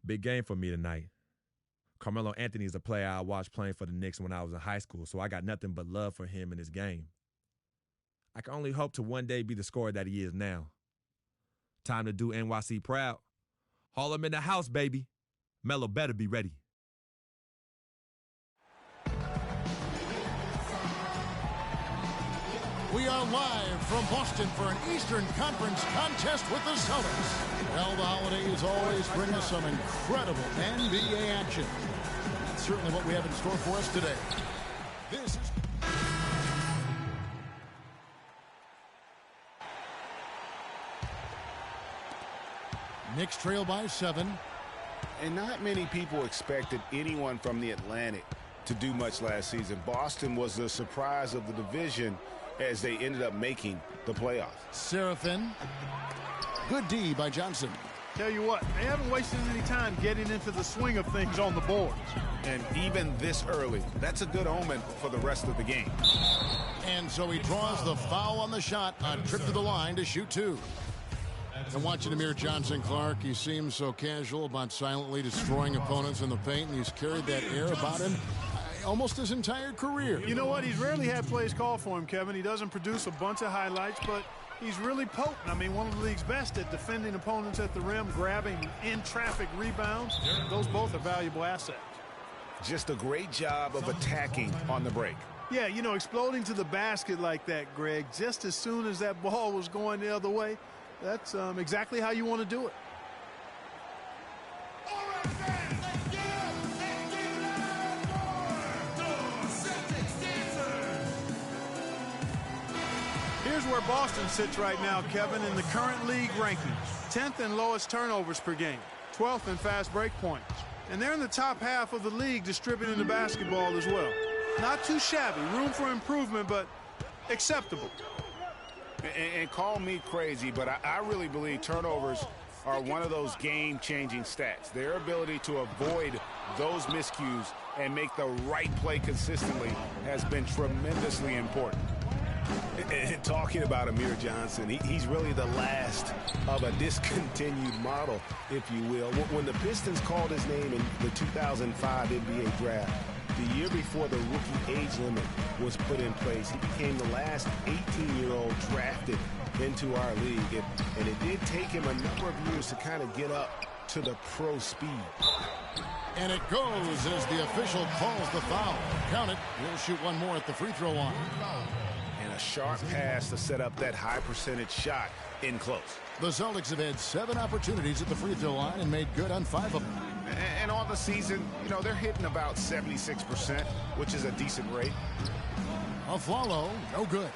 Big game for me tonight. Carmelo Anthony is a player I watched playing for the Knicks when I was in high school, so I got nothing but love for him in his game. I can only hope to one day be the scorer that he is now. Time to do NYC proud. Haul him in the house, baby. Melo better be ready. We are live from Boston for an Eastern Conference contest with the Celtics. Well, the holidays always bring us some incredible NBA action. That's certainly what we have in store for us today. This is... Knicks trail by 7. And not many people expected anyone from the Atlantic to do much last season. Boston was the surprise of the division as they ended up making the playoffs. Seraphin. Good D by Johnson. Tell you what, they haven't wasted any time getting into the swing of things on the boards. And even this early, that's a good omen for the rest of the game. And so he draws the foul on the shot, a trip to the line to shoot 2. And watching Amir Johnson, Clark, he seems so casual about silently destroying opponents in the paint, and he's carried that air about him almost his entire career. You know what? He's rarely had plays called for him, Kevin. He doesn't produce a bunch of highlights, but he's really potent. I mean, one of the league's best at defending opponents at the rim, grabbing in-traffic rebounds. Those both are valuable assets. Just a great job of attacking on the break. Yeah, you know, exploding to the basket like that, Greg, just as soon as that ball was going the other way, that's exactly how you want to do it. Here's where Boston sits right now, Kevin, in the current league rankings. 10th in lowest turnovers per game, 12th in fast break points. And they're in the top half of the league distributing the basketball as well. Not too shabby, room for improvement, but acceptable. And call me crazy, but I really believe turnovers are one of those game-changing stats. Their ability to avoid those miscues and make the right play consistently has been tremendously important. And talking about Amir Johnson, he's really the last of a discontinued model, if you will. When the Pistons called his name in the 2005 NBA draft, the year before the rookie age limit was put in place, he became the last 18-year-old drafted into our league. And it did take him a number of years to kind of get up to the pro speed. And it goes as the official calls the foul. Count it. He'll shoot one more at the free throw line. And a sharp pass to set up that high percentage shot in close. The Celtics have had 7 opportunities at the free throw line and made good on 5 of them. And on the season, you know, they're hitting about 76%, which is a decent rate. Afflalo, no good.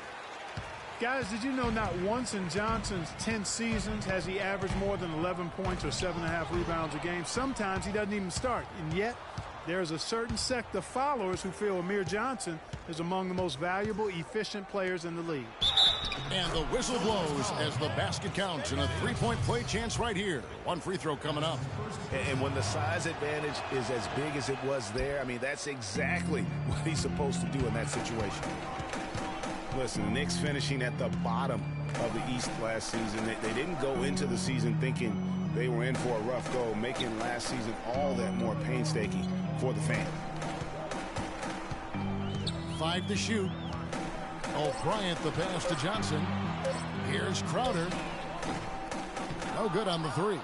Guys, did you know not once in Johnson's 10 seasons has he averaged more than 11 points or 7.5 rebounds a game? Sometimes he doesn't even start, and yet there's a certain sect of followers who feel Amir Johnson is among the most valuable, efficient players in the league. And the whistle blows as the basket counts, and a 3-point play chance right here. One free throw coming up. And when the size advantage is as big as it was there, I mean, that's exactly what he's supposed to do in that situation. Listen, the Knicks finishing at the bottom of the East last season. They didn't go into the season thinking they were in for a rough go, making last season all that more painstaking for the fans. 5 to shoot. Bryant the pass to Johnson. Here's Crowder. No good on the 3.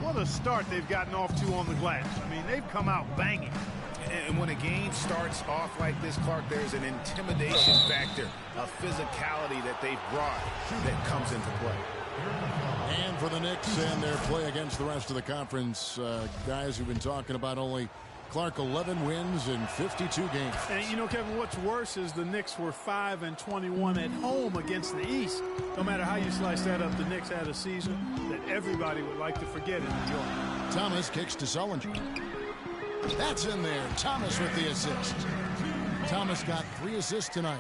What a start they've gotten off to on the glass. I mean, they've come out banging. And when a game starts off like this, Clark, there's an intimidation factor, a physicality that they've brought that comes into play. And for the Knicks and their play against the rest of the conference, guys who've been talking about only Clark 11 wins in 52 games. And you know, Kevin, what's worse is the Knicks were 5-21 at home against the East. No matter how you slice that up, the Knicks had a season that everybody would like to forget in New York. Thomas kicks to Sullinger. That's in there. Thomas with the assist. Thomas got 3 assists tonight.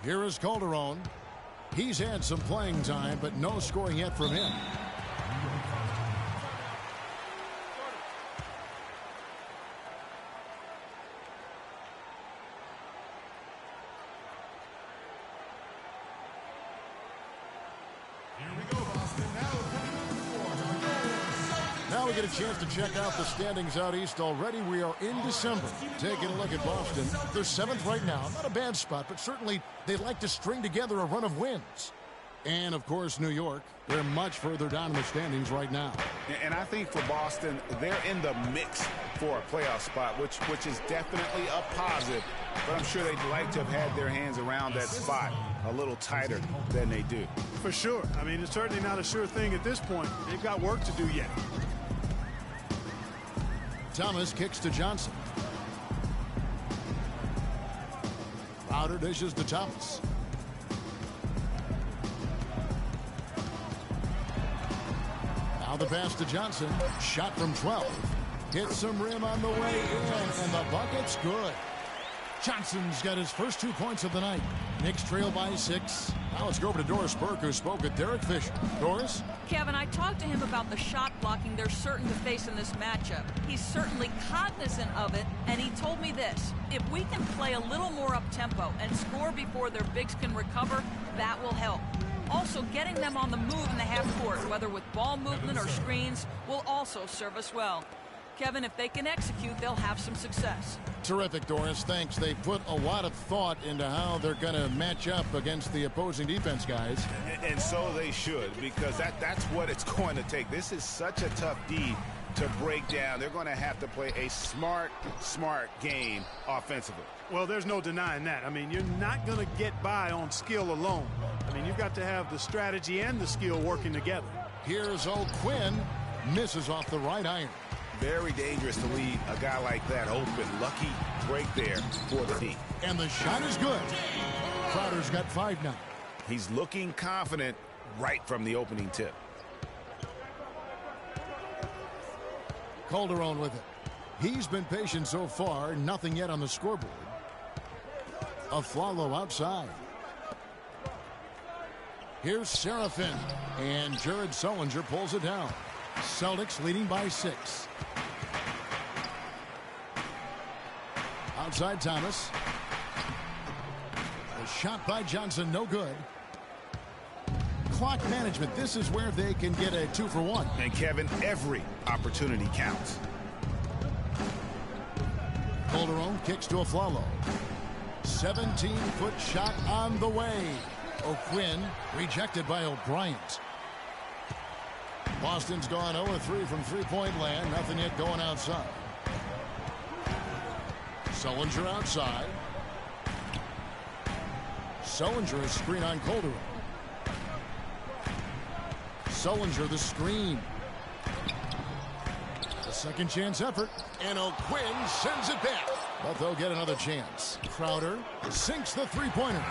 Here is Calderon. He's had some playing time, but no scoring yet from him. Here we go, Boston. Now coming to the floor, we get a chance to check out the standings out east already. We are in December. Taking a look at Boston. They're 7th right now. Not a bad spot, but certainly they'd like to string together a run of wins. And, of course, New York. They're much further down in the standings right now. And I think for Boston, they're in the mix for a playoff spot, which is definitely a positive. But I'm sure they'd like to have had their hands around that spot a little tighter than they do. For sure. I mean, it's certainly not a sure thing at this point. They've got work to do yet. Thomas kicks to Johnson. Crowder dishes to Thomas. Now the pass to Johnson. Shot from 12. Hits some rim on the way in, and the bucket's good. Johnson's got his first 2 points of the night. Knicks trail by 6. Now let's go over to Doris Burke, who spoke with Derek Fisher. Doris? Kevin, I talked to him about the shot blocking they're certain to face in this matchup. He's certainly cognizant of it, and he told me this. If we can play a little more up-tempo and score before their bigs can recover, that will help. Also, getting them on the move in the half court, whether with ball movement or screens, will also serve us well. Kevin, if they can execute, they'll have some success. Terrific, Doris. Thanks. They put a lot of thought into how they're going to match up against the opposing defense, guys. And so they should, because that's what it's going to take. This is such a tough D to break down. They're going to have to play a smart game offensively. Well, there's no denying that. I mean, you're not going to get by on skill alone. I mean, you've got to have the strategy and the skill working together. Here's O'Quinn. Misses off the right iron. Very dangerous to leave a guy like that open. Lucky break there for the D. And the shot is good. Crowder's got 5 now. He's looking confident right from the opening tip. Calderon with it. He's been patient so far. Nothing yet on the scoreboard. Aflalo outside. Here's Serafin. And Jared Sullinger pulls it down. Celtics leading by 6. Outside Thomas. A shot by Johnson, no good. Clock management. This is where they can get a 2 for 1. And Kevin, every opportunity counts. Calderon kicks to Aflalo. 17-foot shot on the way. O'Quinn rejected by O'Brien. Boston's gone 0-3 from three-point land. Nothing yet going outside. Sullinger outside. Sullinger a screen on Calderon. Sullinger the screen. A second chance effort. And O'Quinn sends it back. But they'll get another chance. Crowder sinks the three-pointer.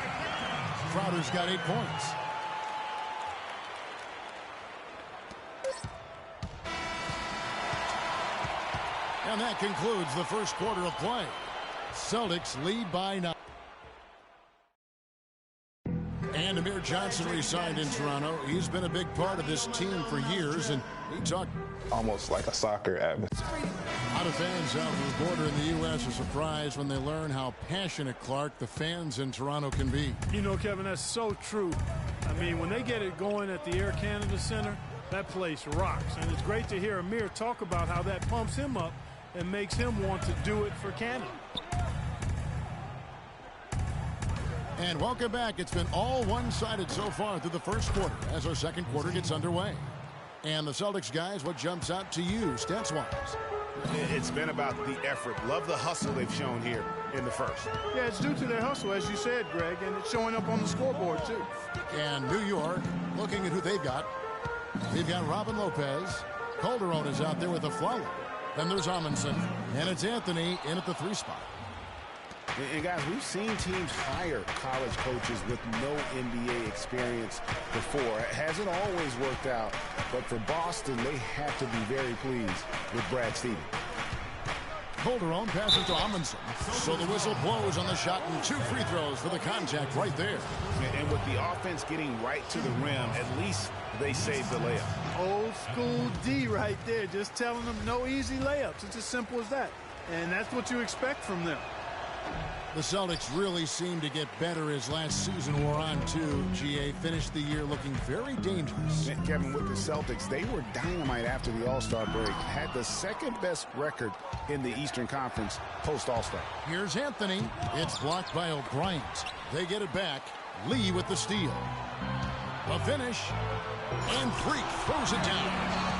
Crowder's got 8 points. And that concludes the first quarter of play. Celtics lead by 9. And Amir Johnson re-signed in Toronto. He's been a big part of this team for years, and he talked almost like a soccer atmosphere. A lot of fans south of the border in the U.S. are surprised when they learn how passionate, Clark, the fans in Toronto can be. You know, Kevin, that's so true. I mean, when they get it going at the Air Canada Center, that place rocks. And it's great to hear Amir talk about how that pumps him up and makes him want to do it for Canada. And welcome back. It's been all one-sided so far through the first quarter as our second quarter gets underway. And the Celtics, guys, what jumps out to you stats-wise? It's been about the effort. Love the hustle they've shown here in the first. Yeah, it's due to their hustle, as you said, Greg, and it's showing up on the scoreboard, too. And New York, looking at who they've got. They've got Robin Lopez. Calderon is out there with a flower. Then there's Amundsen. And it's Anthony in at the 3 spot. And guys, we've seen teams hire college coaches with no NBA experience before. It hasn't always worked out, but for Boston, they have to be very pleased with Brad Stevens. Calderon passes to Amundsen. So the whistle blows on the shot and 2 free throws for the contact right there. And with the offense getting right to the rim, at least they saved the layup. Old school D right there, just telling them no easy layups. It's as simple as that. And that's what you expect from them. The Celtics really seemed to get better as last season wore on, too. GA finished the year looking very dangerous. Kevin, with the Celtics, they were dynamite after the All-Star break. Had the second-best record in the Eastern Conference post-All-Star. Here's Anthony. It's blocked by O'Brien. They get it back. Lee with the steal. The finish. And Freak throws it down.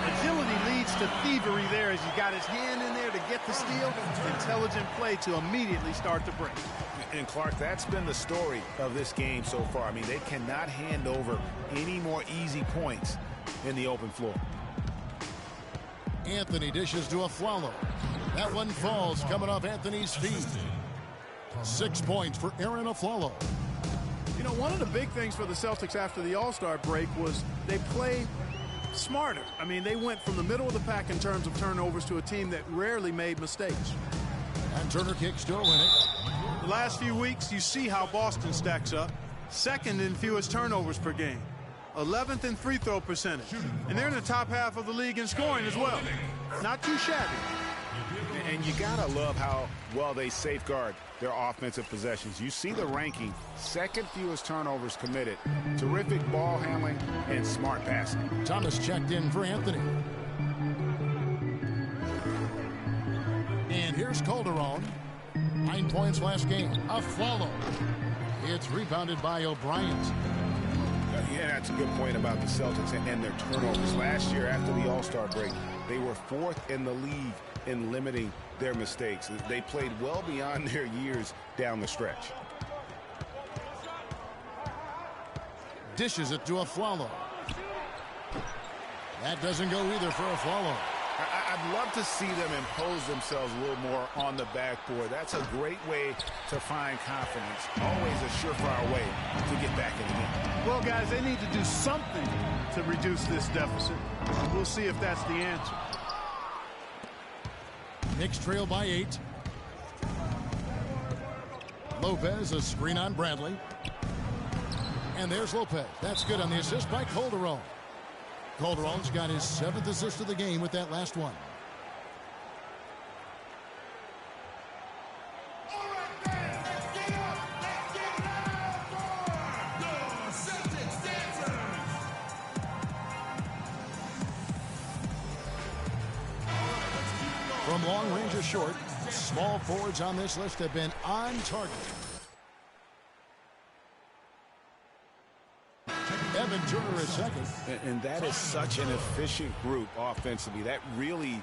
Agility leads to thievery there as he got his hand in there to get the steal. Intelligent play to immediately start the break. And Clark, that's been the story of this game so far. I mean, they cannot hand over any more easy points in the open floor. Anthony dishes to Afflalo. That one falls coming off Anthony's feet. 6 points for Aaron Afflalo. You know, one of the big things for the Celtics after the All-Star break was they played smarter. I mean, they went from the middle of the pack in terms of turnovers to a team that rarely made mistakes. And Turner kick still in it. The last few weeks, you see how Boston stacks up. Second in fewest turnovers per game. 11th in free throw percentage. And they're in the top half of the league in scoring as well. Not too shabby. And you gotta love how well they safeguard their offensive possessions. You see the ranking, second fewest turnovers committed. Terrific ball handling and smart passing. Thomas checked in for Anthony. And here's Calderon. 9 points last game. Afflalo. It's rebounded by O'Brien. Yeah, that's a good point about the Celtics and their turnovers. Last year after the All-Star break, they were 4th in the league in limiting their mistakes. They played well beyond their years down the stretch. Dishes it to Afflalo. That doesn't go either for Afflalo. I'd love to see them impose themselves a little more on the backboard. That's a great way to find confidence. Always a surefire way to get back in the game. Well, guys, they need to do something to reduce this deficit. We'll see if that's the answer. Knicks trail by 8. Lopez, a screen on Bradley. And there's Lopez. That's good on the assist by Calderon. Calderon's got his 7th assist of the game with that last one. From long range or short, small forwards on this list have been on target. Evan Turner is second. And that is such an efficient group offensively. That really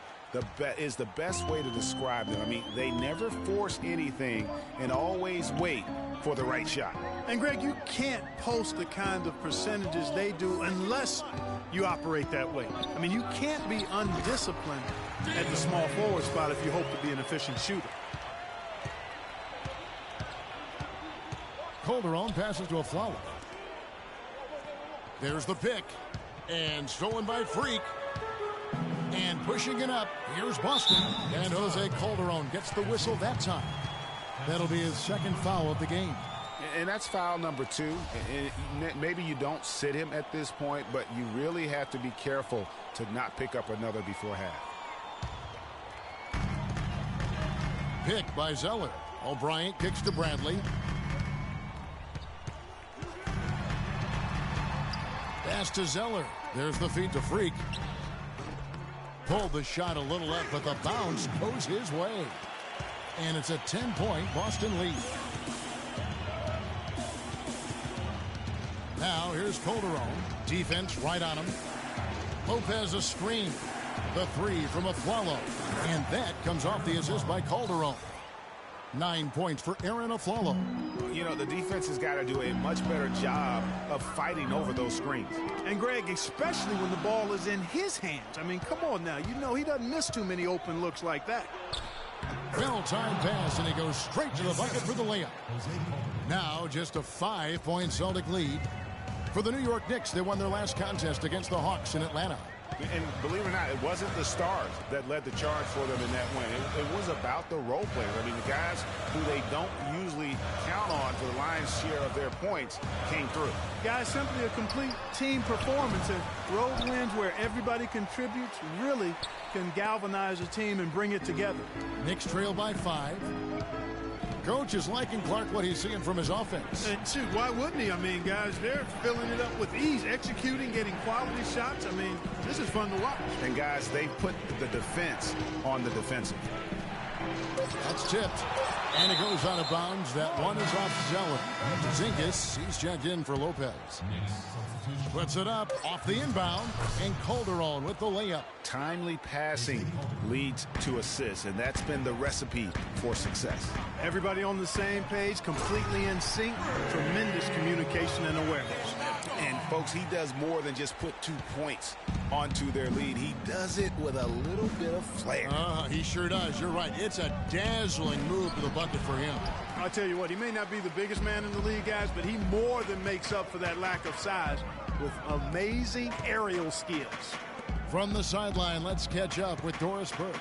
is the best way to describe them. I mean, they never force anything and always wait for the right shot. And, Greg, you can't post the kind of percentages they do unless you operate that way. I mean, you can't be undisciplined at the small forward spot if you hope to be an efficient shooter. Calderon passes to Afflalo. There's the pick. And stolen by Freak. And pushing it up. Here's Boston. And Jose Calderon gets the whistle that time. That'll be his second foul of the game. And that's foul number 2. And maybe you don't sit him at this point, but you really have to be careful to not pick up another before half. Pick by Zeller. O'Brien kicks to Bradley. Pass to Zeller. There's the feed to Freak. Pulled the shot a little up, but the bounce goes his way. And it's a 10-point Boston lead. Now here's Calderon. Defense right on him. Lopez a screen. The 3 from Afflalo. And that comes off the assist by Calderon. 9 points for Aaron Afflalo. You know, the defense has got to do a much better job of fighting over those screens. And, Greg, especially when the ball is in his hands. I mean, come on now. You know he doesn't miss too many open looks like that. Well-timed pass, and he goes straight to the bucket for the layup. Now just a 5-point Celtic lead. For the New York Knicks, they won their last contest against the Hawks in Atlanta. And believe it or not, it wasn't the stars that led the charge for them in that win. It was about the role players. I mean, the guys who they don't usually count on for the lion's share of their points came through. Guys, simply a complete team performance. And road wins where everybody contributes really can galvanize a team and bring it together. Knicks trail by 5. Coach is liking Clark what he's seeing from his offense. And shoot, why wouldn't he? I mean, guys, they're filling it up with ease, executing, getting quality shots. I mean, this is fun to watch. And guys, they put the defense on the defensive. That's tipped. And it goes out of bounds. That one is off Zeller. Zinkus, he's checked in for Lopez. Puts it up off the inbound. And Calderon with the layup. Timely passing leads to assists, and that's been the recipe for success. Everybody on the same page, completely in sync. Tremendous communication and awareness. And, folks, he does more than just put 2 points onto their lead. He does it with a little bit of flair. He sure does. You're right. It's a dazzling move to the bucket for him. I'll tell you what, he may not be the biggest man in the league, guys, but he more than makes up for that lack of size with amazing aerial skills. From the sideline, let's catch up with Doris Burke.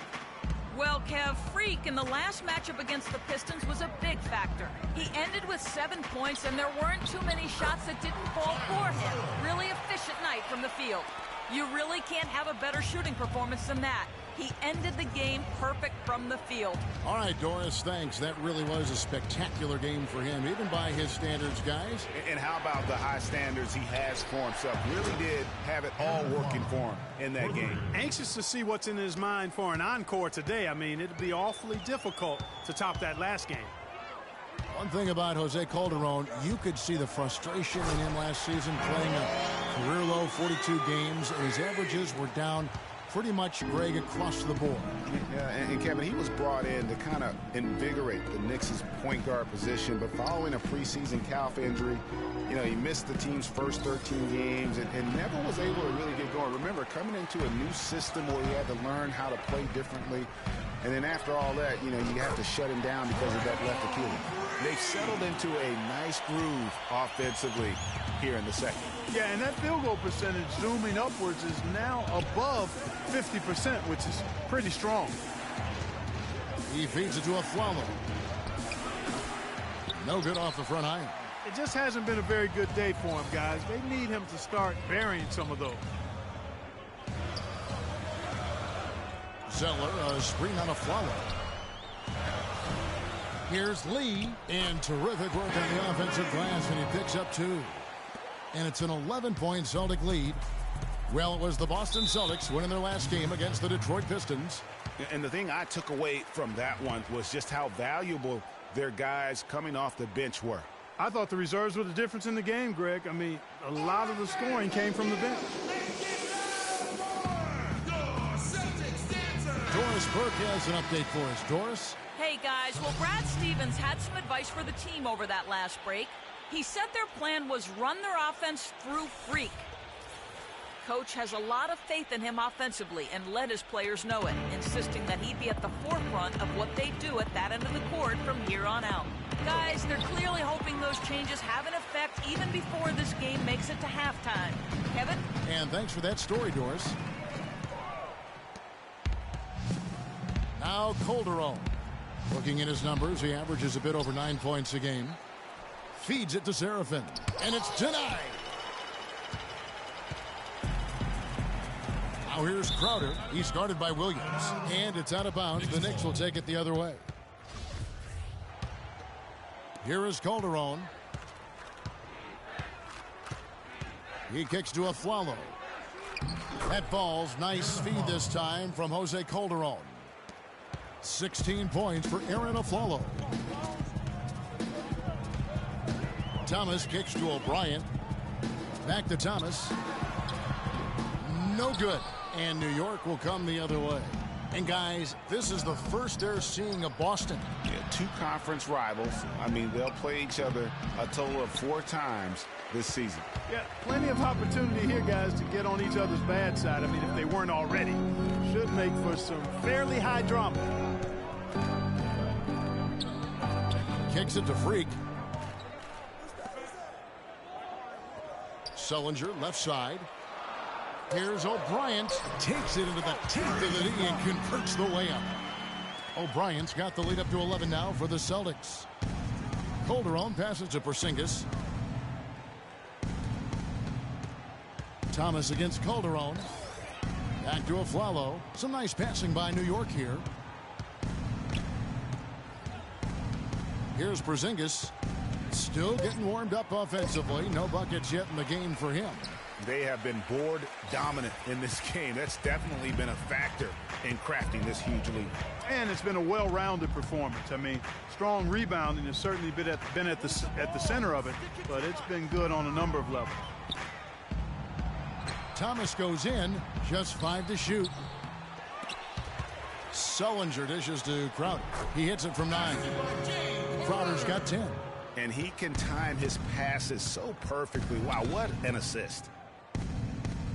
Well, Kev, Freak in the last matchup against the Pistons was a big factor. He ended with 7 points, and there weren't too many shots that didn't fall for him. Really efficient night from the field. You really can't have a better shooting performance than that. He ended the game perfect from the field. All right, Doris, thanks. That really was a spectacular game for him, even by his standards, guys. And how about the high standards he has for himself? Really did have it all working for him in that game. Anxious to see what's in his mind for an encore today. I mean, it'd be awfully difficult to top that last game. One thing about Jose Calderon, you could see the frustration in him last season playing a career-low 42 games, and his averages were down pretty much, Greg, across the board. Yeah, and Kevin, he was brought in to kind of invigorate the Knicks' point guard position, but following a preseason calf injury, you know, he missed the team's first 13 games and never was able to really get going. Remember, coming into a new system where he had to learn how to play differently, and then after all that, you know, you have to shut him down because of that left Achilles. They've settled into a nice groove offensively here in the second. Yeah, and that field goal percentage zooming upwards is now above 50%, which is pretty strong. He feeds it to a Flalo. No good off the front iron. It just hasn't been a very good day for him, guys. They need him to start burying some of those. Zeller, a screen on a Flalo. Here's Lee, and terrific work on the offensive glass, and he picks up 2. And it's an 11-point Celtic lead. Well, it was the Boston Celtics winning their last game against the Detroit Pistons. And the thing I took away from that one was just how valuable their guys coming off the bench were. I thought the reserves were the difference in the game, Greg. I mean, a lot of the scoring came from the bench. Doris Burke has an update for us. Doris? Hey, guys. Well, Brad Stevens had some advice for the team over that last break. He said their plan was run their offense through Freak. Coach has a lot of faith in him offensively and let his players know it, insisting that he be at the forefront of what they do at that end of the court from here on out. Guys, they're clearly hoping those changes have an effect even before this game makes it to halftime. Kevin? And thanks for that story, Doris. Now Calderon. Looking at his numbers, he averages a bit over 9 points a game. Feeds it to Seraphin, and it's denied. Now here's Crowder. He's guarded by Williams, and it's out of bounds. The Knicks will take it the other way. Here is Calderon. He kicks to a Flalo. That falls. Nice feed this time from Jose Calderon. 16 points for Aaron Aflalo. Thomas kicks to O'Brien. Back to Thomas. No good. And New York will come the other way. And guys, this is the first they're seeing of Boston. Yeah, 2 conference rivals. I mean, they'll play each other a total of 4 times this season. Yeah, plenty of opportunity here, guys, to get on each other's bad side. I mean, if they weren't already. Should make for some fairly high drama. Kicks it to Freak. Sullinger, left side. Here's O'Brien. Takes it into the teeth of the knee and converts the layup. O'Brien's got the lead up to 11 now for the Celtics. Calderon passes to Porzingis. Thomas against Calderon. Back to Aflalo. Some nice passing by New York here. Here's Porzingis. Still getting warmed up offensively. No buckets yet in the game for him. They have been board dominant in this game. That's definitely been a factor in crafting this huge lead. And it's been a well-rounded performance. I mean, strong rebounding has certainly been at the center of it, but it's been good on a number of levels. Thomas goes in, just 5 to shoot. Sullinger dishes to Crowder. He hits it from 9. Crowder's got 10. And he can time his passes so perfectly. Wow, what an assist.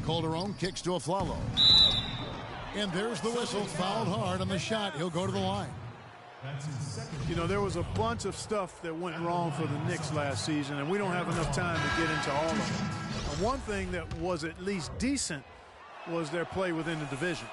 Calderon kicks to Aflalo. And there's the whistle. Fouled hard on the shot. He'll go to the line. You know, there was a bunch of stuff that went wrong for the Knicks last season, and we don't have enough time to get into all of it. One thing that was at least decent was their play within the division.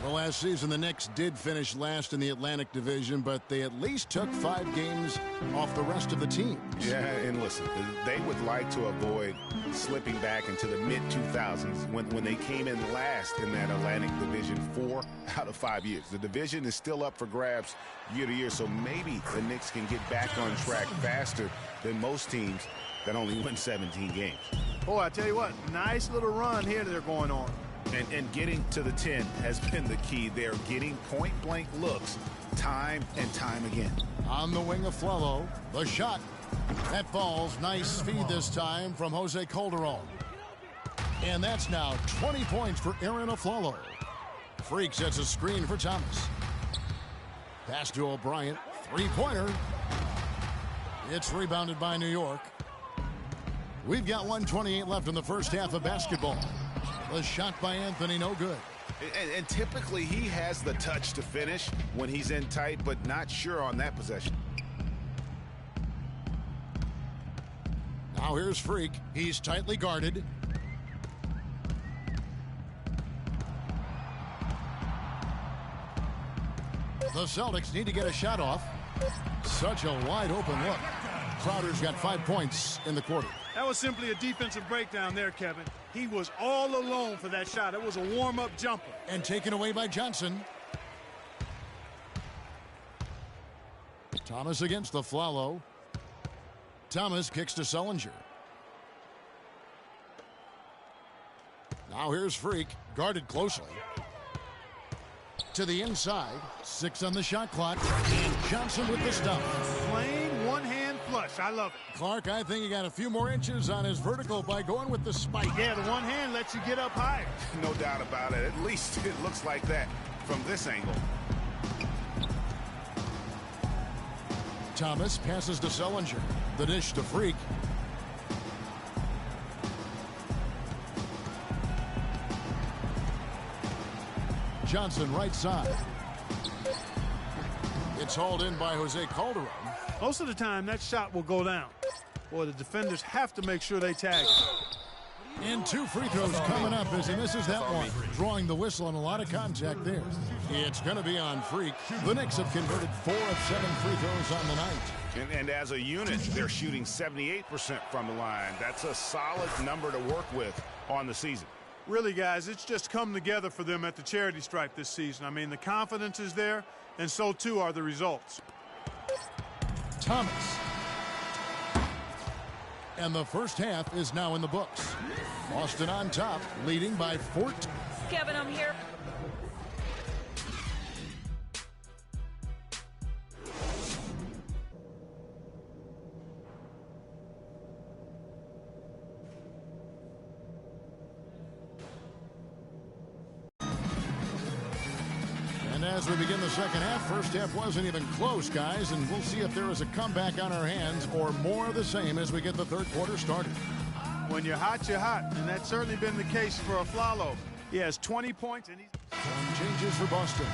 Well, last season, the Knicks did finish last in the Atlantic Division, but they at least took 5 games off the rest of the teams. Yeah, and listen, they would like to avoid slipping back into the mid-2000s when they came in last in that Atlantic Division 4 out of 5 years. The division is still up for grabs year to year, so maybe the Knicks can get back on track faster than most teams that only win 17 games. Boy, I tell you what, nice little run here that they're going on. And getting to the 10 has been the key. They're getting point-blank looks time and time again. On the wing of Flello, the shot. That falls. Nice feed this time from Jose Calderon. And that's now 20 points for Aaron Aflalo. Freak sets a screen for Thomas. Pass to O'Brien. 3-pointer. It's rebounded by New York. We've got 1:28 left in the first half of basketball. The shot by Anthony, no good. And typically he has the touch to finish when he's in tight, but not sure on that possession. Now here's Freak. He's tightly guarded. The Celtics need to get a shot off. Such a wide open look. Crowder's got 5 points in the quarter. That was simply a defensive breakdown there, Kevin. He was all alone for that shot. It was a warm-up jumper. And taken away by Johnson. Thomas against the Flalo. Thomas kicks to Sullinger. Now here's Freak, guarded closely. To the inside, 6 on the shot clock. And Johnson with the stop. Plain one-hand flush. I love it. Clark, I think he got a few more inches on his vertical by going with the spike. Yeah, the one hand lets you get up higher. No doubt about it. At least it looks like that from this angle. Thomas passes to Sullinger. The dish to Freak. Johnson right side. It's hauled in by Jose Calderon. Most of the time, that shot will go down. Boy, the defenders have to make sure they tag. And 2 free throws coming up as he misses that one. Drawing the whistle and a lot of contact there. It's going to be on Freak. The Knicks have converted 4 of 7 free throws on the night. And as a unit, they're shooting 78% from the line. That's a solid number to work with on the season. Really, guys, it's just come together for them at the charity stripe this season. I mean, the confidence is there, and so too are the results. Thomas. And the first half is now in the books. Boston on top, leading by 14. Kevin, I'm here. And as we begin the second half, first half wasn't even close, guys, and we'll see if there is a comeback on our hands or more of the same as we get the third quarter started. When you're hot, and that's certainly been the case for Aflalo. He has 20 points, and he's... Some changes for Boston.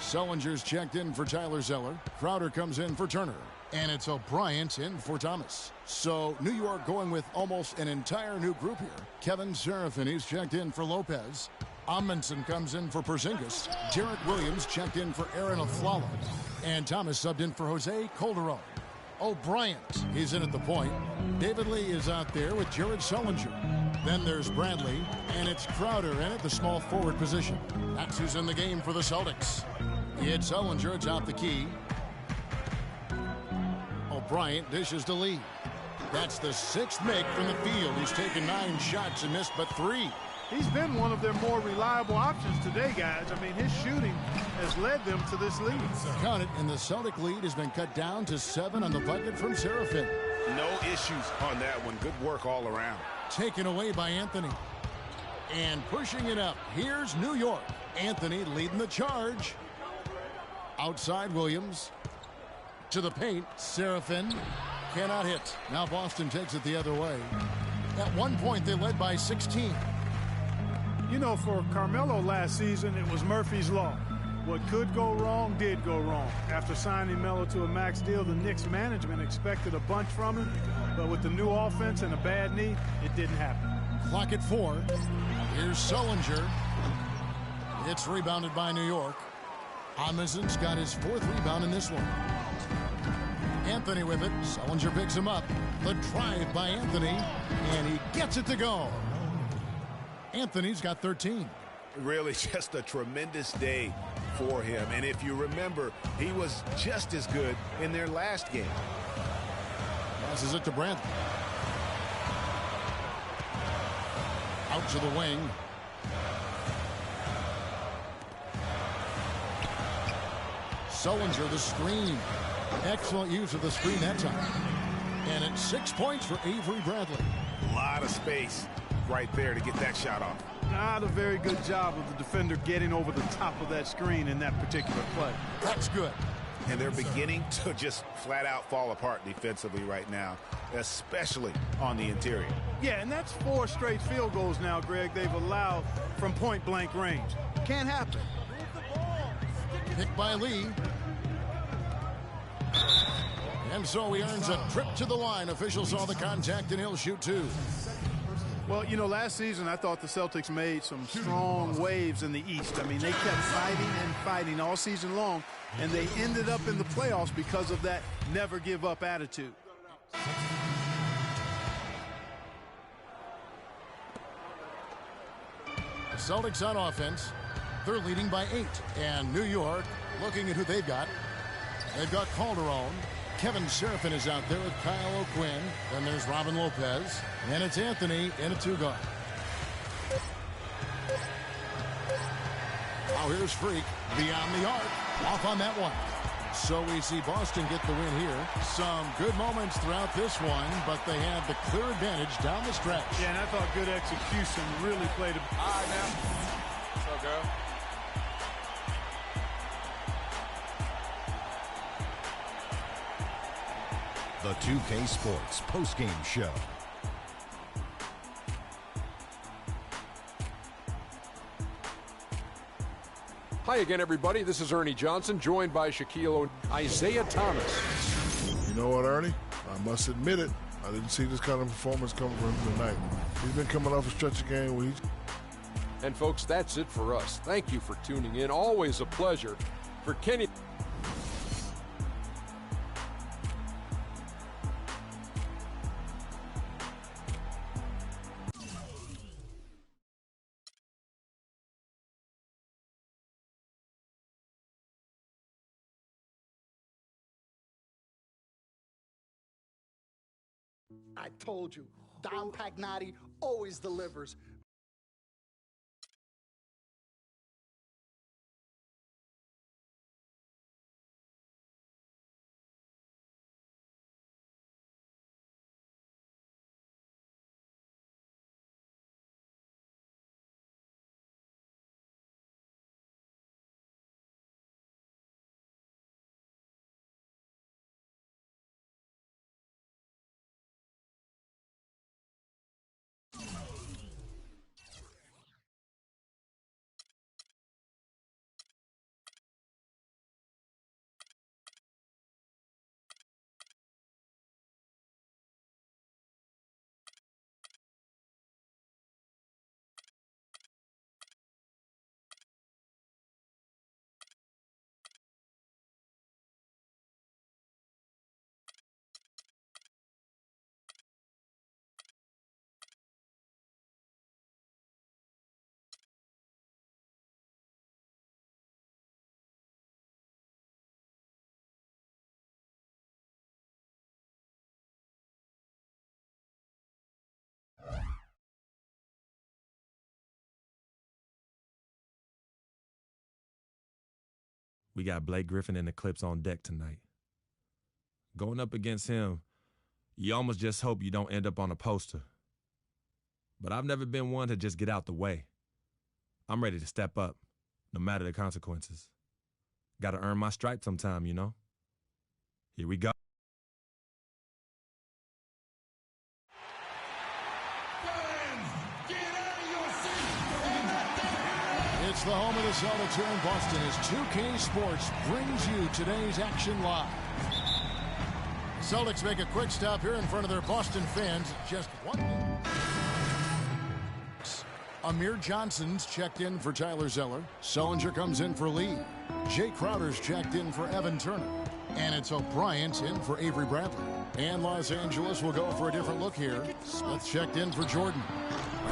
Sullinger's checked in for Tyler Zeller. Crowder comes in for Turner. And it's O'Brien in for Thomas. So New York going with almost an entire new group here. Kevin Serafin, he's checked in for Lopez. Amundsen comes in for Porzingis. Derek Williams checked in for Aaron Aflalo. And Thomas subbed in for Jose Calderon. O'Brien, he's in at the point. David Lee is out there with Jared Sullinger. Then there's Bradley, and it's Crowder in at the small forward position. That's who's in the game for the Celtics. It's Sullinger, it's out the key. Bryant dishes to Lee. That's the 6th make from the field. He's taken 9 shots and missed but 3. He's been one of their more reliable options today, guys. I mean, his shooting has led them to this lead. Count it, and the Celtic lead has been cut down to 7 on the bucket from Serafin. No issues on that one. Good work all around. Taken away by Anthony. And pushing it up, here's New York. Anthony leading the charge. Outside Williams. To the paint, Serafin cannot hit. Now Boston takes it the other way. At one point, they led by 16. You know, for Carmelo last season, it was Murphy's Law. What could go wrong did go wrong. After signing Melo to a max deal, the Knicks management expected a bunch from him, but with the new offense and a bad knee, it didn't happen. Clock at 4. Here's Sullinger. It's rebounded by New York. Amazon's got his 4th rebound in this one. Anthony with it. Sullinger picks him up. The drive by Anthony, and he gets it to go. Anthony's got 13. Really just a tremendous day for him. And if you remember, he was just as good in their last game. Passes it to Brandt. Out to the wing. Sullinger, the screen. Excellent use of the screen that time. And it's 6 points for Avery Bradley. A lot of space right there to get that shot off. Not a very good job of the defender getting over the top of that screen in that particular play. That's good. And they're beginning to just flat out fall apart defensively right now, especially on the interior. Yeah, and that's 4 straight field goals now, Greg, they've allowed from point-blank range. Can't happen. Picked by Lee. And so he earns a trip to the line. Officials saw the contact, and he'll shoot 2. Well, you know, last season I thought the Celtics made some strong waves in the East. I mean, they kept fighting and fighting all season long, and they ended up in the playoffs because of that never-give-up attitude. The Celtics on offense. They're leading by 8. And New York, looking at who they've got. They've got Calderon. Kevin Serafin is out there with Kyle O'Quinn. Then there's Robin Lopez. And it's Anthony in a 2-guard. Now here's Freak beyond the arc. Off on that one. So we see Boston get the win here. Some good moments throughout this one, but they have the clear advantage down the stretch. Yeah, and I thought good execution really played a... All right, now. So, girl. The 2K Sports postgame show. Hi again, everybody. This is Ernie Johnson, joined by Shaquille Isaiah Thomas. You know what, Ernie? I must admit it. I didn't see this kind of performance coming from him tonight. He's been coming off a stretch of game where he's... And, folks, that's it for us. Thank you for tuning in. Always a pleasure. For Kenny... I told you, Dom Pagnotti always delivers. We got Blake Griffin and the Clips on deck tonight. Going up against him, you almost just hope you don't end up on a poster. But I've never been one to just get out the way. I'm ready to step up, no matter the consequences. Got to earn my stripes sometime, you know? Here we go. It's the home of the Celtics here in Boston as 2K Sports brings you today's action live. Celtics make a quick stop here in front of their Boston fans. Just one. Amir Johnson's checked in for Tyler Zeller. Sullinger comes in for Lee. Jay Crowder's checked in for Evan Turner. And it's O'Brien's in for Avery Bradley. And Los Angeles will go for a different look here. Smith checked in for Jordan.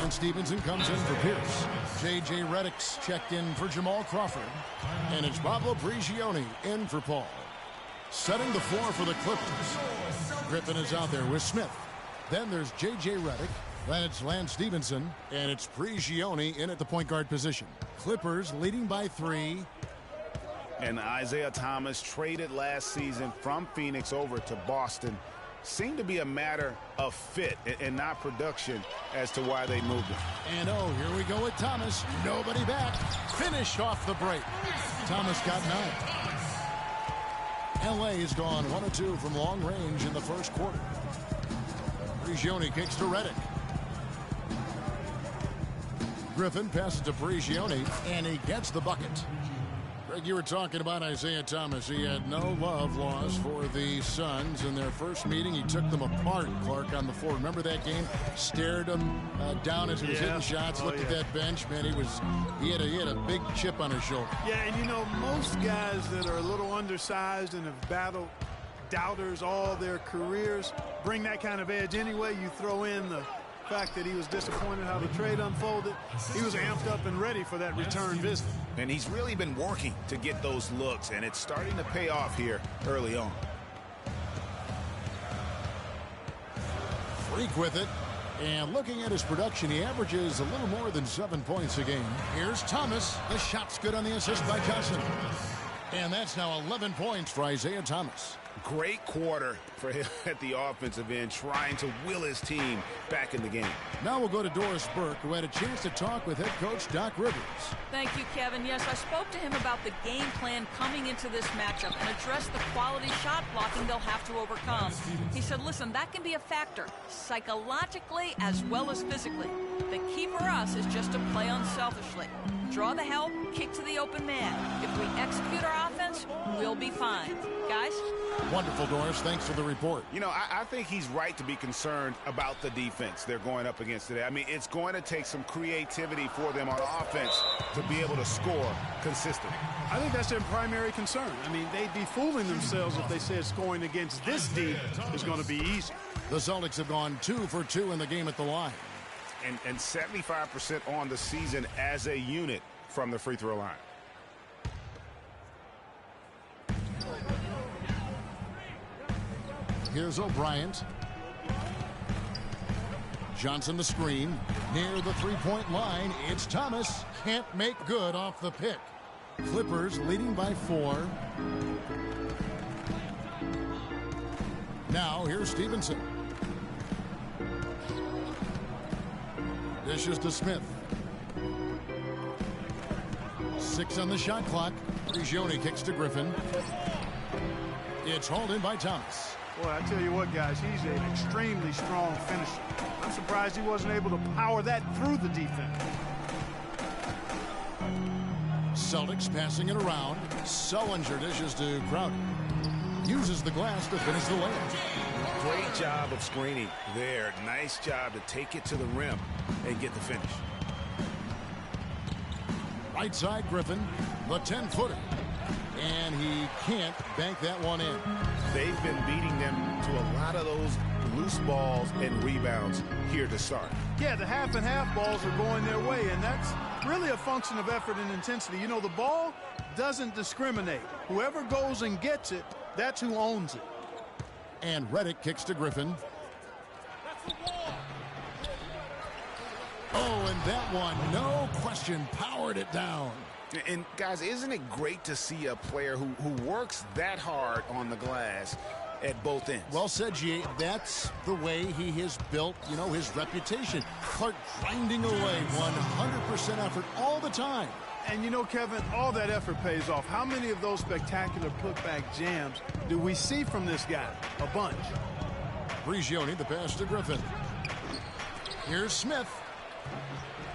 And Stevenson comes in for Pierce. J.J. Redick's checked in for Jamal Crawford. And it's Pablo Prigioni in for Paul. Setting the floor for the Clippers. Griffin is out there with Smith. Then there's J.J. Redick. Then it's Lance Stevenson. And it's Prigioni in at the point guard position. Clippers leading by 3. And Isaiah Thomas, traded last season from Phoenix over to Boston, seemed to be a matter of fit and not production as to why they moved him. And oh, here we go with Thomas. Nobody back. Finish off the break. Thomas got 9. LA has gone 1 of 2 from long range in the first quarter. Prigioni kicks to Redick. Griffin passes to Prigioni, and he gets the bucket. Greg, you were talking about Isaiah Thomas. He had no love lost for the Suns in their first meeting. He took them apart, Clark, on the floor. Remember that game? Stared him down as he was hitting shots. Looked at that bench, man. He had a big chip on his shoulder. Yeah, and you know, most guys that are a little undersized and have battled doubters all their careers bring that kind of edge anyway. You throw in the fact that he was disappointed how the trade unfolded. He was amped up and ready for that return visit. And he's really been working to get those looks, and it's starting to pay off here early on. Freak with it. And looking at his production, he averages a little more than 7 points a game. Here's Thomas. The shot's good on the assist by Johnson. And that's now 11 points for Isaiah Thomas. Great quarter for him at the offensive end, trying to will his team back in the game. Now we'll go to Doris Burke, who had a chance to talk with head coach Doc Rivers. Thank you, Kevin. Yes, I spoke to him about the game plan coming into this matchup and addressed the quality shot blocking they'll have to overcome. He said, listen, that can be a factor, psychologically as well as physically. The key for us is just to play unselfishly. Draw the help, kick to the open man. If we execute our offense, we'll be fine. Guys? Wonderful, Doris. Thanks for the report. You know, I think he's right to be concerned about the defense they're going up against today. I mean, it's going to take some creativity for them on offense to be able to score consistently. I think that's their primary concern. I mean, they'd be fooling themselves if they said scoring against this deep is going to be easy. The Celtics have gone 2 for 2 in the game at the line. And 75% on the season as a unit from the free throw line. Here's O'Brien. Johnson the screen. Near the three-point line, it's Thomas. Can't make good off the pick. Clippers leading by 4. Now here's Stevenson. Dishes to Smith. 6 on the shot clock. Prigioni kicks to Griffin. It's hauled in by Thomas. Boy, I tell you what, guys, he's an extremely strong finisher. I'm surprised he wasn't able to power that through the defense. Celtics passing it around. Sullinger dishes to Crowder. Uses the glass to finish the layup. Great job of screening there. Nice job to take it to the rim and get the finish. Right side Griffin, the 10-footer. And he can't bank that one in. They've been beating them to a lot of those loose balls and rebounds here to start. Yeah, the half and half balls are going their way, and that's really a function of effort and intensity. You know, the ball doesn't discriminate. Whoever goes and gets it, that's who owns it. And Redick kicks to Griffin. Oh, and that one, no question, powered it down. And, guys, isn't it great to see a player who works that hard on the glass at both ends? Well said, G. That's the way he has built, his reputation. Clark grinding away, 100% effort all the time. And Kevin, all that effort pays off. How many of those spectacular putback jams do we see from this guy? A bunch. Prigioni, the pass to Griffin. Here's Smith.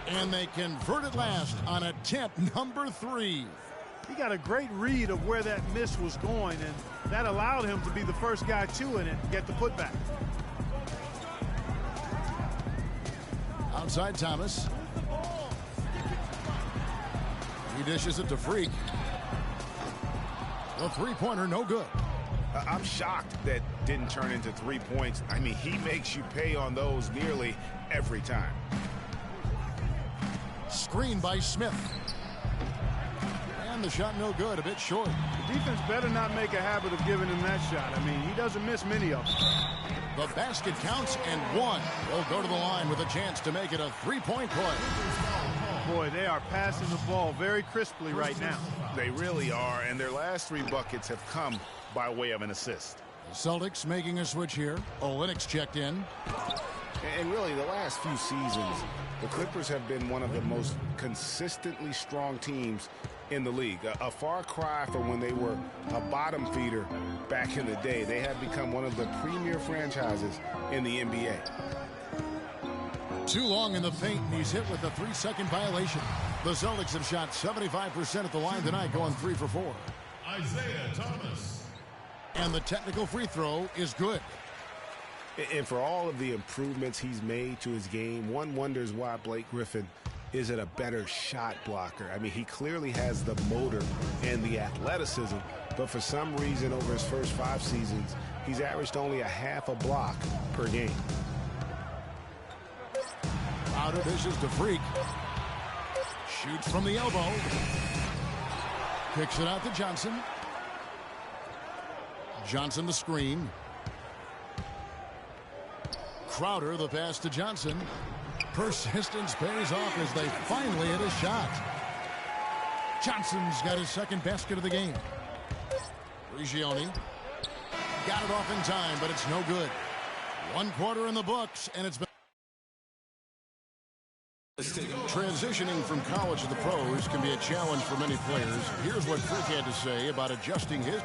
And they convert at last on attempt number 3. He got a great read of where that miss was going, and that allowed him to be the first guy to it and get the putback. Outside Thomas. He dishes it to Freak. The three-pointer, no good. I'm shocked that didn't turn into 3 points. I mean, he makes you pay on those nearly every time. Screen by Smith. And the shot no good, a bit short. The defense better not make a habit of giving him that shot. I mean, he doesn't miss many of them. The basket counts and one. They'll go to the line with a chance to make it a three-point play. Boy, they are passing the ball very crisply right now. They really are, and their last 3 buckets have come by way of an assist. The Celtics making a switch here. Olynyk's checked in. And really, the last few seasons, the Clippers have been one of the most consistently strong teams in the league. A far cry from when they were a bottom feeder back in the day. They have become one of the premier franchises in the NBA. Too long in the paint, and he's hit with a 3-second violation. The Celtics have shot 75% at the line tonight, going 3 for 4. Isaiah Thomas. And the technical free throw is good. And for all of the improvements he's made to his game, one wonders why Blake Griffin isn't a better shot blocker. I mean, he clearly has the motor and the athleticism, but for some reason over his first 5 seasons, he's averaged only a half a block per game. Out of dishes to Freak. Shoots from the elbow. Kicks it out to Johnson. Johnson the screen. Crowder the pass to Johnson. Persistence pays off as they finally hit a shot. Johnson's got his second basket of the game. Prigioni got it off in time, but it's no good. 1 quarter in the books, and it's been transitioning from college to the pros can be a challenge for many players. Here's what Frick had to say about adjusting his.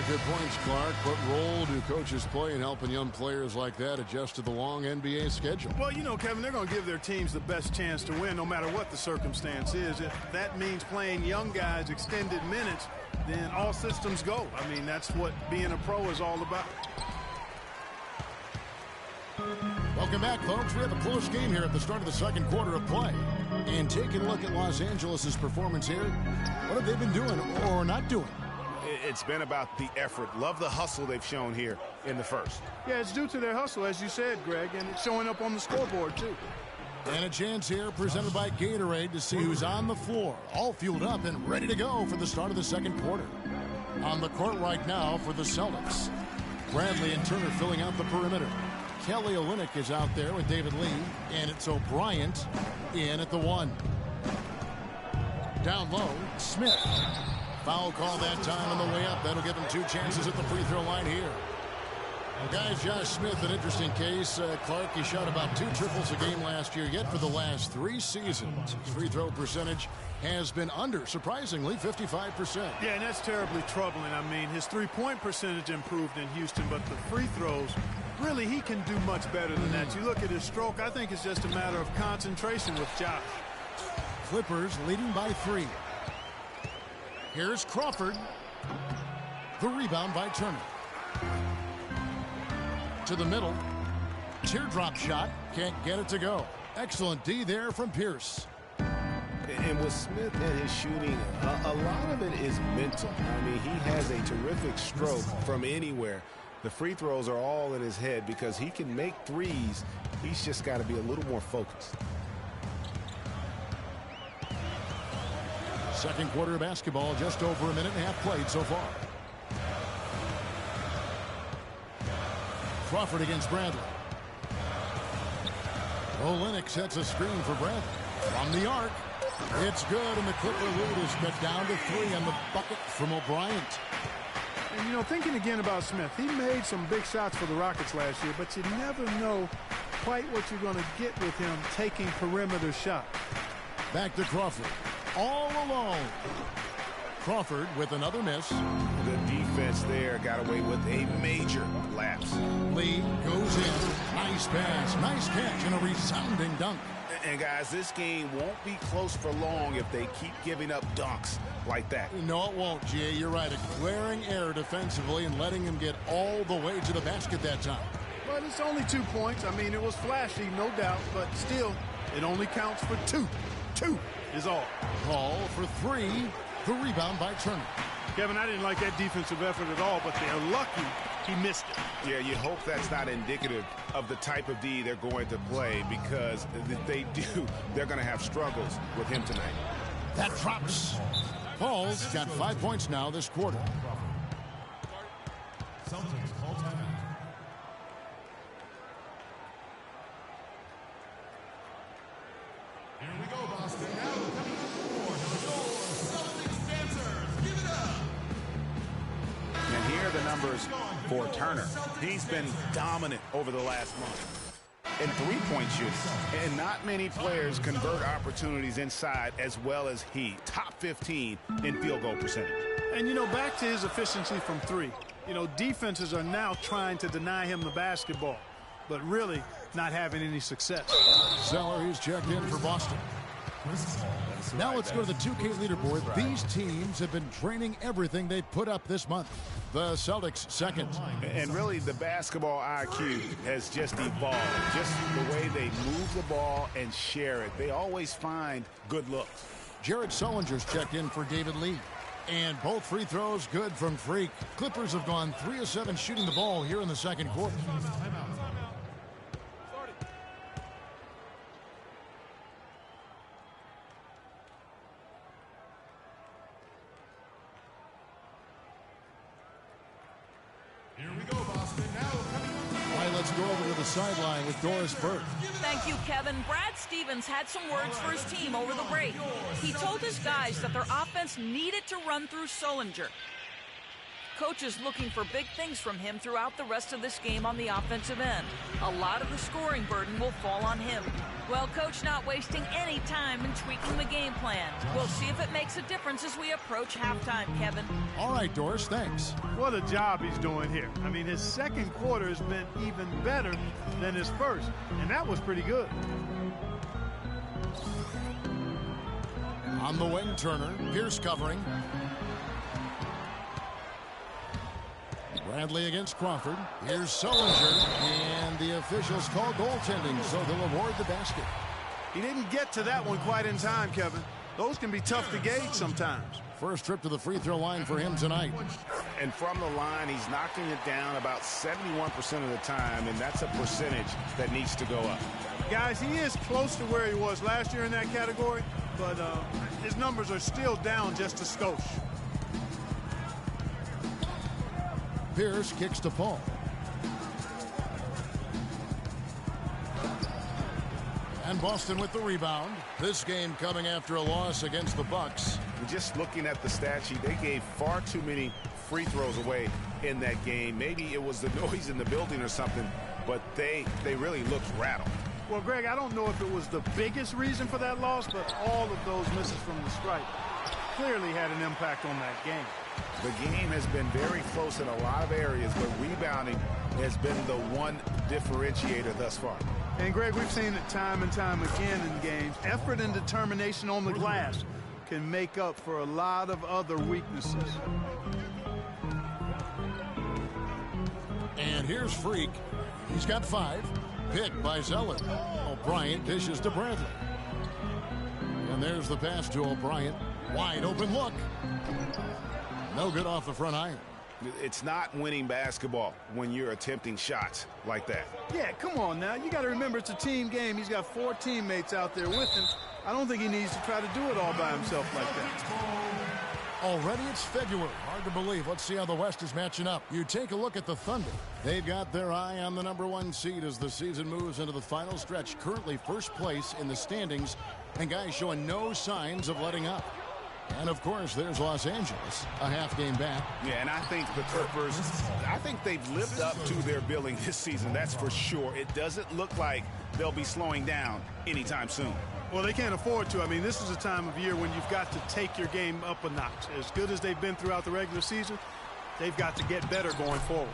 Good points, Clark. What role do coaches play in helping young players like that adjust to the long NBA schedule? Well, Kevin, they're going to give their teams the best chance to win no matter what the circumstance is. If that means playing young guys extended minutes, then all systems go. I mean, that's what being a pro is all about. Welcome back, folks. We have a close game here at the start of the second quarter of play. And taking a look at Los Angeles' performance here, what have they been doing or not doing? It's been about the effort. Love the hustle they've shown here in the first. Yeah, it's due to their hustle, as you said, Greg, and it's showing up on the scoreboard, too. And a chance here presented by Gatorade to see who's on the floor, all fueled up and ready to go for the start of the second quarter. On the court right now for the Celtics, Bradley and Turner filling out the perimeter. Kelly Olynyk is out there with David Lee, and it's O'Brien in at the 1. Down low, Smith. Foul call that time on the way up. That'll give him 2 chances at the free throw line here. Guys, Josh Smith, an interesting case. Clark, he shot about 2 triples a game last year, yet for the last 3 seasons, his free throw percentage has been under, surprisingly, 55%. Yeah, and that's terribly troubling. I mean, his three-point percentage improved in Houston, but the free throws, really, he can do much better than that. You look at his stroke, I think it's just a matter of concentration with Josh. Clippers leading by 3. Here's Crawford. The rebound by Turner. To the middle. Teardrop shot. Can't get it to go. Excellent D there from Pierce. And with Smith and his shooting, a lot of it is mental. I mean, he has a terrific stroke from anywhere. The free throws are all in his head because he can make threes. He's just got to be a little more focused. Second quarter of basketball, just over a minute and a half played so far. Crawford against Bradley. Olynyk sets a screen for Bradley. From the arc, It's good, and the Clipper lead is cut down to 3 on the bucket from O'Brien. And, you know, thinking again about Smith, he made some big shots for the Rockets last year, but you never know quite what you're going to get with him taking perimeter shots. Back to Crawford. All alone. Crawford with another miss. The defense there got away with a major lapse. Lee goes in. Nice pass, nice catch, and a resounding dunk. And guys, this game won't be close for long if they keep giving up dunks like that. No, it won't, G.A. You're right. A glaring error defensively and letting him get all the way to the basket that time. But it's only 2 points. I mean, it was flashy, no doubt, but still, it only counts for 2. 2 is all. Hall for 3. The rebound by Turner. Kevin, I didn't like that defensive effort at all, but they're lucky he missed it. Yeah, you hope that's not indicative of the type of D they're going to play, because if they do, they're going to have struggles with him tonight. That drops. Paul's got 5 points now this quarter. Celtics call timeout. Here we go, Boston. Now coming up for your Celtics dancers. Give it up. And here are the numbers for Turner. He's been dominant over the last month. And three-point shooting. And not many players convert opportunities inside as well as he. Top 15 in field goal percentage. And, you know, back to his efficiency from 3. You know, defenses are now trying to deny him the basketball, but really not having any success. Zeller is checked in for Boston. Now let's go to the 2K leaderboard. These teams have been training everything they put up this month. The Celtics second. And really, the basketball IQ has just evolved. Just the way they move the ball and share it. They always find good looks. Jared Sullinger's checked in for David Lee. And both free throws good from Freak. Clippers have gone 3 of 7 shooting the ball here in the second quarter. Here we go, Boston. Now coming up. All right, let's go over to the sideline with Doris Burke. Thank you, Kevin. Brad Stevens had some words for his team over the break. He told his guys that their offense needed to run through Sullinger. Coach is looking for big things from him throughout the rest of this game on the offensive end. A lot of the scoring burden will fall on him. Well, Coach not wasting any time in tweaking the game plan. We'll see if it makes a difference as we approach halftime, Kevin. All right, Doris, thanks. What a job he's doing here. I mean, his second quarter has been even better than his first, and that was pretty good. On the wing, Turner. Pierce covering. Bradley against Crawford. Here's Sullinger, and the officials call goaltending, so they'll award the basket. He didn't get to that one quite in time, Kevin. Those can be tough to gauge sometimes. First trip to the free throw line for him tonight. And from the line, he's knocking it down about 71% of the time, and that's a percentage that needs to go up. Guys, he is close to where he was last year in that category, but his numbers are still down just a skosh. Pierce kicks to Paul. And Boston with the rebound. This game coming after a loss against the Bucks. Just looking at the stat sheet, they gave far too many free throws away in that game. Maybe it was the noise in the building or something, but they really looked rattled. Well, Greg, I don't know if it was the biggest reason for that loss, but all of those misses from the stripe clearly had an impact on that game. The game has been very close in a lot of areas, but rebounding has been the one differentiator thus far. And, Greg, we've seen it time and time again in games. Effort and determination on the glass can make up for a lot of other weaknesses. And here's Freak. He's got 5. Picked by Zeller. O'Brien dishes to Bradley. And there's the pass to O'Brien. Wide open look. No good off the front iron. It's not winning basketball when you're attempting shots like that. Yeah, come on now. You got to remember it's a team game. He's got 4 teammates out there with him. I don't think he needs to try to do it all by himself like that. Already it's February. Hard to believe. Let's see how the West is matching up. You take a look at the Thunder. They've got their eye on the #1 seed as the season moves into the final stretch. Currently first place in the standings And guys showing no signs of letting up. And, of course, there's Los Angeles, a half game back. Yeah, and I think the Clippers, I think they've lived up to their billing this season, that's for sure. It doesn't look like they'll be slowing down anytime soon. Well, they can't afford to. I mean, this is a time of year when you've got to take your game up a notch. As good as they've been throughout the regular season, they've got to get better going forward.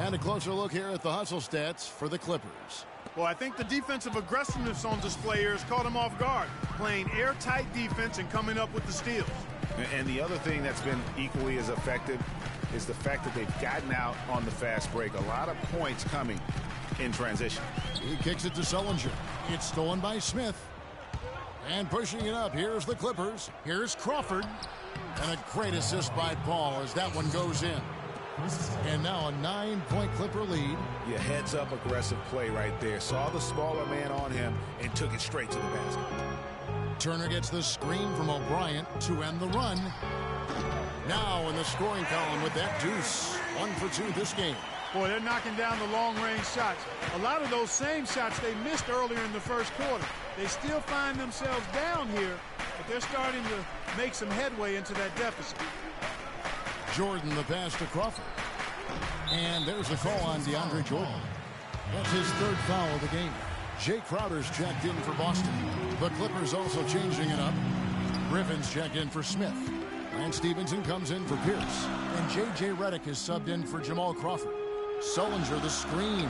And a closer look here at the hustle stats for the Clippers. Well, I think the defensive aggressiveness on display here has caught them off guard, playing airtight defense and coming up with the steals. And the other thing that's been equally as effective is the fact that they've gotten out on the fast break. A lot of points coming in transition. He kicks it to Sullinger. It's stolen by Smith. And pushing it up, here's the Clippers. Here's Crawford. And a great assist by Paul as that one goes in. And now a 9-point Clipper lead. Yeah, heads-up aggressive play right there. Saw the smaller man on him and took it straight to the basket. Turner gets the screen from O'Brien to end the run. Now in the scoring column with that deuce. 1 for 2 this game. Boy, they're knocking down the long-range shots. A lot of those same shots they missed earlier in the first quarter. They still find themselves down here, but they're starting to make some headway into that deficit. Jordan the pass to Crawford. And there's the call on DeAndre Jordan. That's his 3rd foul of the game. Jay Crowder's checked in for Boston. The Clippers also changing it up. Griffin's checked in for Smith. And Stevenson comes in for Pierce. And J.J. Redick is subbed in for Jamal Crawford. Sullinger the screen.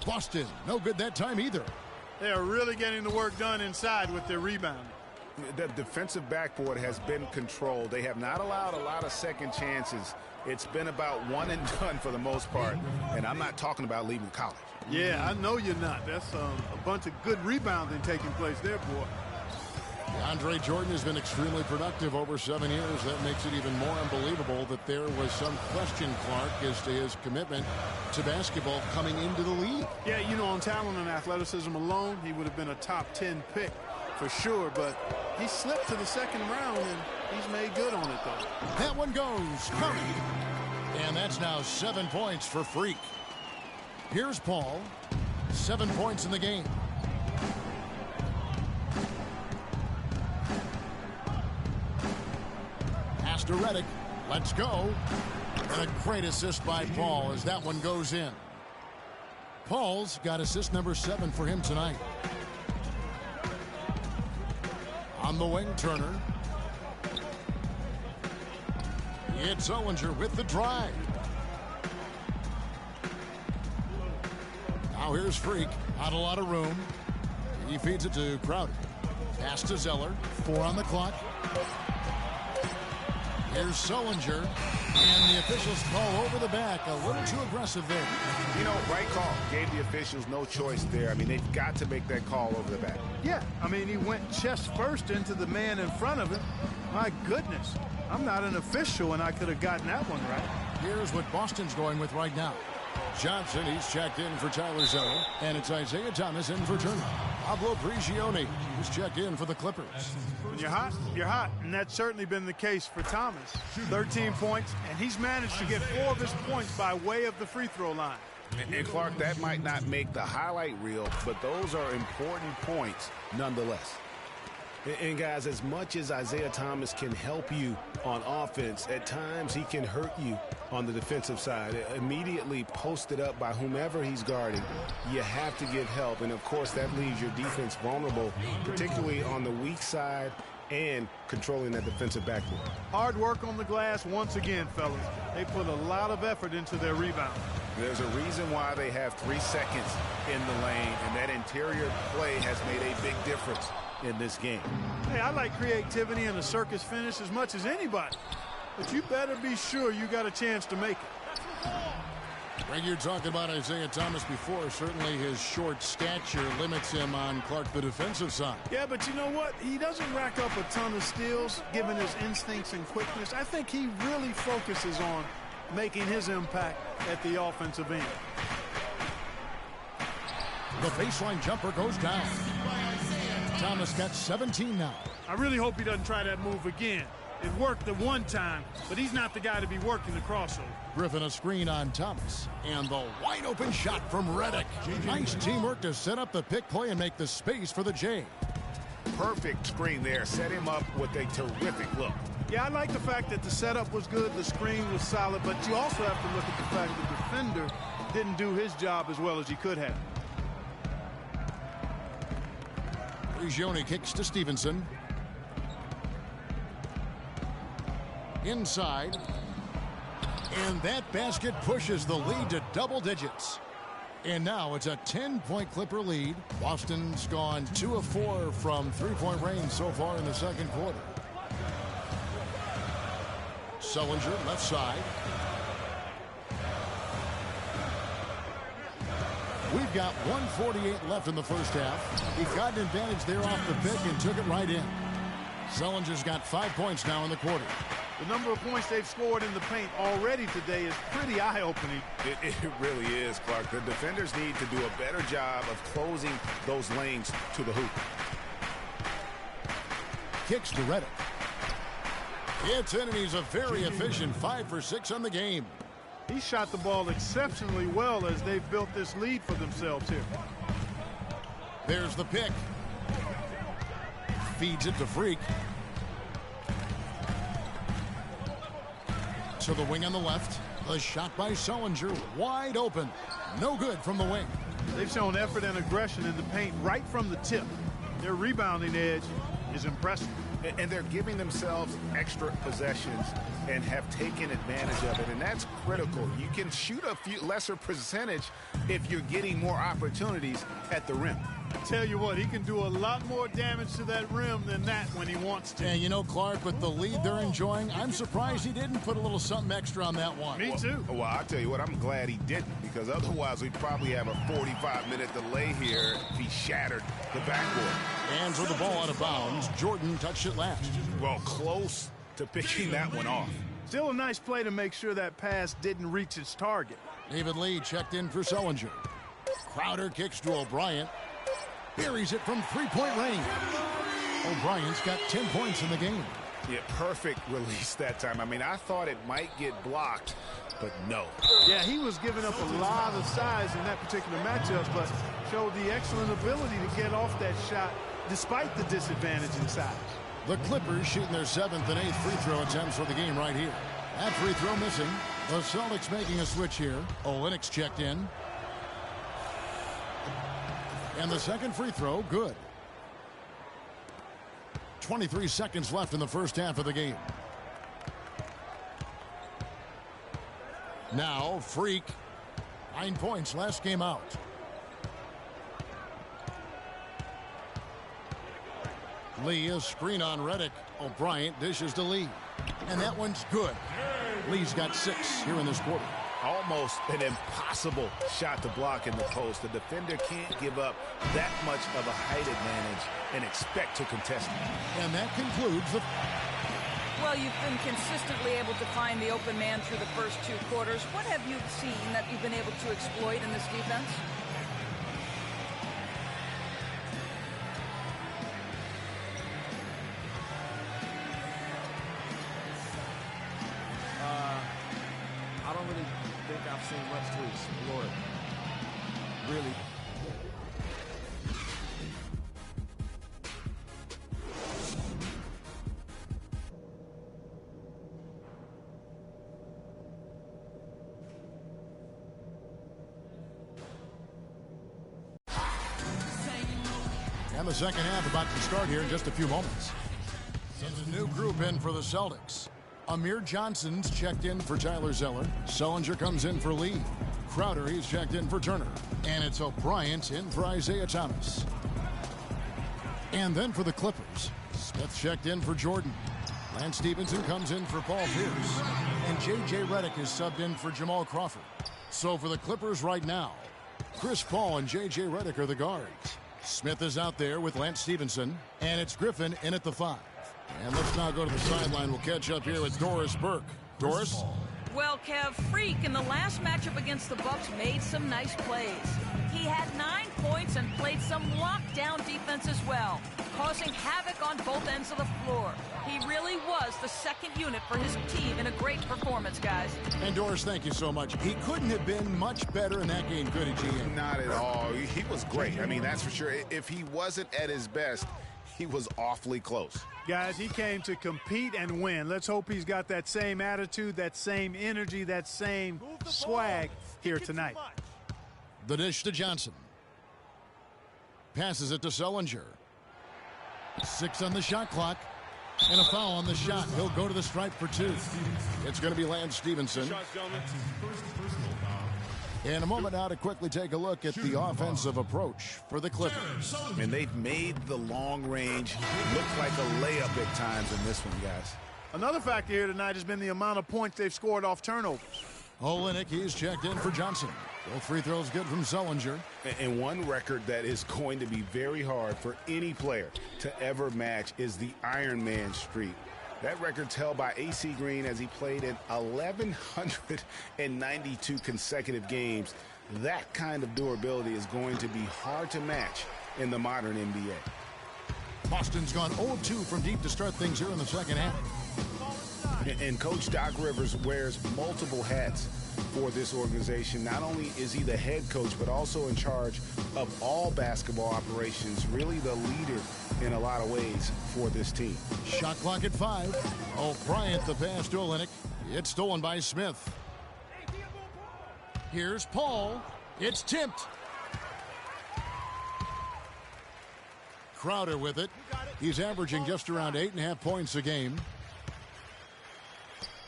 Boston, no good that time either. They are really getting the work done inside with their rebounding. The defensive backboard has been controlled. They have not allowed a lot of second chances. It's been about one and done for the most part. And I'm not talking about leaving college. Yeah, I know you're not. That's a bunch of good rebounding taking place there, boy. DeAndre Jordan has been extremely productive over 7 years. That makes it even more unbelievable that there was some question, Clark, as to his commitment to basketball coming into the league. Yeah, you know, on talent and athleticism alone, he would have been a top 10 pick for sure, but he slipped to the second round, and he's made good on it, though. That one goes. Curry. And that's now 7 points for Freak. Here's Paul. 7 points in the game. Pass to Redick. Let's go. And a great assist by Paul as that one goes in. Paul's got assist number 7 for him tonight. On the wing, Turner. It's Sullinger with the drive. Now here's Freak. Not a lot of room. He feeds it to Crowder. Pass to Zeller. 4 on the clock. Here's Sullinger. And the officials call over the back. A little too aggressive there. You know, right call. Gave the officials no choice there. I mean, they've got to make that call over the back. Yeah, I mean, he went chest first into the man in front of him. My goodness. I'm not an official, and I could have gotten that one right. Here's what Boston's going with right now. Johnson, he's checked in for Tyler Zeller. And it's Isaiah Thomas in for Turner. Pablo Prigioni, who's checked in for the Clippers. When you're hot, you're hot. And that's certainly been the case for Thomas. 13 points, and he's managed to get 4 of his points by way of the free throw line. And Clark, that might not make the highlight reel, but those are important points nonetheless. And guys, as much as Isaiah Thomas can help you on offense, at times he can hurt you on the defensive side. Immediately posted up by whomever he's guarding, you have to give help. And, of course, that leaves your defense vulnerable, particularly on the weak side and controlling that defensive backboard. Hard work on the glass once again, fellas. They put a lot of effort into their rebound. There's a reason why they have 3 seconds in the lane, and that interior play has made a big difference in this game. Hey, I like creativity and a circus finish as much as anybody, but you better be sure you got a chance to make it. Greg, you're talking about Isaiah Thomas before. Certainly his short stature limits him on Clark, the defensive side. Yeah, but you know what? He doesn't rack up a ton of steals, given his instincts and quickness. I think he really focuses on making his impact at the offensive end. The baseline jumper goes down. Thomas got 17 now. I really hope he doesn't try that move again. It worked the one time, but he's not the guy to be working the crossover. Griffin a screen on Thomas. And the wide open shot from Redick. Nice teamwork to set up the pick play and make the space for the J. Perfect screen there. Set him up with a terrific look. Yeah, I like the fact that the setup was good, the screen was solid, but you also have to look at the fact the defender didn't do his job as well as he could have. Prigioni kicks to Stevenson. Inside. And that basket pushes the lead to double digits. And now it's a 10-point Clipper lead. Boston's gone 2 of 4 from three-point range so far in the second quarter. Sullinger left side. We've got 1:48 left in the first half. He got an advantage there off the pick and took it right in. Sullinger's got 5 points now in the quarter. The number of points they've scored in the paint already today is pretty eye-opening. It really is, Clark. The defenders need to do a better job of closing those lanes to the hoop. Kicks to Redick. It's in, and he's a very efficient 5 for 6 on the game. He shot the ball exceptionally well as they've built this lead for themselves here. There's the pick. Feeds it to Freak. To the wing on the left. The shot by Sullinger, wide open. No good from the wing. They've shown effort and aggression in the paint right from the tip. Their rebounding edge is impressive. And they're giving themselves extra possessions and have taken advantage of it, and that's critical. You can shoot a few lesser percentage if you're getting more opportunities at the rim. Tell you what, he can do a lot more damage to that rim than that when he wants to. And you know, Clark, with the lead they're enjoying, I'm surprised he didn't put a little something extra on that one. Me too. Well, I'll tell you what, I'm glad he didn't, because otherwise we'd probably have a 45-minute delay here if he shattered the backboard. And with the ball out of bounds, Jordan touched it last. Well, close to picking that one off. Still a nice play to make sure that pass didn't reach its target. David Lee checked in for Sullinger. Crowder kicks to O'Brien. Buries it from three-point range. O'Brien's got 10 points in the game. Yeah, perfect release that time. I mean, I thought it might get blocked, but no. Yeah, he was giving up a lot of size in that particular matchup, but showed the excellent ability to get off that shot despite the disadvantage in size. The Clippers shooting their 7th and 8th free throw attempts for the game right here. That free throw missing. The Celtics making a switch here. Olynyk checked in. And the second free throw, good. 23 seconds left in the first half of the game. Now, Freak. 9 points last game out. Lee, a screen on Redick. O'Brien dishes to Lee. And that one's good. Lee's got 6 here in this quarter. Almost an impossible shot to block in the post. The defender can't give up that much of a height advantage and expect to contest it. And that concludes the... Well, you've been consistently able to find the open man through the first 2 quarters. What have you seen that you've been able to exploit in this defense? I don't really think I've seen much to explore it. Really. And the second half about to start here in just a few moments. There's a new group in for the Celtics. Amir Johnson's checked in for Tyler Zeller. Sullinger comes in for Lee. Crowder, he's checked in for Turner. And it's O'Brien's in for Isaiah Thomas. And then for the Clippers, Smith checked in for Jordan. Lance Stevenson comes in for Paul Pierce. And J.J. Redick is subbed in for Jamal Crawford. So for the Clippers right now, Chris Paul and J.J. Redick are the guards. Smith is out there with Lance Stevenson. And it's Griffin in at the 5. And let's now go to the sideline. We'll catch up here with Doris Burke. Doris? Well, Kev, Freak in the last matchup against the Bucks made some nice plays. He had 9 points and played some lockdown defense as well. causing havoc on both ends of the floor. He really was the second unit for his team in a great performance, guys. And Doris, thank you so much. He couldn't have been much better in that game, could he, GM? Not at all. He was great. I mean, that's for sure. If he wasn't at his best, he was awfully close. Guys, he came to compete and win. Let's hope he's got that same attitude, that same energy, that same swag here tonight. The dish to Johnson. Passes it to Sullinger. 6 on the shot clock. And a foul on the shot. He'll go to the stripe for 2. It's going to be Lance Stevenson. In a moment now to quickly take a look at the offensive approach for the Clippers. And they've made the long range look like a layup at times in this one, guys. Another factor here tonight has been the amount of points they've scored off turnovers. Olenek, he's checked in for Johnson. Both free throws good from Sullinger. And one record that is going to be very hard for any player to ever match is the Iron Man streak. That record's held by AC Green as he played in 1,192 consecutive games. That kind of durability is going to be hard to match in the modern NBA. Boston's gone 0-2 from deep to start things here in the second half. And Coach Doc Rivers wears multiple hats for this organization. Not only is he the head coach, but also in charge of all basketball operations, really the leader in a lot of ways for this team. Shot clock at 5. Bryant the pass to Olenek. It's stolen by Smith. Here's Paul. It's tipped. Crowder with it. He's averaging just around 8.5 points a game.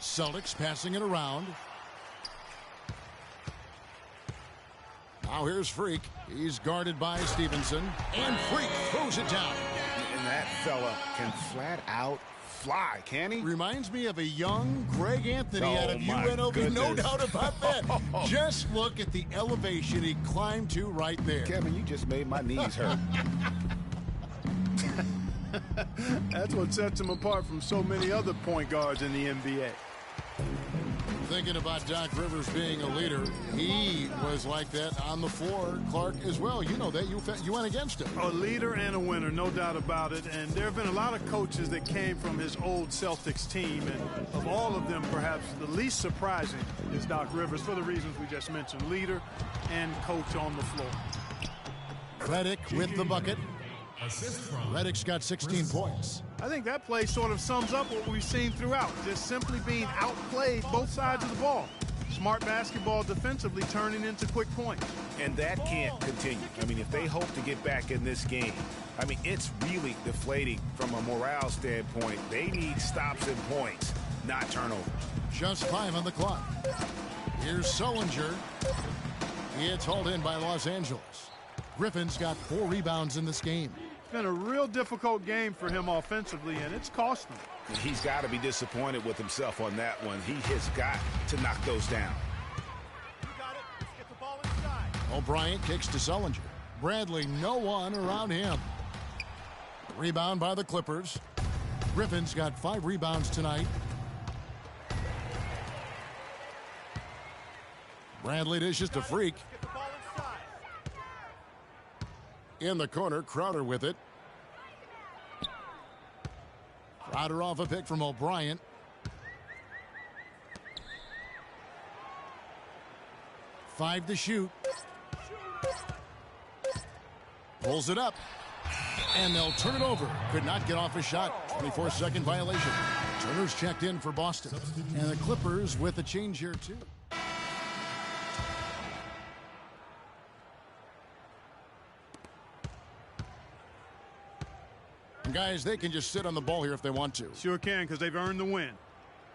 Celtics passing it around. Now here's Freak. He's guarded by Stevenson. And Freak throws it down. And that fella can flat out fly, can he? Reminds me of a young Greg Anthony out of UNLV. Goodness. No doubt about that. Just look at the elevation he climbed to right there. Kevin, you just made my knees hurt. That's what sets him apart from so many other point guards in the NBA. Thinking about Doc Rivers being a leader, he was like that on the floor, Clark, as well. You know that. You went against him. A leader and a winner, no doubt about it. And there have been a lot of coaches that came from his old Celtics team. And of all of them, perhaps the least surprising is Doc Rivers for the reasons we just mentioned. Leader and coach on the floor. Redick with the bucket. Redick's got 16 points. I think that play sort of sums up what we've seen throughout. Just simply being outplayed both sides of the ball. Smart basketball defensively turning into quick points. And that can't continue. I mean, if they hope to get back in this game, I mean, it's really deflating from a morale standpoint. They need stops and points, not turnovers. Just 5 on the clock. Here's Sullinger. It's hauled in by Los Angeles. Griffin's got 4 rebounds in this game. It's been a real difficult game for him offensively, and it's cost him. He's got to be disappointed with himself on that one. He has got to knock those down. You got it. Let's get the ball inside. O'Brien kicks to Sullinger. Bradley, no one around him. Rebound by the Clippers. Griffin's got 5 rebounds tonight. Bradley dishes to Freak. In the corner, Crowder with it. Crowder off a pick from O'Brien. Five to shoot. Pulls it up. And they'll turn it over. Could not get off a shot. 24-second violation. Turner's checked in for Boston. And the Clippers with a change here, too. And guys, they can just sit on the ball here if they want to. Sure can, because they've earned the win.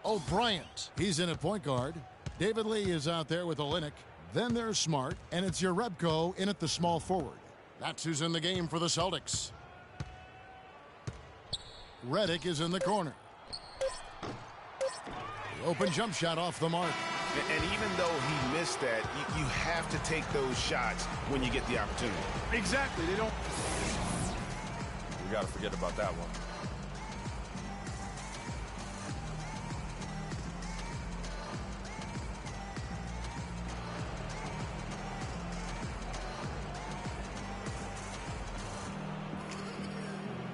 O'Brien, he's in at point guard. David Lee is out there with Olenek. Then there's Smart, and it's Jerebko in at the small forward. That's who's in the game for the Celtics. Redick is in the corner. The open jump shot off the mark. And even though he missed that, you have to take those shots when you get the opportunity. Exactly. They don't... We got to forget about that one.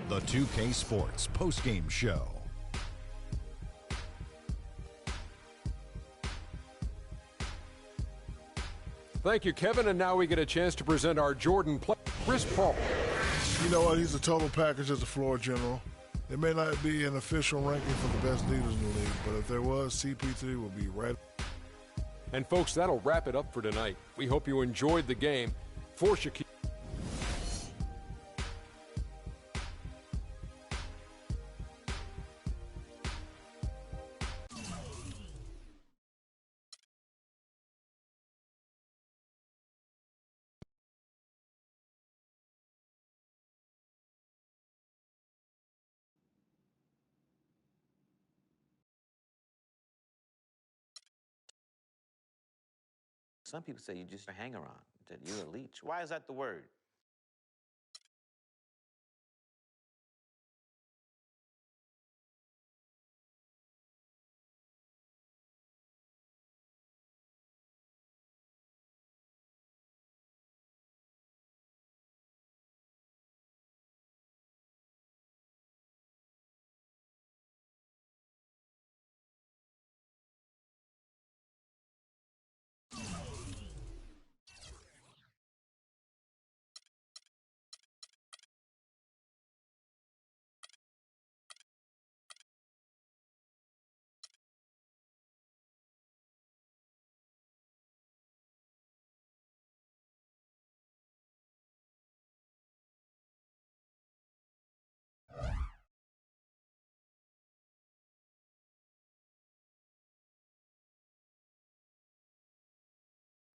The The 2K Sports postgame show. Thank you, Kevin. And now we get a chance to present our Jordan play, Chris Paul. You know what? He's a total package as a floor general. There may not be an official ranking for the best leaders in the league, but if there was, CP3 would be right. And folks, that'll wrap it up for tonight. We hope you enjoyed the game. For Shaquille. Some people say you're just a hanger-on, that you're a leech. Why is that the word?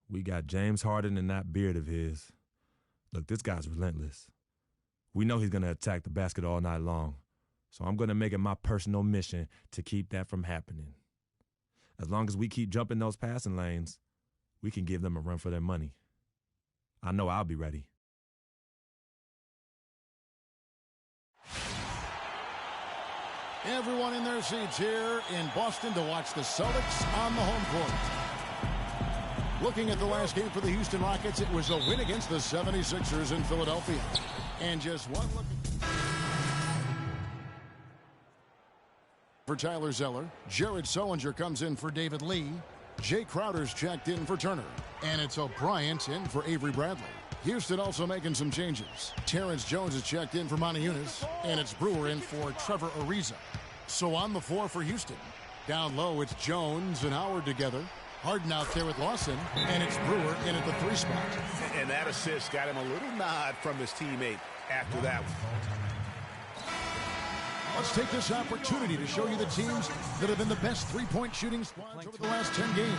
We got James Harden and that beard of his. Look, this guy's relentless. We know he's going to attack the basket all night long, so I'm going to make it my personal mission to keep that from happening. As long as we keep jumping those passing lanes, we can give them a run for their money. I know I'll be ready. Everyone in their seats here in Boston to watch the Celtics on the home court. Looking at the last game for the Houston Rockets, it was a win against the 76ers in Philadelphia. And just one look for Tyler Zeller. Jared Sullinger comes in for David Lee. Jay Crowder's checked in for Turner. And it's O'Brien in for Avery Bradley. Houston also making some changes. Terrence Jones is checked in for Monty Eunice. And it's Brewer in for Trevor Ariza. So on the floor for Houston. Down low, it's Jones and Howard together. Harden out there with Lawson, and it's Brewer in at the 3 spot. And that assist got him a little nod from his teammate after that one. Let's take this opportunity to show you the teams that have been the best three-point shooting squads over the last 10 games.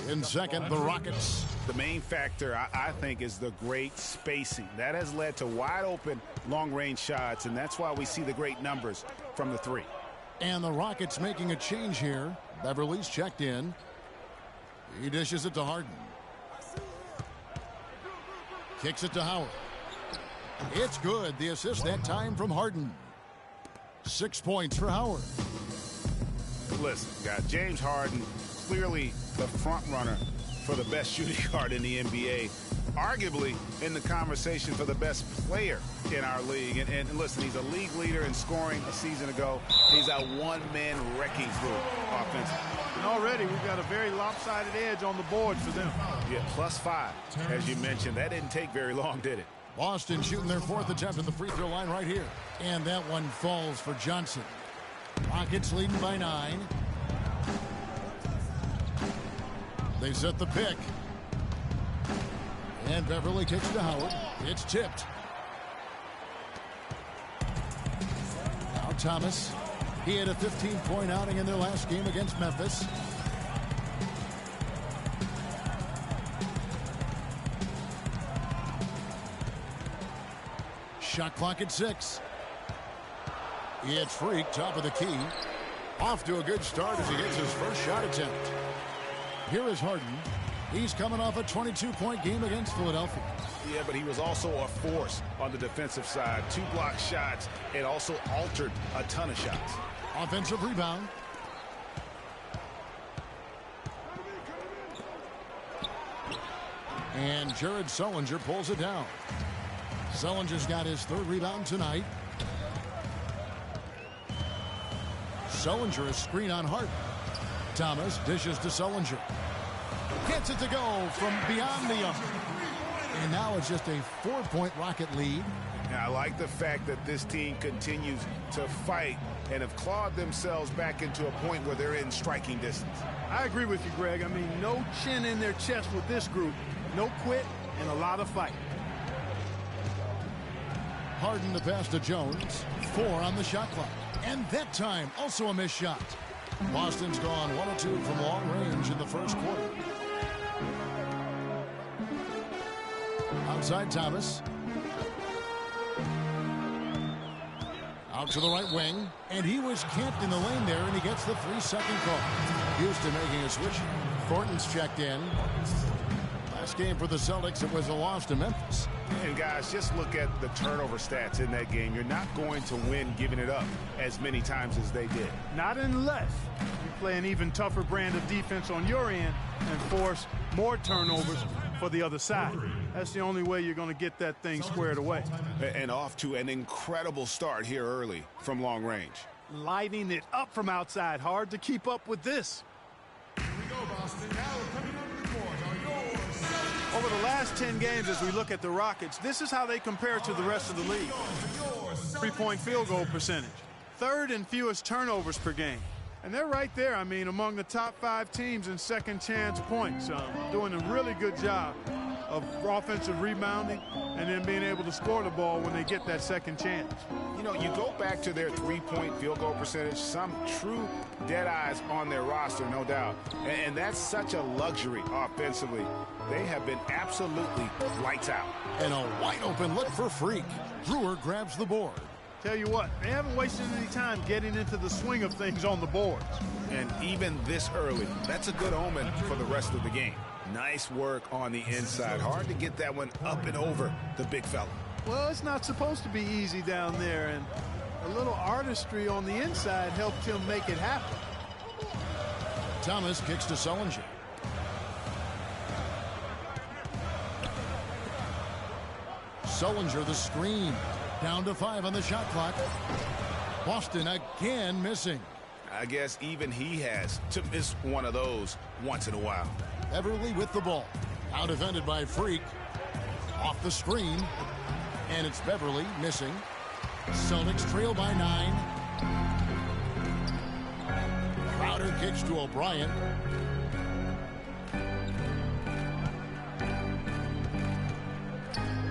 In second, the Rockets. The main factor, I think, is the great spacing. That has led to wide-open, long-range shots, and that's why we see the great numbers from the 3. And the Rockets making a change here. Beverly's checked in. He dishes it to Harden. Kicks it to Howard. It's good. The assist that time from Harden. 6 points for Howard. Listen, guys, James Harden, clearly the front runner for the best shooting guard in the NBA. Arguably in the conversation for the best player in our league. And listen, he's a league leader in scoring a season ago. He's a one-man wrecking crew offensively. And already we've got a very lopsided edge on the board for them. Yeah, +5, as you mentioned. That didn't take very long, did it? Boston shooting their 4th attempt at the free throw line right here. And that one falls for Johnson. Rockets leading by 9. They set the pick. And Beverly kicks to Howard. It's tipped. Now Thomas. He had a 15-point outing in their last game against Memphis. Shot clock at 6. It's Freak, top of the key. Off to a good start as he gets his first shot attempt. Here is Harden. He's coming off a 22-point game against Philadelphia. Yeah, but he was also a force on the defensive side. 2 block shots and also altered a ton of shots. Offensive rebound. And Jared Sullinger pulls it down. Sullinger's got his 3rd rebound tonight. Sullinger, a screen on Hart. Thomas dishes to Sullinger. Gets it to go from beyond the arc. And now it's just a 4-point Rocket lead. Now, I like the fact that this team continues to fight and have clawed themselves back into a point where they're in striking distance. I agree with you, Greg. I mean, no chin in their chest with this group. No quit and a lot of fight. Harden the pass to Jones. 4 on the shot clock. And that time, also a missed shot. Boston's gone 1 of 2 from long range in the first quarter. Outside Thomas. Out to the right wing. And he was camped in the lane there, and he gets the 3-second call. Houston making a switch. Thornton's checked in. Last game for the Celtics, it was a loss to Memphis. And guys, just look at the turnover stats in that game. You're not going to win giving it up as many times as they did. Not unless you play an even tougher brand of defense on your end and force more turnovers for the other side. That's the only way you're going to get that thing squared away. And off to an incredible start here early from long range. Lighting it up from outside. Hard to keep up with this. Here we go, Boston. Now coming up to the court are yours. Over the last 10 games, as we look at the Rockets, this is how they compare to the rest of the league. 3-point field goal percentage. 3rd in fewest turnovers per game. And they're right there, I mean, among the top 5 teams in second chance points. Doing a really good job of offensive rebounding and then being able to score the ball when they get that second chance. You know, you go back to their 3-point field goal percentage, some true dead eyes on their roster, no doubt. And that's such a luxury offensively. They have been absolutely lights out. And a wide open look for Freak. Brewer grabs the board. Tell you what, they haven't wasted any time getting into the swing of things on the boards. And even this early, that's a good omen for the rest of the game. Nice work on the inside. Hard to get that one up and over the big fella. Well, it's not supposed to be easy down there, and a little artistry on the inside helped him make it happen. Thomas kicks to Sullinger. Sullinger the screen. Down to 5 on the shot clock. Boston again missing. I guess even he has to miss one of those once in a while. Everly with the ball. Now defended by Freak. Off the screen. And it's Beverly missing. Celtics trail by 9. Crowder kicks to O'Brien.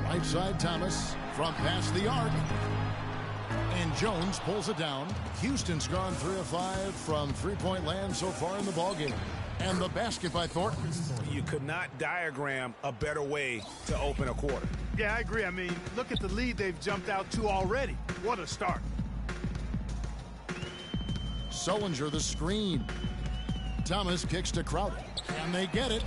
Right side Thomas from past the arc. And Jones pulls it down. Houston's gone 3 of 5 from 3-point land so far in the ballgame. And the basket by Thornton. You could not diagram a better way to open a quarter. Yeah, I agree. I mean, look at the lead they've jumped out to already. What a start. Sullinger the screen. Thomas kicks to Crowder. And they get it.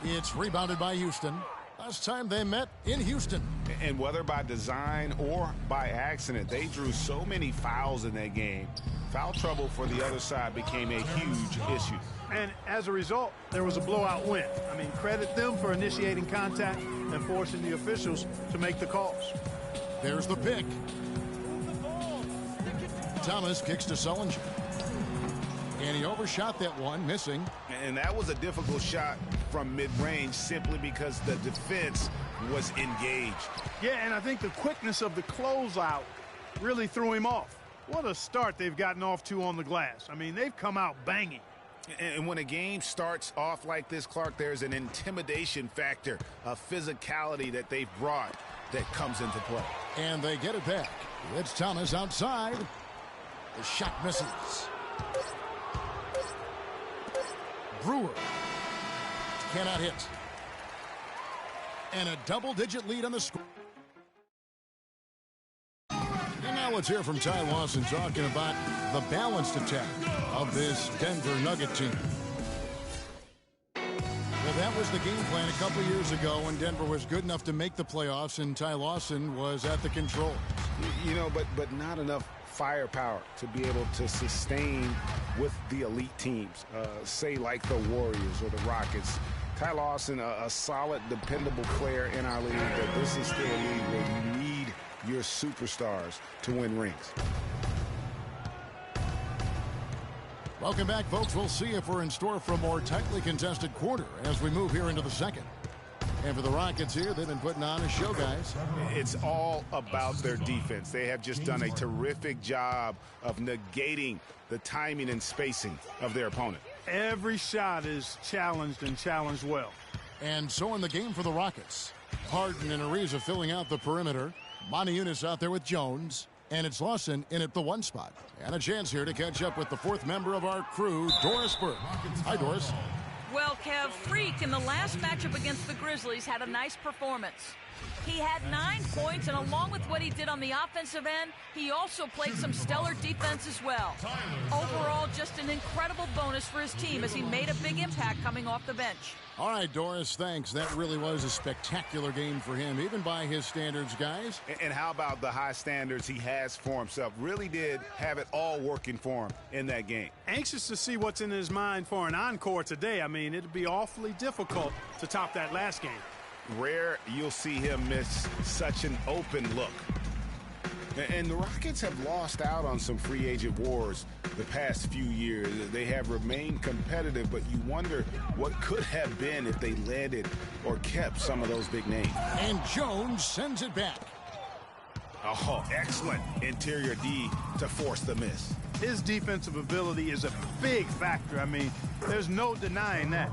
It's rebounded by Houston. Last time they met in Houston. And whether by design or by accident, they drew so many fouls in that game. Foul trouble for the other side became a huge issue. And as a result, there was a blowout win. I mean, credit them for initiating contact and forcing the officials to make the calls. There's the pick. Thomas kicks to Sullinger. And he overshot that one, missing. And that was a difficult shot from mid-range simply because the defense was engaged. Yeah, and I think the quickness of the closeout really threw him off. What a start they've gotten off to on the glass. I mean, they've come out banging. And when a game starts off like this, Clark, there's an intimidation factor, a physicality that they've brought that comes into play. And they get it back. It's Thomas outside. The shot misses. Brewer cannot hit. And a double-digit lead on the score. And now let's hear from Ty Lawson talking about the balanced attack of this Denver Nugget team. Well, that was the game plan a couple years ago when Denver was good enough to make the playoffs and Ty Lawson was at the controls. You know, but not enough firepower to be able to sustain with the elite teams, say like the Warriors or the Rockets. Ty Lawson, a solid, dependable player in our league, but this is still a league where you need your superstars to win rings. Welcome back, folks. We'll see if we're in store for a more tightly contested quarter as we move here into the second. And for the Rockets here, they've been putting on a show, guys. It's all about their defense. They have just done a terrific job of negating the timing and spacing of their opponent. Every shot is challenged and challenged well. And so in the game for the Rockets, Harden and Ariza filling out the perimeter. Monty Eunice out there with Jones. And it's Lawson in at the 1 spot. And a chance here to catch up with the 4th member of our crew, Doris Burke. Hi, Doris. Well, Kev, Freak in the last matchup against the Grizzlies had a nice performance. He had 9 points, and along with what he did on the offensive end, he also played some stellar defense as well. Overall, just an incredible bonus for his team as he made a big impact coming off the bench. All right, Doris, thanks. That really was a spectacular game for him, even by his standards, guys. And how about the high standards he has for himself? Really did have it all working for him in that game. Anxious to see what's in his mind for an encore today. I mean, it'd be awfully difficult to top that last game. Rare you'll see him miss such an open look. And the Rockets have lost out on some free agent wars the past few years. They have remained competitive, but you wonder what could have been if they landed or kept some of those big names. And Jones sends it back. Oh, excellent interior D to force the miss. His defensive ability is a big factor. I mean, there's no denying that.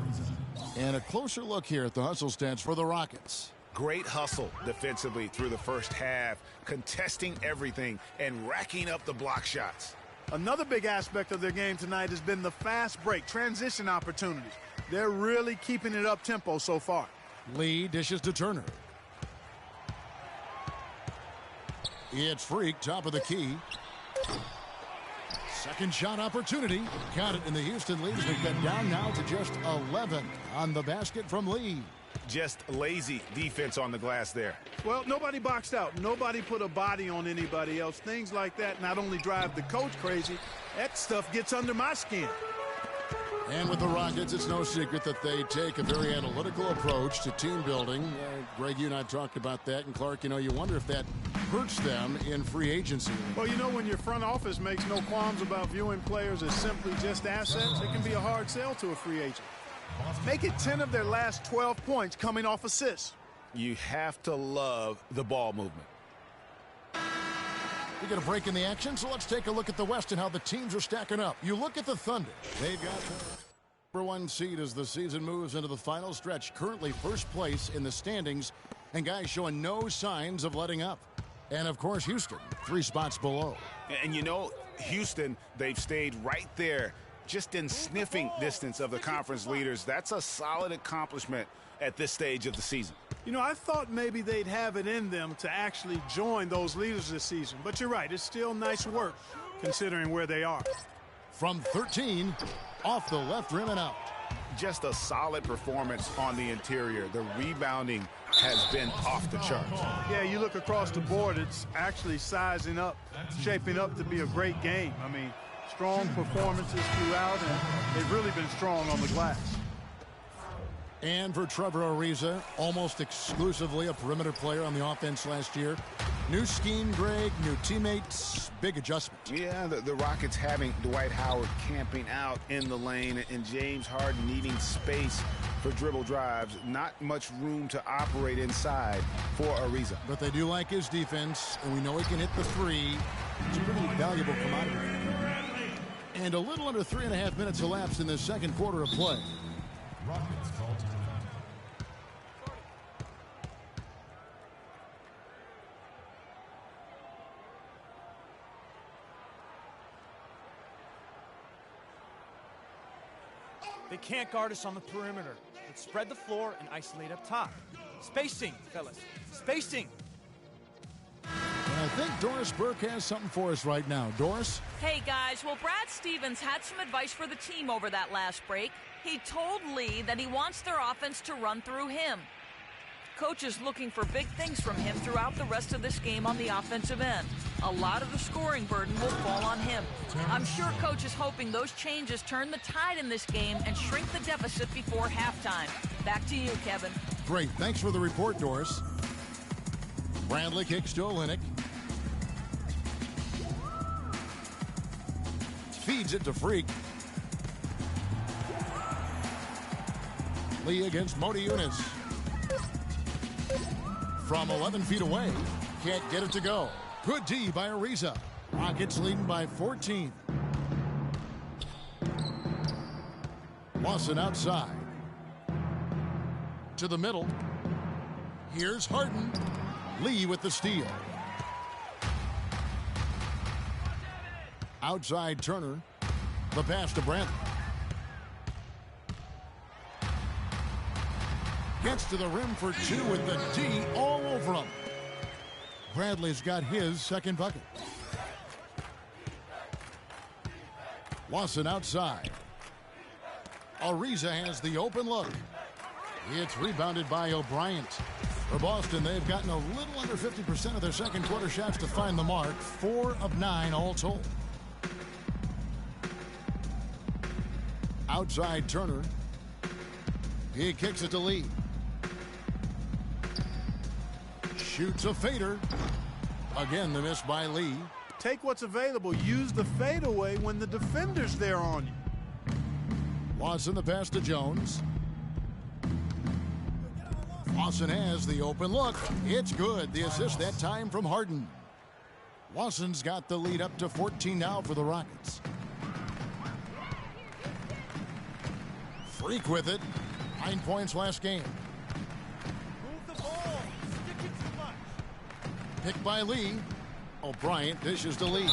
And a closer look here at the hustle stats for the Rockets. Great hustle defensively through the first half, contesting everything and racking up the block shots. Another big aspect of their game tonight has been the fast break, transition opportunities. They're really keeping it up-tempo so far. Lee dishes to Turner. It's Freak, top of the key. Second shot opportunity. Count it in the Houston lead as we get down now to just 11 on the basket from Lee. Just lazy defense on the glass there. Well, nobody boxed out. Nobody put a body on anybody else. Things like that not only drive the coach crazy, that stuff gets under my skin. And with the Rockets, it's no secret that they take a very analytical approach to team building. Greg, you and I talked about that. And Clark, you know, you wonder if that hurts them in free agency. Well, you know, when your front office makes no qualms about viewing players as simply just assets, it can be a hard sell to a free agent. Make it 10 of their last 12 points coming off assists. You have to love the ball movement. We get a break in the action, so let's take a look at the West and how the teams are stacking up. You look at the Thunder. They've got the #1 seed as the season moves into the final stretch. Currently first place in the standings, and guys showing no signs of letting up. And, of course, Houston, 3 spots below. And you know, Houston, they've stayed right there, just in sniffing distance of the conference leaders. That's a solid accomplishment at this stage of the season. You know, I thought maybe they'd have it in them to actually join those leaders this season. But you're right, it's still nice work considering where they are. From 13, off the left rim and out. Just a solid performance on the interior. The rebounding has been off the charts. Yeah, you look across the board, it's actually sizing up, shaping up to be a great game. I mean, strong performances throughout, and they've really been strong on the glass. And for Trevor Ariza, almost exclusively a perimeter player on the offense last year. New scheme, Greg, new teammates, big adjustment. Yeah, the Rockets having Dwight Howard camping out in the lane and James Harden needing space for dribble drives. Not much room to operate inside for Ariza. But they do like his defense, and we know he can hit the 3. It's a pretty valuable commodity. And a little under 3.5 minutes elapsed in the second quarter of play. Rockets call timeout. They can't guard us on the perimeter. Let's spread the floor and isolate up top. Spacing, fellas. Spacing. And I think Doris Burke has something for us right now. Doris? Hey, guys. Well, Brad Stevens had some advice for the team over that last break. He told Lee that he wants their offense to run through him. Coach is looking for big things from him throughout the rest of this game on the offensive end. A lot of the scoring burden will fall on him. I'm sure Coach is hoping those changes turn the tide in this game and shrink the deficit before halftime. Back to you, Kevin. Great. Thanks for the report, Doris. Bradley kicks to Olynyk. Feeds it to Freak. Lee against Modi Yunus. From 11 feet away, can't get it to go. Good D by Ariza. Rockets leading by 14. Lawson outside. To the middle. Here's Harden. Lee with the steal. Outside Turner. The pass to Bradley. Gets to the rim for two with the D all over him. Bradley's got his second bucket. Lawson outside. Ariza has the open look. It's rebounded by O'Brien. For Boston, they've gotten a little under 50% of their second quarter shots to find the mark. 4 of 9 all told. Outside Turner. He kicks it to Lee. Shoots a fader. Again, the miss by Lee. Take what's available. Use the fadeaway when the defender's there on you. Lawson the pass to Jones. Lawson has the open look. It's good. The assist that time from Harden. Lawson's got the lead up to 14 now for the Rockets. Freak with it. 9 points last game. Move the ball. Stick it too much. Picked by Lee. O'Brien dishes to Lee.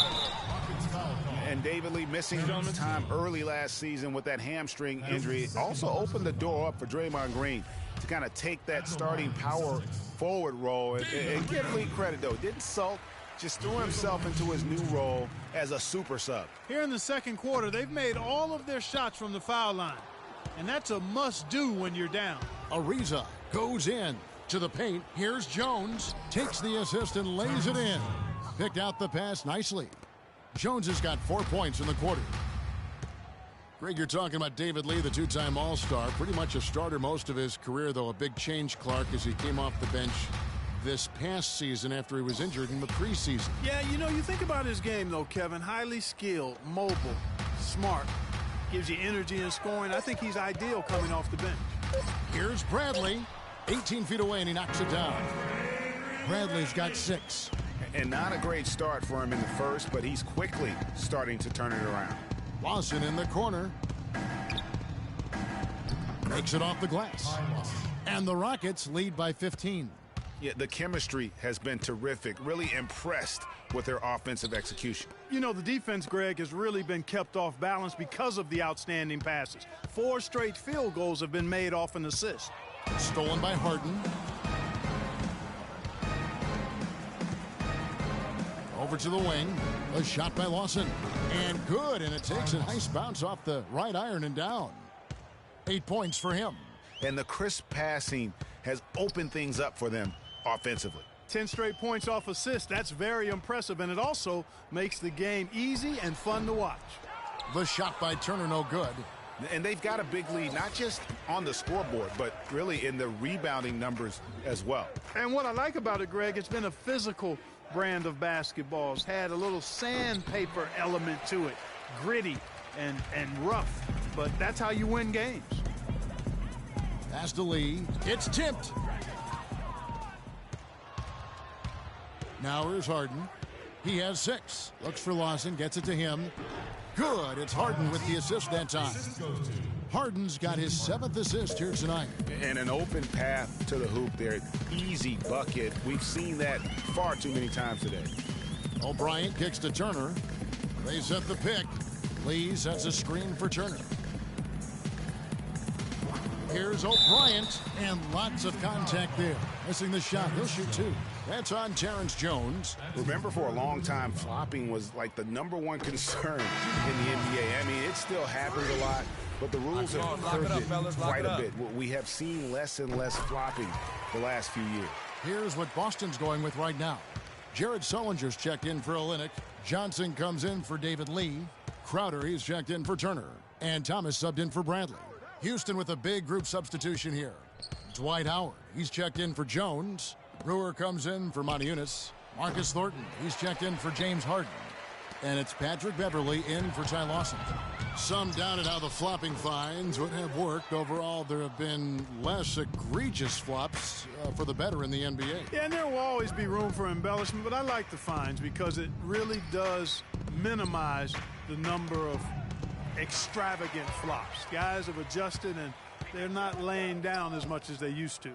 And David Lee missing time early last season with that hamstring injury also opened the door up for Draymond Green to kind of take that starting power forward role. And give Lee credit, though. Didn't sulk, just threw himself into his new role as a super sub. Here in the second quarter, they've made all of their shots from the foul line. And that's a must-do when you're down. Ariza goes in to the paint. Here's Jones. Takes the assist and lays it in. Picked out the pass nicely. Jones has got 4 points in the quarter. Greg, you're talking about David Lee, the two-time All-Star. Pretty much a starter most of his career, though. A big change, Clark, as he came off the bench this past season after he was injured in the preseason. Yeah, you know, you think about his game, though, Kevin. Highly skilled, mobile, smart. Gives you energy and scoring. I think he's ideal coming off the bench. Here's Bradley. 18 feet away, and he knocks it down. Bradley's got 6. And not a great start for him in the first, but he's quickly starting to turn it around. Lawson in the corner. Makes it off the glass. And the Rockets lead by 15. Yeah, the chemistry has been terrific. Really impressed with their offensive execution. You know, the defense, Greg, has really been kept off balance because of the outstanding passes. 4 straight field goals have been made off an assist. Stolen by Harden. Over to the wing. A shot by Lawson. And good, and it takes a nice bounce off the right iron and down. 8 points for him. And the crisp passing has opened things up for them offensively. 10 straight points off assists. That's very impressive, and it also makes the game easy and fun to watch. The shot by Turner, no good. And they've got a big lead, not just on the scoreboard, but really in the rebounding numbers as well. And what I like about it, Greg, it's been a physical brand of basketball. It's had a little sandpaper element to it. Gritty and rough, but that's how you win games. Pass to Lee. It's tipped. Now here's Harden. He has 6. Looks for Lawson. Gets it to him. Good. It's Harden with the assist that time. Harden's got his 7th assist here tonight. And an open path to the hoop there. Easy bucket. We've seen that far too many times today. O'Brien kicks to Turner. They set the pick. Lee sets a screen for Turner. Here's O'Brien, and lots of contact there. Missing the shot. He'll shoot 2. That's on Terrence Jones. Remember, for a long time, flopping was like the #1 concern in the NBA. I mean, it still happens a lot, but the rules have curbed it quite a bit. We have seen less and less flopping the last few years. Here's what Boston's going with right now. Jared Sullinger's checked in for Olynyk. Johnson comes in for David Lee. Crowder, he's checked in for Turner. And Thomas subbed in for Bradley. Houston with a big group substitution here. Dwight Howard, he's checked in for Jones. Brewer comes in for Modi Yunus. Marcus Thornton, he's checked in for James Harden. And it's Patrick Beverley in for Ty Lawson. Some doubted how the flopping fines would have worked. Overall, there have been less egregious flops for the better in the NBA. Yeah, and there will always be room for embellishment, but I like the fines because it really does minimize the number of extravagant flops. Guys have adjusted, and they're not laying down as much as they used to.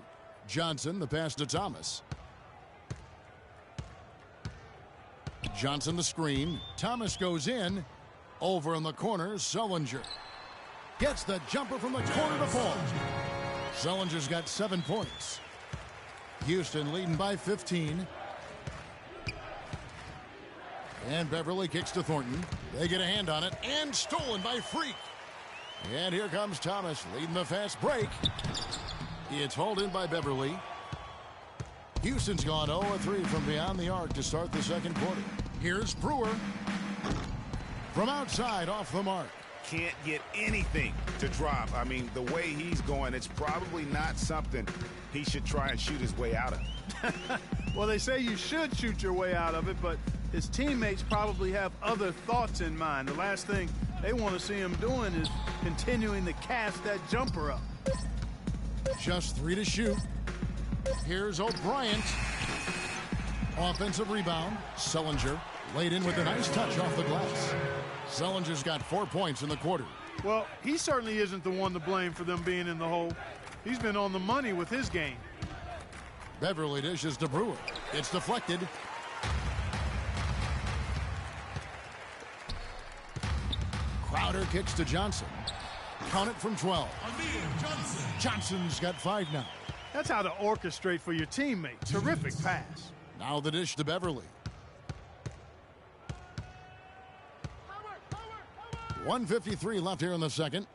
Johnson, the pass to Thomas. Johnson, the screen. Thomas goes in. Over in the corner, Sullinger gets the jumper from the corner to fall. Sullinger's got 7 points. Houston leading by 15. And Beverly kicks to Thornton. They get a hand on it, and stolen by Freak. And here comes Thomas leading the fast break. It's hauled in by Beverly. Houston's gone 0-3 from beyond the arc to start the second quarter. Here's Brewer. From outside, off the mark. Can't get anything to drop. I mean, the way he's going, it's probably not something he should try and shoot his way out of. Well, they say you should shoot your way out of it, but his teammates probably have other thoughts in mind. The last thing they want to see him doing is continuing to cast that jumper up. Just 3 to shoot. Here's O'Brien. Offensive rebound. Sullinger laid in with a nice touch off the glass. Sullinger's got 4 points in the quarter. Well, he certainly isn't the one to blame for them being in the hole. He's been on the money with his game. Beverly dishes to Brewer. It's deflected. Crowder kicks to Johnson. Count it from 12. Johnson's got 5 now. That's how to orchestrate for your teammate. Terrific pass. Now the dish to Beverly. 1:53 left here in the second.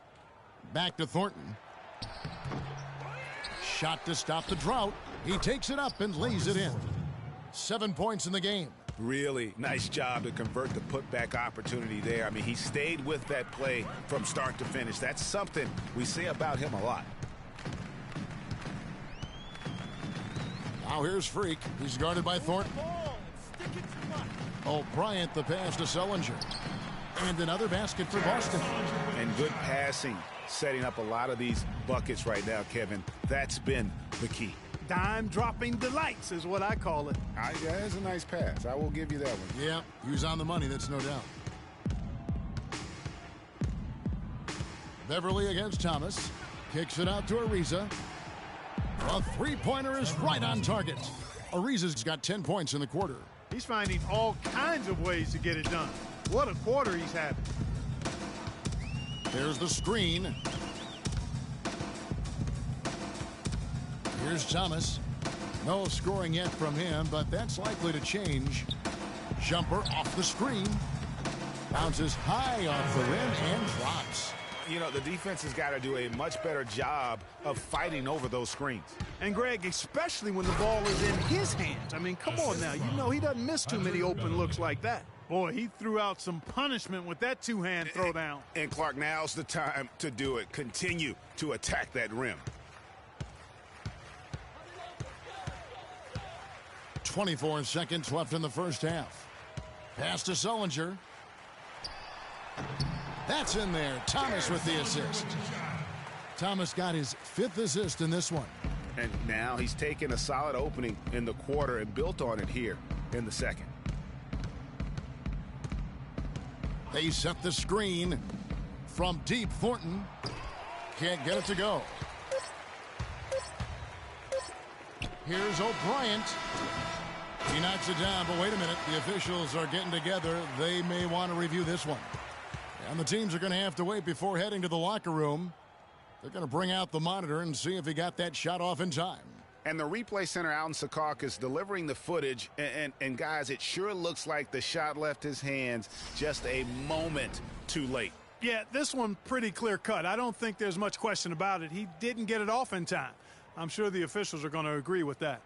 Back to Thornton. Shot to stop the drought. He takes it up and lays it in. 7 points in the game. Really nice job to convert the putback opportunity there. I mean, he stayed with that play from start to finish. That's something we say about him a lot. Now here's Freak. He's guarded by Thornton. O'Brien, the pass to Sullinger. And another basket for Boston. And good passing, setting up a lot of these buckets right now, Kevin. That's been the key. Dime-dropping delights is what I call it. Yeah, that's a nice pass. I will give you that one. Yeah, he was on the money, that's no doubt. Beverly against Thomas. Kicks it out to Ariza. A three-pointer is right on target. Ariza's got 10 points in the quarter. He's finding all kinds of ways to get it done. What a quarter he's having. There's the screen. Here's Thomas. No scoring yet from him, but that's likely to change. Jumper off the screen. Bounces high off the rim and drops. You know, the defense has got to do a much better job of fighting over those screens. And, Greg, especially when the ball is in his hands. I mean, come on now. You know he doesn't miss too many open looks like that. Boy, he threw out some punishment with that two-hand throwdown. And, Clark, now's the time to do it. Continue to attack that rim. 24 seconds left in the first half. Pass to Sullinger. That's in there. Thomas with the assist. Thomas got his 5th assist in this one. And now he's taken a solid opening in the quarter and built on it here in the second. They set the screen from deep. Thornton can't get it to go. Here's O'Brien. He knocks it down, but wait a minute. The officials are getting together. They may want to review this one. And the teams are going to have to wait before heading to the locker room. They're going to bring out the monitor and see if he got that shot off in time. And the replay center out in Secaucus delivering the footage. And guys, it sure looks like the shot left his hands just a moment too late. Yeah, this one pretty clear cut. I don't think there's much question about it. He didn't get it off in time. I'm sure the officials are going to agree with that.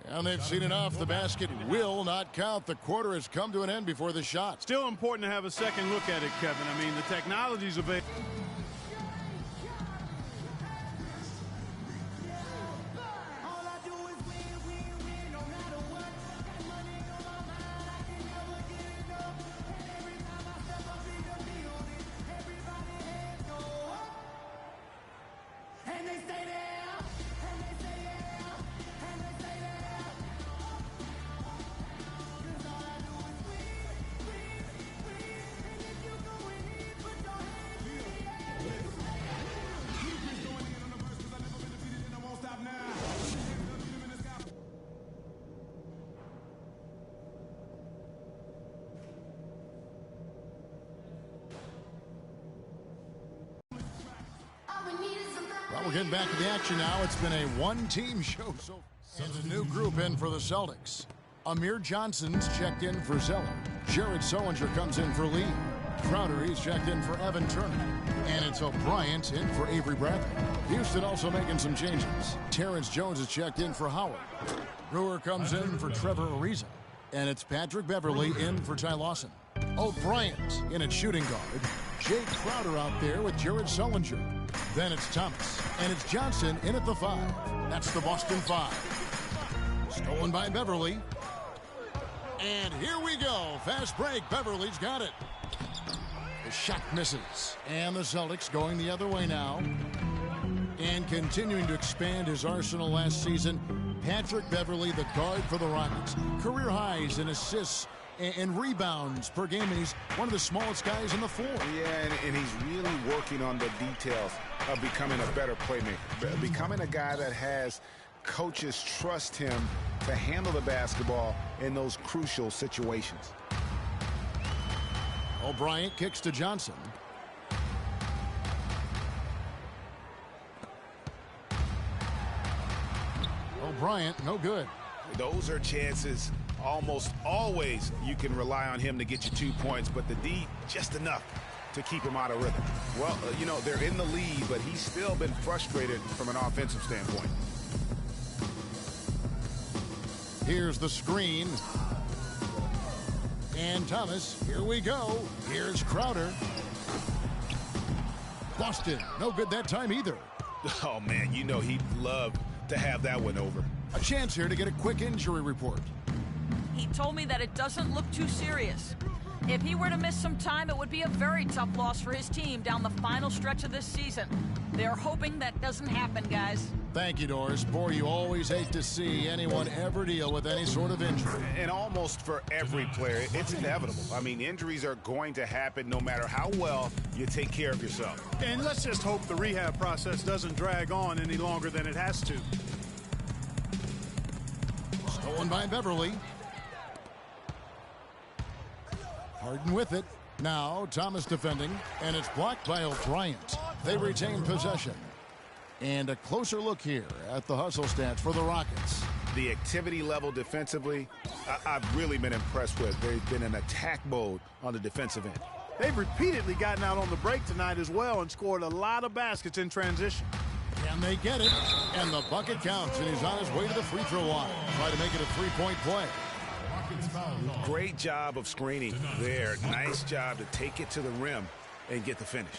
And they've seen enough. The basket will not count. The quarter has come to an end before the shot. Still important to have a second look at it, Kevin. I mean, the technology's available. we're getting back to the action now. It's been a one-team show. And a new group in for the Celtics. Amir Johnson's checked in for Zeller. Jared Sullinger comes in for Lee. Crowder, he's checked in for Evan Turner. And it's O'Brien in for Avery Bradley. Houston also making some changes. Terrence Jones is checked in for Howard. Brewer comes in for Trevor Ariza. And it's Patrick Beverly in for Ty Lawson. O'Brien in at shooting guard. Jay Crowder out there with Jared Sullinger. Then it's Thomas. And it's Johnson in at the 5. That's the Boston 5. Stolen by Beverly. And here we go. Fast break. Beverly's got it. The shot misses. And the Celtics going the other way now. And continuing to expand his arsenal last season, Patrick Beverly, the guard for the Rockets. Career highs in assists and rebounds per game, and he's one of the smallest guys on the floor. Yeah, and he's really working on the details of becoming a better playmaker, becoming a guy that has coaches trust him to handle the basketball in those crucial situations. O'Brien kicks to Johnson. O'Brien, no good. Those are chances. Almost always you can rely on him to get you 2 points, but the D, just enough to keep him out of rhythm. Well, you know, they're in the lead, but he's still been frustrated from an offensive standpoint. Here's the screen. And Thomas, here we go. Here's Crowder. Boston, no good that time either. Oh, man, you know he'd love to have that one over. A chance here to get a quick injury report. He told me that it doesn't look too serious. If he were to miss some time, it would be a very tough loss for his team down the final stretch of this season. They're hoping that doesn't happen, guys. Thank you, Doris. Boy, you always hate to see anyone ever deal with any sort of injury. And almost for every player, it's inevitable. I mean, injuries are going to happen no matter how well you take care of yourself. And let's just hope the rehab process doesn't drag on any longer than it has to. Stolen by Beverly. Harden with it. Now Thomas defending, and it's blocked by O'Brien. They retain possession. And a closer look here at the hustle stats for the Rockets. The activity level defensively, I've really been impressed with. They've been in attack mode on the defensive end. They've repeatedly gotten out on the break tonight as well and scored a lot of baskets in transition. And they get it, and the bucket counts, and he's on his way to the free throw line. Try to make it a three-point play. Great job of screening there. Nice job to take it to the rim and get the finish.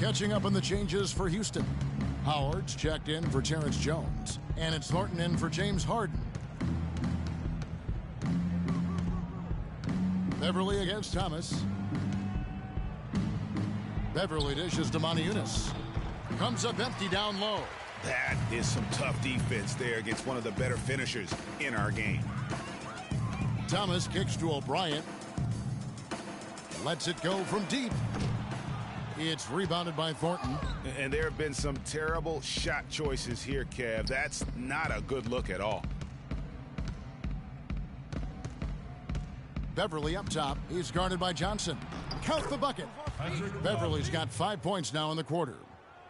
Catching up on the changes for Houston. Howard's checked in for Terrence Jones, and it's Thornton in for James Harden. Beverly against Thomas. Beverly dishes to Monty Eunice. Comes up empty down low. That is some tough defense there against one of the better finishers in our game. Thomas kicks to O'Brien. Lets it go from deep. It's rebounded by Thornton. And there have been some terrible shot choices here, Kev. That's not a good look at all. Beverly up top. He's guarded by Johnson. Count the bucket. Beverly's got 5 points now in the quarter.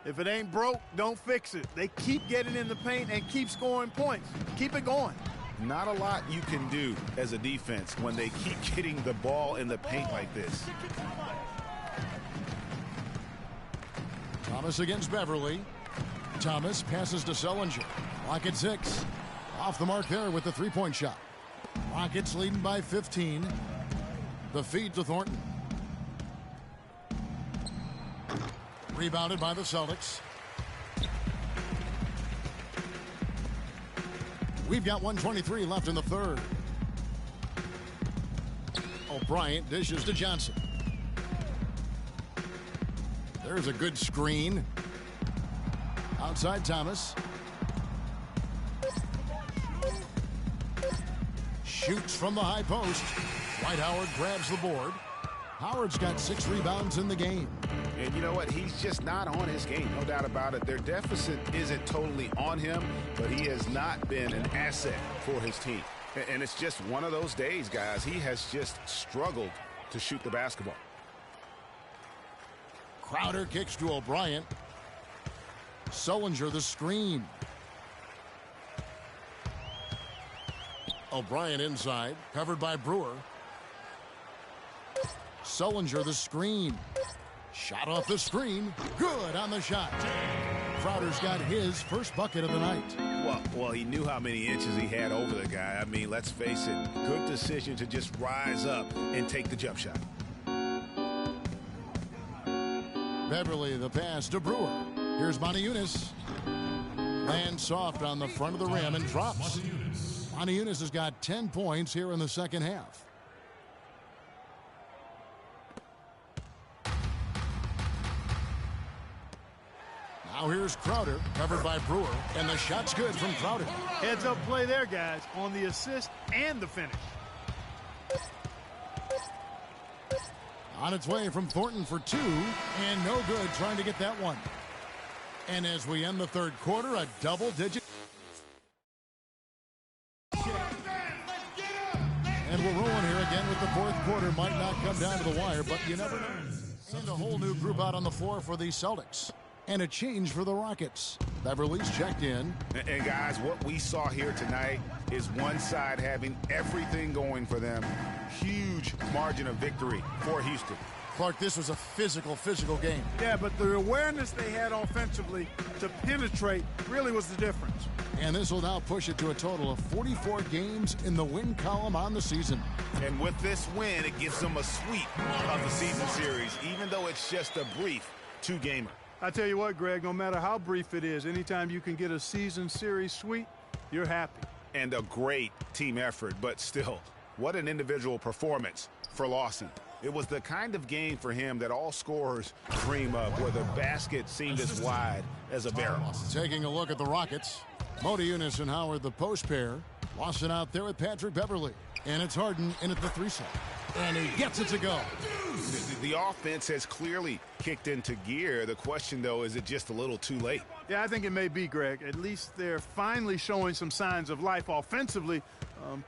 If it ain't broke, don't fix it. They keep getting in the paint and keep scoring points. Keep it going. Not a lot you can do as a defense when they keep getting the ball in the paint like this. Thomas against Beverly. Thomas passes to Sullinger. Rocket 6. Off the mark there with the three-point shot. Rockets leading by 15. The feed to Thornton. Rebounded by the Celtics. We've got 1:23 left in the third. O'Brien dishes to Johnson. There's a good screen. Outside Thomas. Shoots from the high post. Dwight Howard grabs the board. Howard's got 6 rebounds in the game. And you know what? He's just not on his game, no doubt about it. Their deficit isn't totally on him, but he has not been an asset for his team. And it's just one of those days, guys. He has just struggled to shoot the basketball. Crowder kicks to O'Brien. Sullinger the screen. O'Brien inside, covered by Brewer. Sullinger the screen. Shot off the screen. Good on the shot. Crowder's got his first bucket of the night. Well, he knew how many inches he had over the guy. I mean, let's face it, good decision to just rise up and take the jump shot. Beverly the pass to Brewer. Here's Montejunas. Lands soft on the front of the rim and drops. Montejunas has got 10 points here in the second half. Now here's Crowder, covered by Brewer, and the shot's good from Crowder. Heads up play there, guys, on the assist and the finish. On its way from Thornton for two, and no good trying to get that one. And as we end the third quarter, a double-digit. And we're rolling here again with the fourth quarter. Might not come down to the wire, but you never know. And a whole new group out on the floor for the Celtics. And a change for the Rockets. Beverly's checked in. And guys, what we saw here tonight is one side having everything going for them. Huge margin of victory for Houston. Clark, this was a physical game. Yeah, but the awareness they had offensively to penetrate really was the difference. And this will now push it to a total of 44 games in the win column on the season. And with this win, it gives them a sweep of the season series, even though it's just a brief two-gamer. I tell you what, Greg, no matter how brief it is, anytime you can get a season series sweep, you're happy. And a great team effort, but still, what an individual performance for Lawson. It was the kind of game for him that all scorers dream of, where the basket seemed as wide as a barrel. Taking a look at the Rockets, Montejunas and Howard, the post pair. Lawson out there with Patrick Beverly. And it's Harden in at the three side. And he gets it to go. The offense has clearly kicked into gear. The question, though, is it just a little too late? Yeah, I think it may be, Greg. At least they're finally showing some signs of life offensively.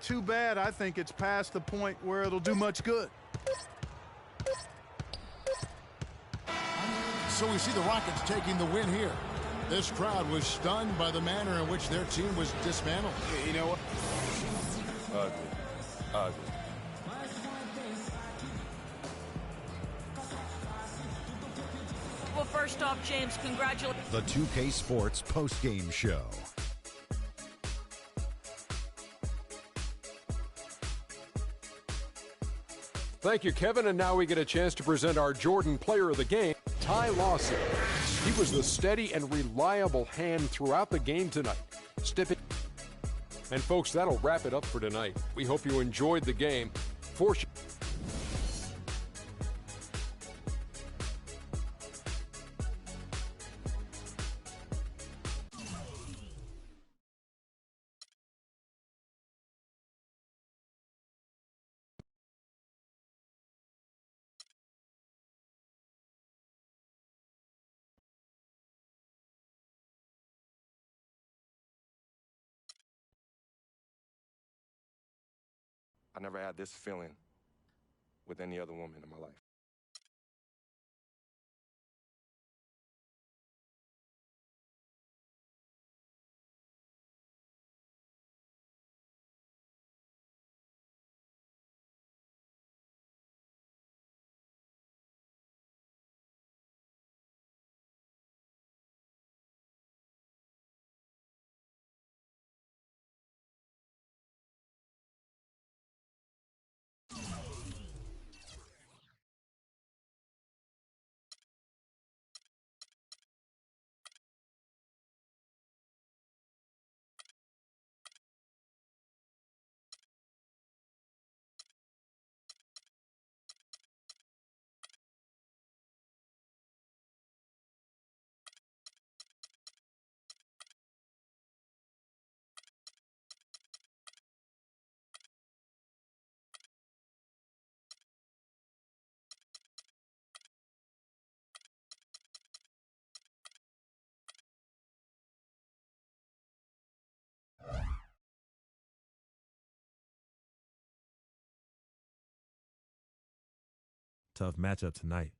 Too bad I think it's past the point where it'll do much good. So we see the Rockets taking the win here. This crowd was stunned by the manner in which their team was dismantled. You know what? Ugly. Well, first off, James, congratulations. The 2K Sports postgame show. Thank you, Kevin. And now we get a chance to present our Jordan Player of the Game, Ty Lawson. He was the steady and reliable hand throughout the game tonight. And folks, that'll wrap it up for tonight. We hope you enjoyed the game. I never had this feeling with any other woman in my life. Tough matchup tonight.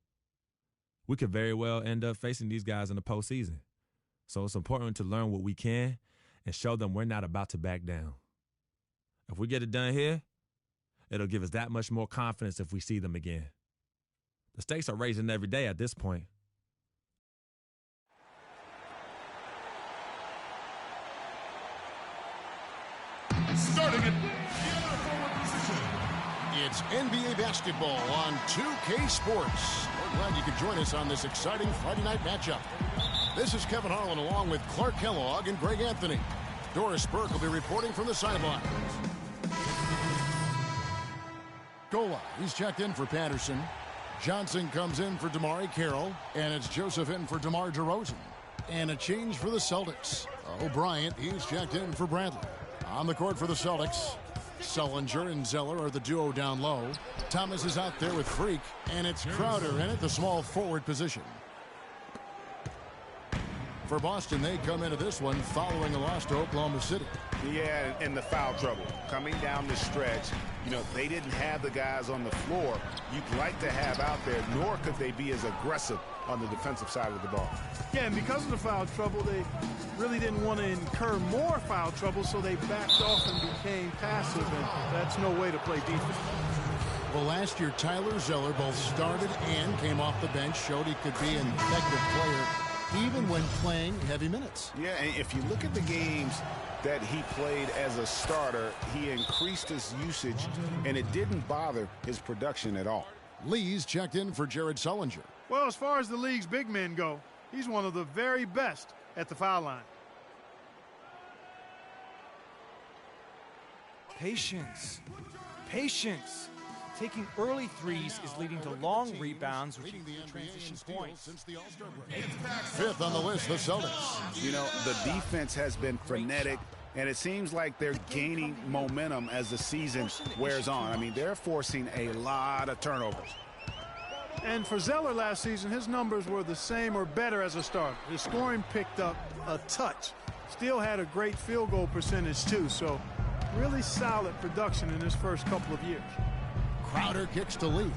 We could very well end up facing these guys in the postseason. So it's important to learn what we can and show them we're not about to back down. If we get it done here, it'll give us that much more confidence if we see them again. The stakes are raising every day at this point. Starting at the other forward position. It's NBA basketball on 2K Sports. We're glad you could join us on this exciting Friday night matchup. This is Kevin Harlan along with Clark Kellogg and Greg Anthony. Doris Burke will be reporting from the sideline. Gola, he's checked in for Patterson. Johnson comes in for DeMar Carroll, and it's Joseph in for DeMar DeRozan. And a change for the Celtics. O'Brien, he's checked in for Bradley. On the court for the Celtics, Sullinger and Zeller are the duo down low. Thomas is out there with Freak, and it's Crowder in at the small forward position. For Boston, they come into this one following a loss to Oklahoma City. Yeah, and the foul trouble. Coming down the stretch, they didn't have the guys on the floor you'd like to have out there, nor could they be as aggressive on the defensive side of the ball. Yeah, and because of the foul trouble, they really didn't want to incur more foul trouble, so they backed off and became passive, and that's no way to play defense. Well, last year, Tyler Zeller both started and came off the bench, showed he could be an effective player, even when playing heavy minutes. Yeah, and if you look at the games that he played as a starter, he increased his usage, and it didn't bother his production at all. Lee's checked in for Jared Sullinger. Well, as far as the league's big men go, he's one of the very best at the foul line. Patience. Patience. Taking early threes is leading to long rebounds, which lead to transition points. Fifth on the list, the Celtics. The defense has been frenetic, and it seems like they're gaining momentum as the season wears on. I mean, they're forcing a lot of turnovers. And for Zeller last season, his numbers were the same or better as a starter. His scoring picked up a touch. Still had a great field goal percentage, too, so really solid production in his first couple of years. Crowder kicks to Lee.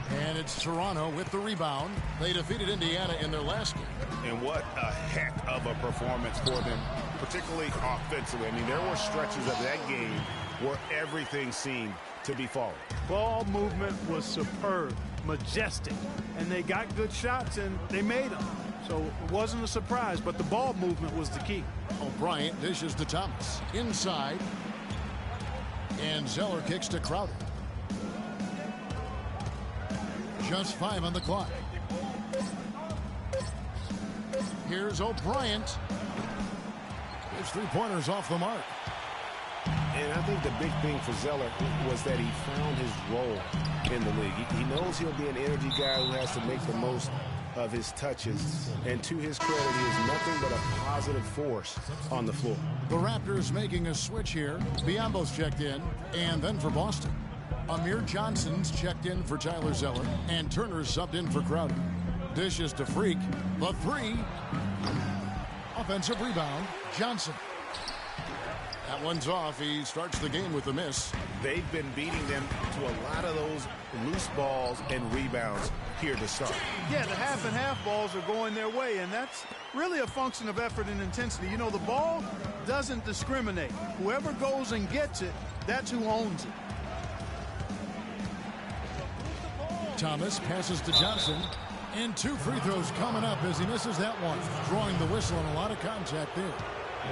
And it's Toronto with the rebound. They defeated Indiana in their last game. And what a heck of a performance for them, particularly offensively. I mean, there were stretches of that game where everything seemed to be falling. Ball movement was superb, majestic, and they got good shots and they made them. So it wasn't a surprise, but the ball movement was the key. O'Brien dishes to Thomas. Inside. And Zeller kicks to Crowder. Just 5 on the clock. Here's O'Brien. His three-pointers off the mark. And I think the big thing for Zeller was that he found his role in the league. He knows he'll be an energy guy who has to make the most of his touches. And to his credit, he is nothing but a positive force on the floor. The Raptors making a switch here. Biombo's checked in. And then for Boston, Amir Johnson's checked in for Tyler Zeller. And Turner's subbed in for Crowder. Dishes to Freak. The three. Offensive rebound. Johnson. That one's off. He starts the game with a miss. They've been beating them to a lot of those loose balls and rebounds here to start. Yeah, the half and half balls are going their way, and that's really a function of effort and intensity. The ball doesn't discriminate. Whoever goes and gets it, that's who owns it. Thomas passes to Johnson. And 2 free throws coming up as he misses that one. Drawing the whistle and a lot of contact there.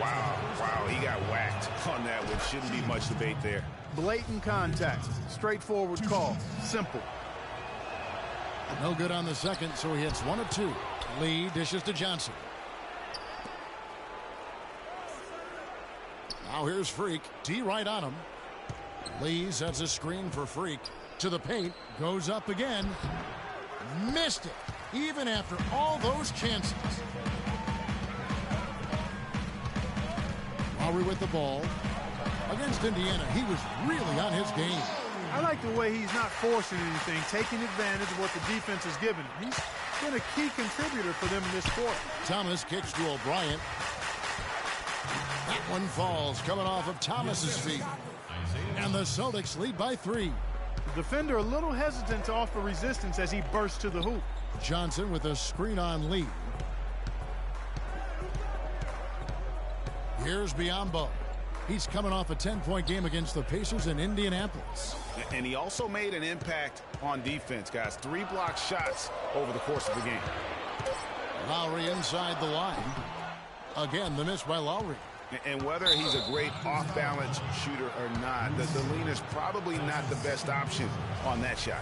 Wow, he got whacked on that one. Shouldn't be much debate there. Blatant contact. Straightforward call. Simple. No good on the second, so he hits 1 of 2. Lee dishes to Johnson. Now here's Freak. D right on him. Lee sets a screen for Freak. To the paint. Goes up again. Missed it. Even after all those chances. Lowry with the ball. Against Indiana, he was really on his game. I like the way he's not forcing anything, taking advantage of what the defense has given him. He's been a key contributor for them in this quarter. Thomas kicks to O'Brien. That one falls, coming off of Thomas's feet. And the Celtics lead by 3. The defender a little hesitant to offer resistance as he bursts to the hoop. Johnson with a screen on Lee. Here's Biyombo. He's coming off a 10-point game against the Pacers in Indianapolis. And he also made an impact on defense, guys. 3 block shots over the course of the game. Lowry inside the line. Again, the miss by Lowry. And whether he's a great off-balance shooter or not, the lean is probably not the best option on that shot.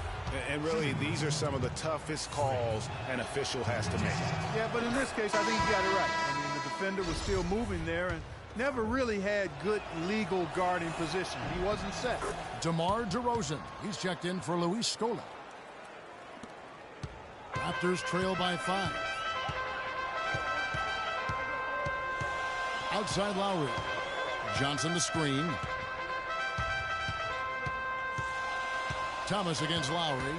And really, these are some of the toughest calls an official has to make. Yeah, but in this case, I think he got it right. I mean, the defender was still moving there and never really had good legal guarding position. He wasn't set. DeMar DeRozan. He's checked in for Luis Scola. Raptors trail by 5. Outside Lowry. Johnson the screen. Thomas against Lowry.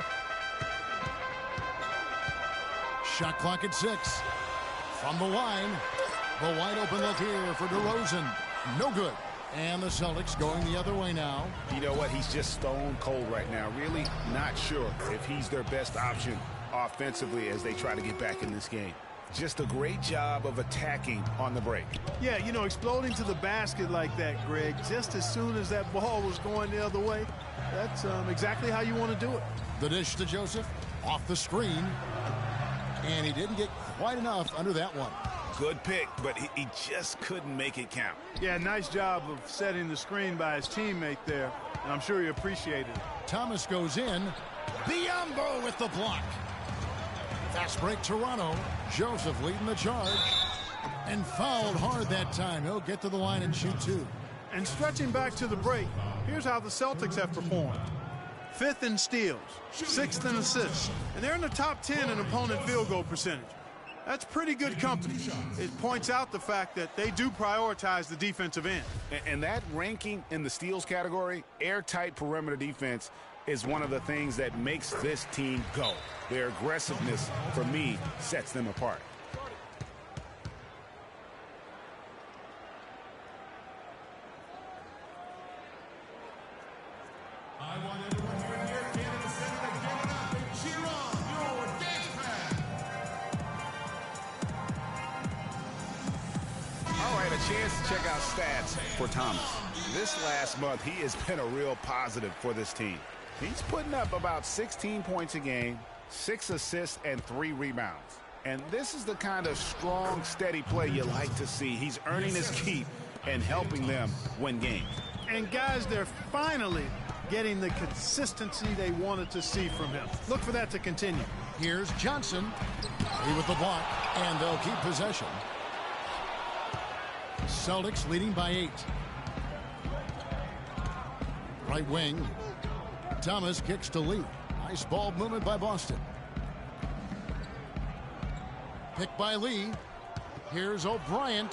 Shot clock at 6. From the line. The wide open look here for DeRozan. No good. And the Celtics going the other way now. You know what? He's just stone cold right now. Really not sure if he's their best option offensively as they try to get back in this game. Just a great job of attacking on the break. Yeah, you know, exploding to the basket like that, Greg, just as soon as that ball was going the other way, that's exactly how you want to do it. The dish to Joseph, off the screen, and he didn't get quite enough under that one. Good pick, but he just couldn't make it count. Yeah, nice job of setting the screen by his teammate there, and I'm sure he appreciated it. Thomas goes in. Biyombo with the block. Fast break Toronto. Joseph leading the charge. And fouled hard that time. He'll get to the line and shoot 2. And stretching back to the break, here's how the Celtics have performed. 5th in steals, 6th in assists, and they're in the top 10 in opponent field goal percentage. That's pretty good company. It points out the fact that they do prioritize the defensive end. And that ranking in the steals category, airtight perimeter defense, is one of the things that makes this team go. Their aggressiveness, for me, sets them apart. I want everyone here in Air Canada Center to give it up and cheer on your dance pad. All right, a chance to check out stats for Thomas. This last month, he has been a real positive for this team. He's putting up about 16 points a game, 6 assists, and 3 rebounds. And this is the kind of strong, steady play you like to see. He's earning his keep and helping them win games. And guys, they're finally getting the consistency they wanted to see from him. Look for that to continue. Here's Johnson. He with the block, and they'll keep possession. Celtics leading by 8. Right wing. Thomas kicks to Lee. Nice ball movement by Boston. Picked by Lee. Here's O'Brien.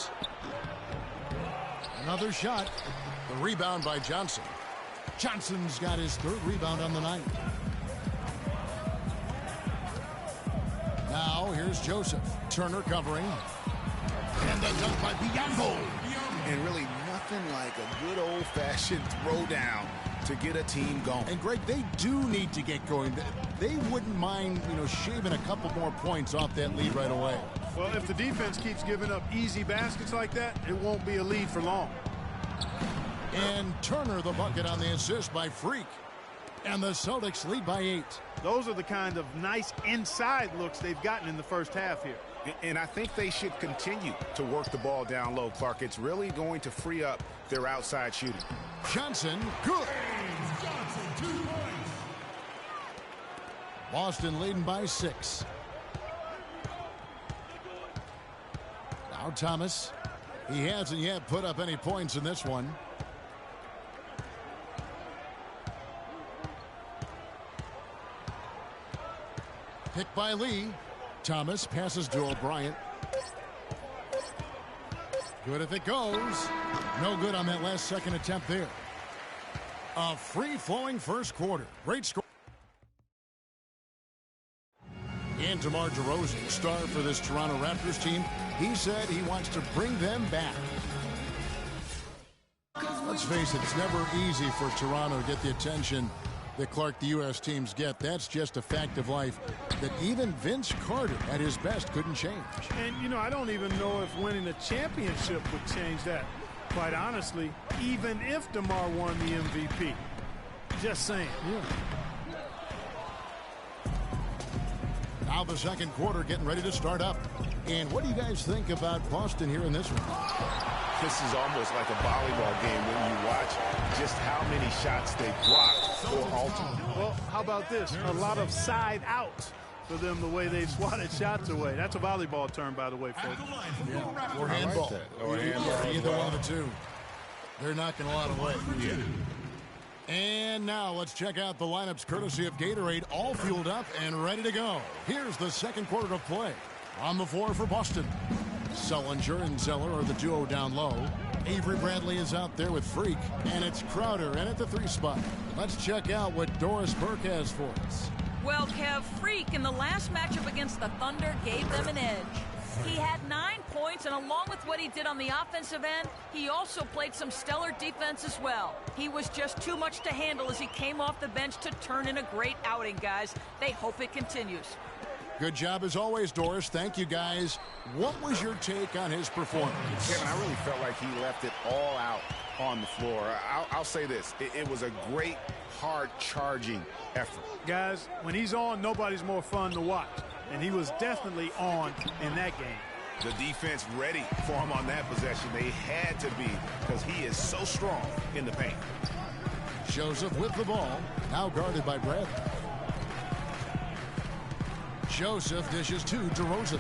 Another shot. The rebound by Johnson. Johnson's got his 3rd rebound on the night. Now here's Joseph. Turner covering. And the dunk by Biyombo. And really nothing like a good old-fashioned throwdown to get a team going. And Greg, they do need to get going. They wouldn't mind, shaving a couple more points off that lead right away. Well, if the defense keeps giving up easy baskets like that, it won't be a lead for long. And Turner the bucket on the assist by Freak. And the Celtics lead by 8. Those are the kind of nice inside looks they've gotten in the first half here. And I think they should continue to work the ball down low, Clark. It's really going to free up their outside shooting. Johnson, good. Johnson, 2 points. Boston leading by 6. Now Thomas. He hasn't yet put up any points in this one. Picked by Lee. Thomas passes to O'Brien. Good if it goes. No good on that last second attempt there. A free-flowing first quarter. Great score. And DeMar DeRozan, star for this Toronto Raptors team, he said he wants to bring them back. Let's face it, it's never easy for Toronto to get the attention that, Clark, the U.S. teams get. That's just a fact of life that even Vince Carter at his best couldn't change. And, you know, I don't even know if winning a championship would change that. Quite honestly, even if DeMar won the MVP. Just saying. Yeah. Now the second quarter getting ready to start up. And what do you guys think about Boston here in this one? This is almost like a volleyball game when you watch just how many shots they blocked or altered. Well, how about this? A lot of side outs for them the way they've swatted shots away. That's a volleyball term, by the way, folks. Yeah. Or handball. Or handball. Either one of the two. They're knocking a lot away. Yeah. And now let's check out the lineups courtesy of Gatorade, all fueled up and ready to go. Here's the second quarter of play. On the floor for Boston, Sullinger and Zeller are the duo down low. Avery Bradley is out there with Freak, and it's Crowder in at the 3 spot. Let's check out what Doris Burke has for us. Well, Kev, Freak in the last matchup against the Thunder gave them an edge. He had 9 points, and along with what he did on the offensive end, he also played some stellar defense as well. He was just too much to handle as he came off the bench to turn in a great outing, guys. They hope it continues. Good job as always, Doris. Thank you, guys. What was your take on his performance? Kevin, I really felt like he left it all out on the floor. I'll say this. It was a great, hard charging effort. Guys, when he's on, nobody's more fun to watch. And he was definitely on in that game. The defense ready for him on that possession. They had to be because he is so strong in the paint. Joseph with the ball, now guarded by Bradley. Joseph dishes to DeRozan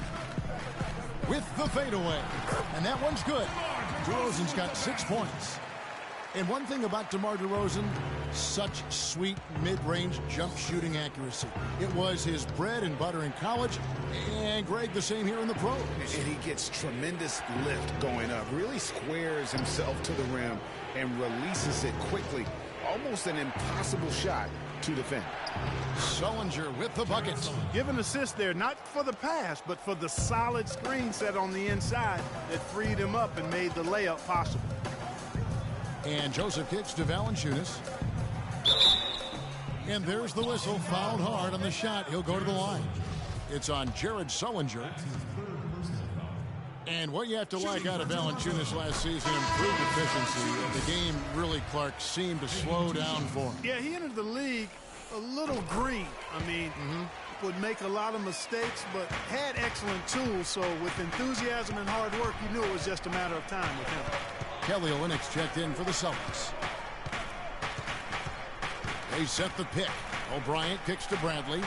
with the fadeaway, and that one's good. DeRozan's got 6 points. And one thing about DeMar DeRozan, such sweet mid-range jump shooting accuracy. It was his bread and butter in college, and Greg, the same here in the pros. And he gets tremendous lift going up, really squares himself to the rim and releases it quickly. Almost an impossible shot to defend. Sullinger with the bucket. Give an assist there, not for the pass, but for the solid screen set on the inside that freed him up and made the layup possible. And Joseph kicks to Valanciunas. And there's the whistle, fouled hard on the shot. He'll go to the line. It's on Jared Sullinger. And what you have to like out of Valanciunas last season, improved efficiency. The game really, Clark, seemed to slow down for him. Yeah, he entered the league a little green. I mean, would make a lot of mistakes, but had excellent tools. So with enthusiasm and hard work, you knew it was just a matter of time with him. Kelly Olynyk checked in for the Celtics. They set the pick. O'Brien kicks to Bradley.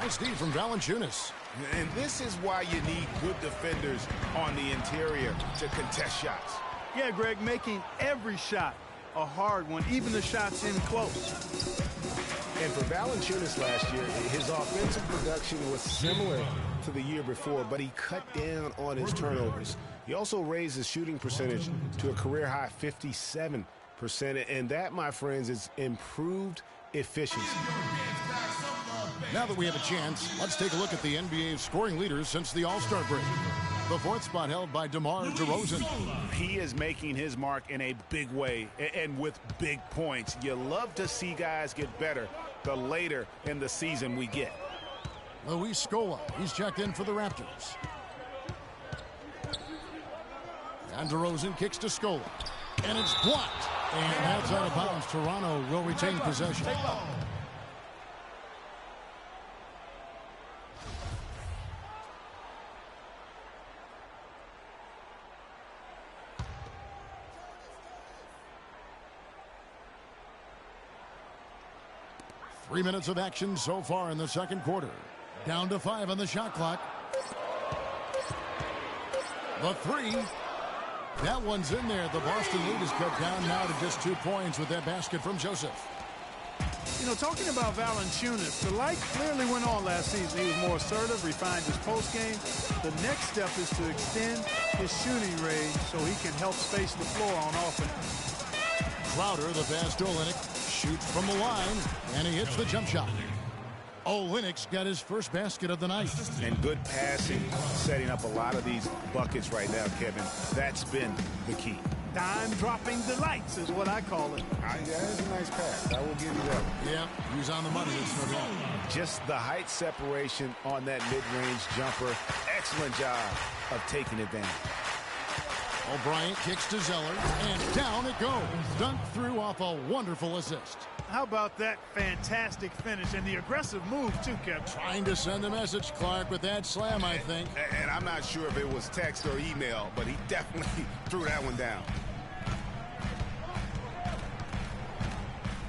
Nice D from Valanciunas. And this is why you need good defenders on the interior to contest shots. Yeah, Greg, making every shot a hard one, even the shots in close. And for Valanciunas last year, his offensive production was similar to the year before, but he cut down on his turnovers. He also raised his shooting percentage to a career-high 57%, and that, my friends, is improved efficiency. Now that we have a chance, let's take a look at the NBA's scoring leaders since the All-Star break. The 4th spot held by DeMar DeRozan. He is making his mark in a big way and with big points. You love to see guys get better the later in the season we get. Luis Scola, he's checked in for the Raptors. And DeRozan kicks to Scola. And it's blocked. And that's out of bounds. Toronto will retain possession. 3 minutes of action so far in the second quarter. Down to 5 on the shot clock. The 3. That one's in there. The Boston lead is cut down now to just 2 points with that basket from Joseph. You know, talking about Valanciunas, the light clearly went on last season. He was more assertive, refined his post game. The next step is to extend his shooting range so he can help space the floor on offense. Crowder, the pass to Olynyk, shoots from the line, and he hits the jump shot. Olynyk's got his first basket of the night. And good passing, setting up a lot of these buckets right now, Kevin. That's been the key. Dime-dropping delights is what I call it. Yeah, that's a nice pass. I will give you that. Yeah, he was on the money. It's no doubt. Just the height separation on that mid-range jumper. Excellent job of taking advantage. O'Brien kicks to Zeller, and down it goes. Dunked through off a wonderful assist. How about that fantastic finish and the aggressive move, too, Kevin? Trying to send a message, Clark, with that slam, I think. And I'm not sure if it was text or email, but he definitely threw that one down.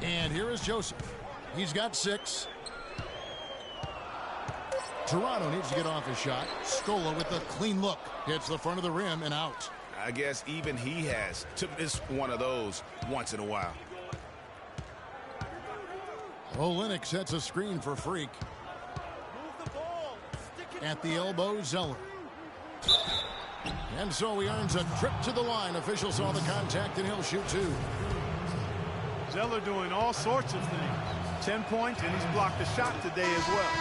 And here is Joseph. He's got 6. Toronto needs to get off his shot. Scola with a clean look. Hits the front of the rim and out. I guess even he has to miss one of those once in a while. Olynyk sets a screen for Freak. At the elbow, Zeller. And so he earns a trip to the line. Officials saw the contact, and he'll shoot 2. Zeller doing all sorts of things. 10 points, and he's blocked a shot today as well.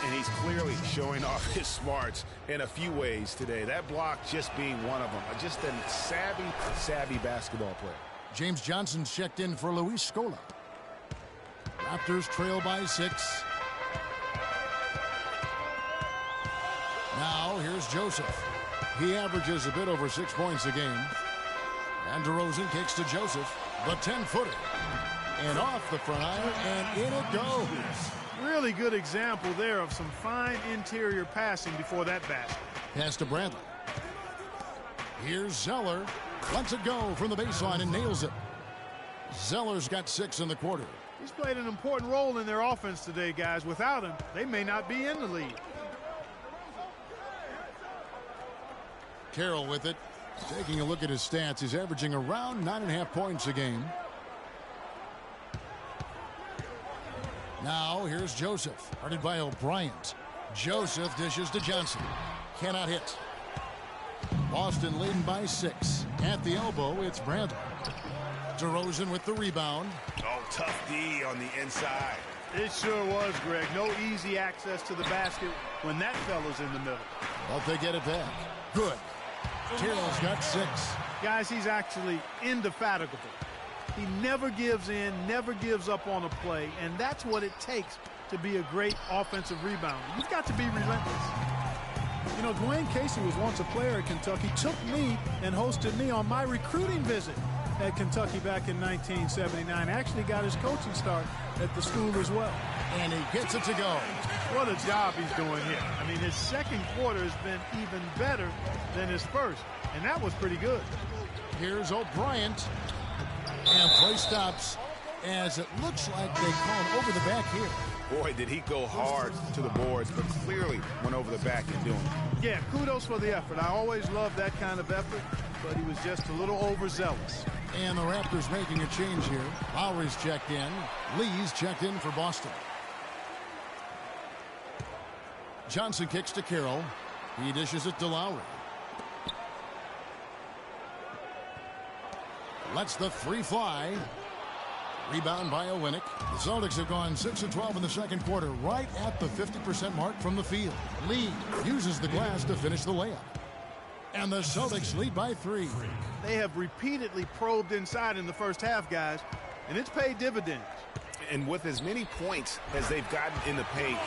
And he's clearly showing off his smarts in a few ways today. That block just being one of them. Just a savvy basketball player. James Johnson's checked in for Luis Scola. Raptors trail by 6. Now here's Joseph. He averages a bit over 6 points a game. And DeRozan kicks to Joseph. The 10-footer. And off the front iron, and in it goes. Really good example there of some fine interior passing before that basket. Pass to Bradley. Here's Zeller. Lets it go from the baseline and nails it. Zeller's got 6 in the quarter. He's played an important role in their offense today, guys. Without him, they may not be in the lead. Carroll with it. Taking a look at his stats, he's averaging around 9.5 points a game. Now here's Joseph, guarded by O'Brien. Joseph dishes to Johnson. Cannot hit. Boston leading by 6. At the elbow, it's Bradley. DeRozan with the rebound. Oh, tough D on the inside. It sure was, Greg. No easy access to the basket when that fella's in the middle. But they get it back. Good. Carroll's got 6. Guys, he's actually indefatigable. He never gives in, never gives up on a play, and that's what it takes to be a great offensive rebounder. You've got to be relentless. You know, Dwayne Casey was once a player at Kentucky, took me and hosted me on my recruiting visit at Kentucky back in 1979. Actually got his coaching start at the school as well. And he gets it to go. What a job he's doing here. I mean, his second quarter has been even better than his first, and that was pretty good. Here's O'Brien. And play stops as it looks like they call him over the back here. Boy, did he go hard to the boards, but clearly went over the back in doing it. Yeah, kudos for the effort. I always love that kind of effort, but he was just a little overzealous. And the Raptors making a change here. Lowry's checked in. Lee's checked in for Boston. Johnson kicks to Carroll. He dishes it to Lowry. Lets the 3 fly. Rebound by Olynyk. The Celtics have gone 6 of 12 in the second quarter, right at the 50% mark from the field. Lee uses the glass to finish the layup. And the Celtics lead by 3. They have repeatedly probed inside in the first half, guys, and it's paid dividends. And with as many points as they've gotten in the paint,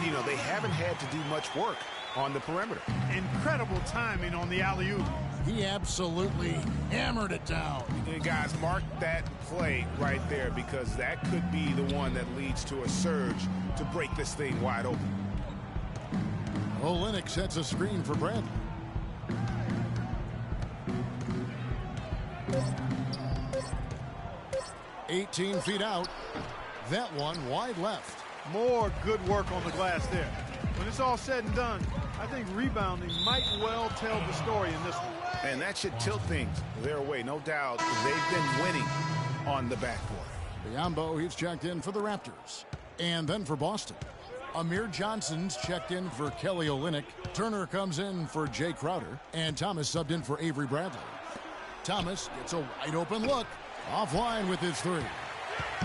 you know, they haven't had to do much work on the perimeter. Incredible timing on the alley-oop. He absolutely hammered it down. And guys, mark that play right there, because that could be the one that leads to a surge to break this thing wide open. Olynyk sets a screen for Bradley. "18 feet out. That one wide left." More good work on the glass there. When it's all said and done, I think rebounding might well tell the story in this one. And that should tilt things their way, no doubt. They've been winning on the backboard. Biombo, he's checked in for the Raptors. And then for Boston, Amir Johnson's checked in for Kelly Olynyk. Turner comes in for Jay Crowder. And Thomas subbed in for Avery Bradley. Thomas gets a wide open look. Offline with his 3.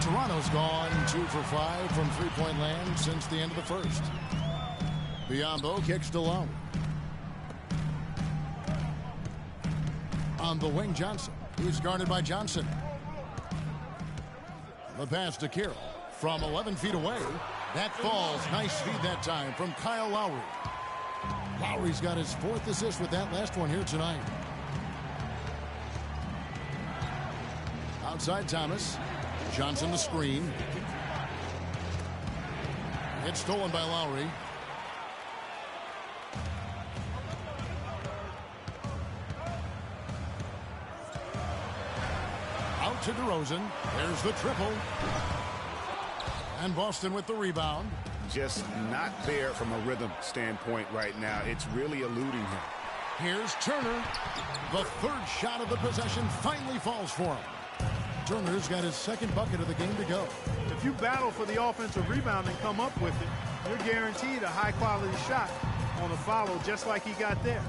Toronto's gone 2 for 5 from three-point land since the end of the first. Biombo kicks to Lowry. On the wing, Johnson. He's guarded by Johnson. The pass to Carroll from 11 feet away. That falls. Nice feed that time from Kyle Lowry. Lowry's got his 4th assist with that last one here tonight. Outside Thomas. Johnson the screen. It's stolen by Lowry. Out to DeRozan. There's the triple. And Boston with the rebound. Just not there from a rhythm standpoint right now. It's really eluding him. Here's Turner. The 3rd shot of the possession finally falls for him. Turner's got his 2nd bucket of the game to go. If you battle for the offensive rebound and come up with it, you're guaranteed a high-quality shot on a follow just like he got there.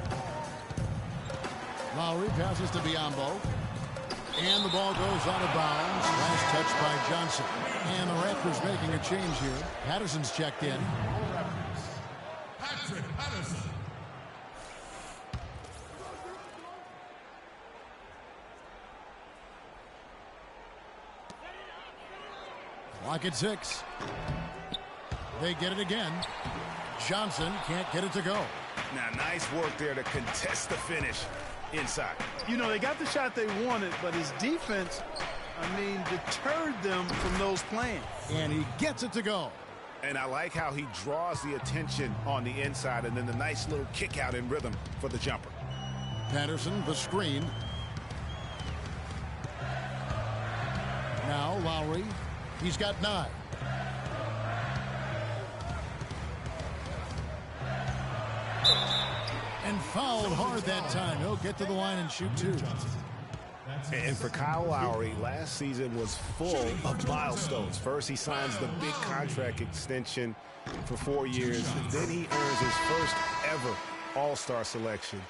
Lowry passes to Biyombo. And the ball goes out of bounds. Last touch by Johnson. And the Raptors making a change here. Patterson's checked in. Patrick Patterson. Clock at 6. They get it again. Johnson can't get it to go. Now, nice work there to contest the finish inside. You know, they got the shot they wanted, but his defense, deterred them from those plans. And he gets it to go. And I like how he draws the attention on the inside and then the nice little kick out in rhythm for the jumper. Patterson, the screen. Now Lowry. He's got 9. And fouled hard that time. He'll get to the line and shoot 2. And for Kyle Lowry, last season was full of milestones. First, he signs the big contract extension for 4 years. Then he earns his first ever All-Star selection.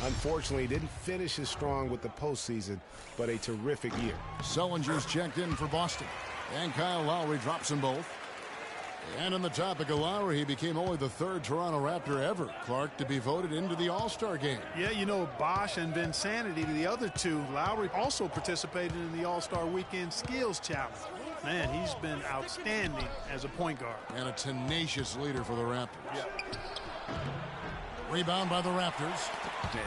Unfortunately, he didn't finish as strong with the postseason, but a terrific year. Sullinger's checked in for Boston. And Kyle Lowry drops them both. And on the topic of Lowry, he became only the 3rd Toronto Raptor ever, Clark, to be voted into the All-Star game. Yeah, you know, Bosch and Vinsanity, the other 2. Lowry also participated in the All-Star Weekend Skills Challenge. Man, he's been outstanding as a point guard. And a tenacious leader for the Raptors. Yeah. Rebound by the Raptors.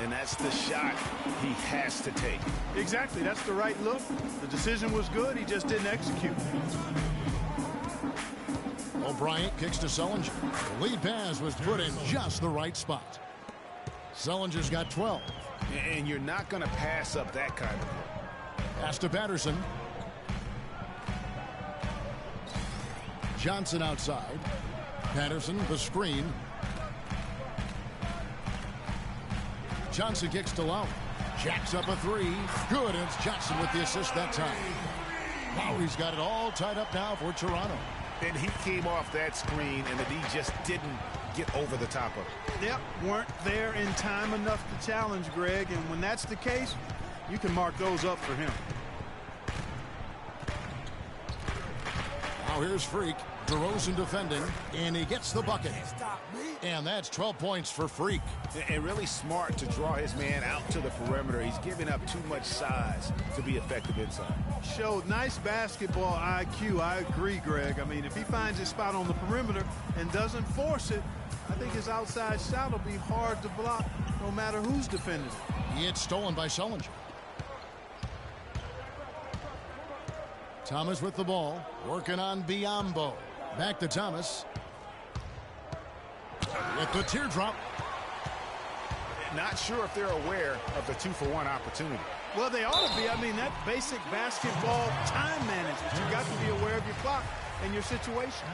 And that's the shot he has to take. Exactly. That's the right look. The decision was good. He just didn't execute. O'Brien kicks to Sullinger. The lead pass was put in just the right spot. Sullinger's got 12. And you're not going to pass up that kind of play. Pass to Patterson. Johnson outside. Patterson, the screen. Johnson kicks to Lowry. Jacks up a 3. Good, and it's Johnson with the assist that time. Lowry's got it all tied up now for Toronto. And he came off that screen, and the D just didn't get over the top of it. Yep, weren't there in time enough to challenge Greg, and when that's the case, you can mark those up for him. Now here's Freak. DeRozan defending, and he gets the bucket. And that's 12 points for Freak. And really smart to draw his man out to the perimeter. He's giving up too much size to be effective inside. Showed nice basketball IQ. I agree, Greg. I mean, if he finds his spot on the perimeter and doesn't force it, I think his outside shot will be hard to block no matter who's defending it. It's stolen by Sullinger. Thomas with the ball, working on Biyombo. Back to Thomas. With the teardrop. Not sure if they're aware of the 2-for-1 opportunity. Well, they ought to be. I mean, that basic basketball time management. You got to be aware of your clock and your situation.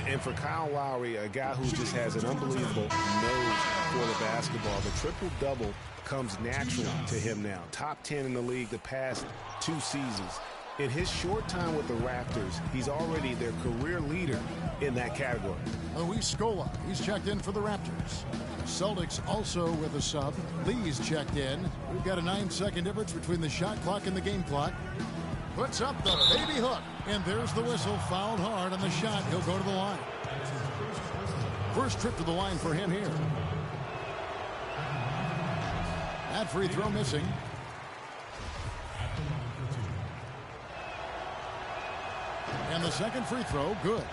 And for Kyle Lowry, a guy who just has an unbelievable nose for the basketball, the triple-double comes natural to him now. Top 10 in the league the past 2 seasons. In his short time with the Raptors, he's already their career leader in that category. Luis Scola, he's checked in for the Raptors. Celtics also with a sub. Lee's checked in. We've got a 9-second difference between the shot clock and the game clock. Puts up the baby hook. And there's the whistle. Fouled hard on the shot. He'll go to the line. First trip to the line for him here. That free throw missing. And the second free throw, good.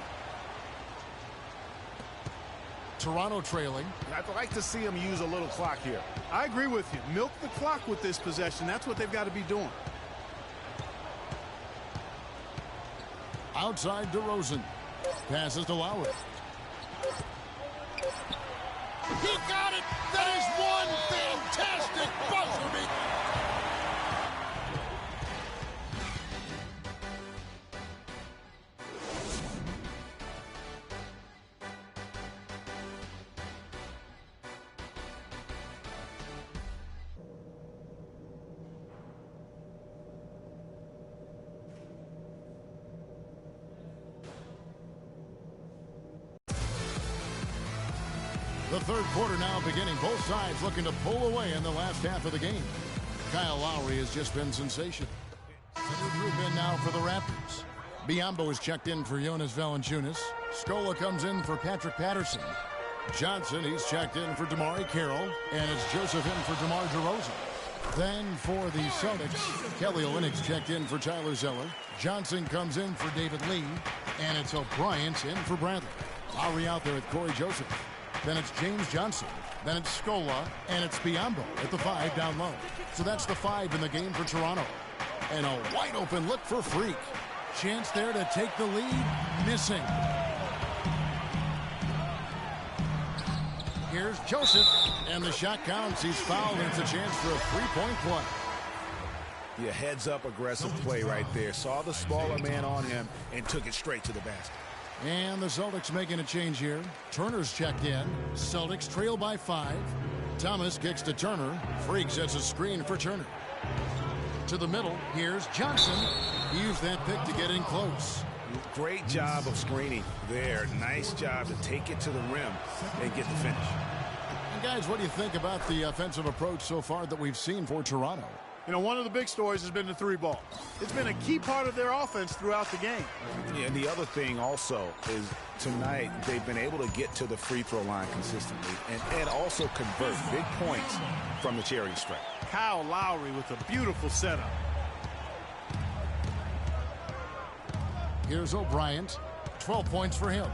Toronto trailing. I'd like to see him use a little clock here. I agree with you. Milk the clock with this possession. That's what they've got to be doing. Outside DeRozan. Passes to Lowry. He got it! That is one fantastic buzzer beater! The third quarter now beginning. Both sides looking to pull away in the last half of the game. Kyle Lowry has just been sensational. Center group in now for the Raptors. Biyombo is checked in for Jonas Valanciunas. Scola comes in for Patrick Patterson. Johnson, he's checked in for DeMar Carroll. And it's Joseph in for DeMar DeRozan. Then for the Celtics, Kelly Olynyk's checked in for Tyler Zeller. Johnson comes in for David Lee. And it's O'Brien's in for Bradley. Lowry out there with Corey Joseph. Then it's James Johnson. Then it's Scola. And it's Biyombo at the 5 down low. So that's the 5 in the game for Toronto. And a wide open look for Freak. Chance there to take the lead. Missing. Here's Joseph. And the shot counts. He's fouled. And it's a chance for a three-point play. Yeah, heads up aggressive play right there. Saw the smaller man on him and took it straight to the basket. And the Celtics making a change here. Turner's checked in. Celtics trail by 5. Thomas kicks to Turner. Freak sets a screen for Turner. To the middle. Here's Johnson. He used that pick to get in close. Great job of screening there. Nice job to take it to the rim and get the finish. And guys, what do you think about the offensive approach so far that we've seen for Toronto? You know, one of the big stories has been the 3-ball. It's been a key part of their offense throughout the game. Yeah, and the other thing also is tonight they've been able to get to the free throw line consistently and also convert big points from the charity stripe. Kyle Lowry with a beautiful setup. Here's O'Brien. 12 points for him.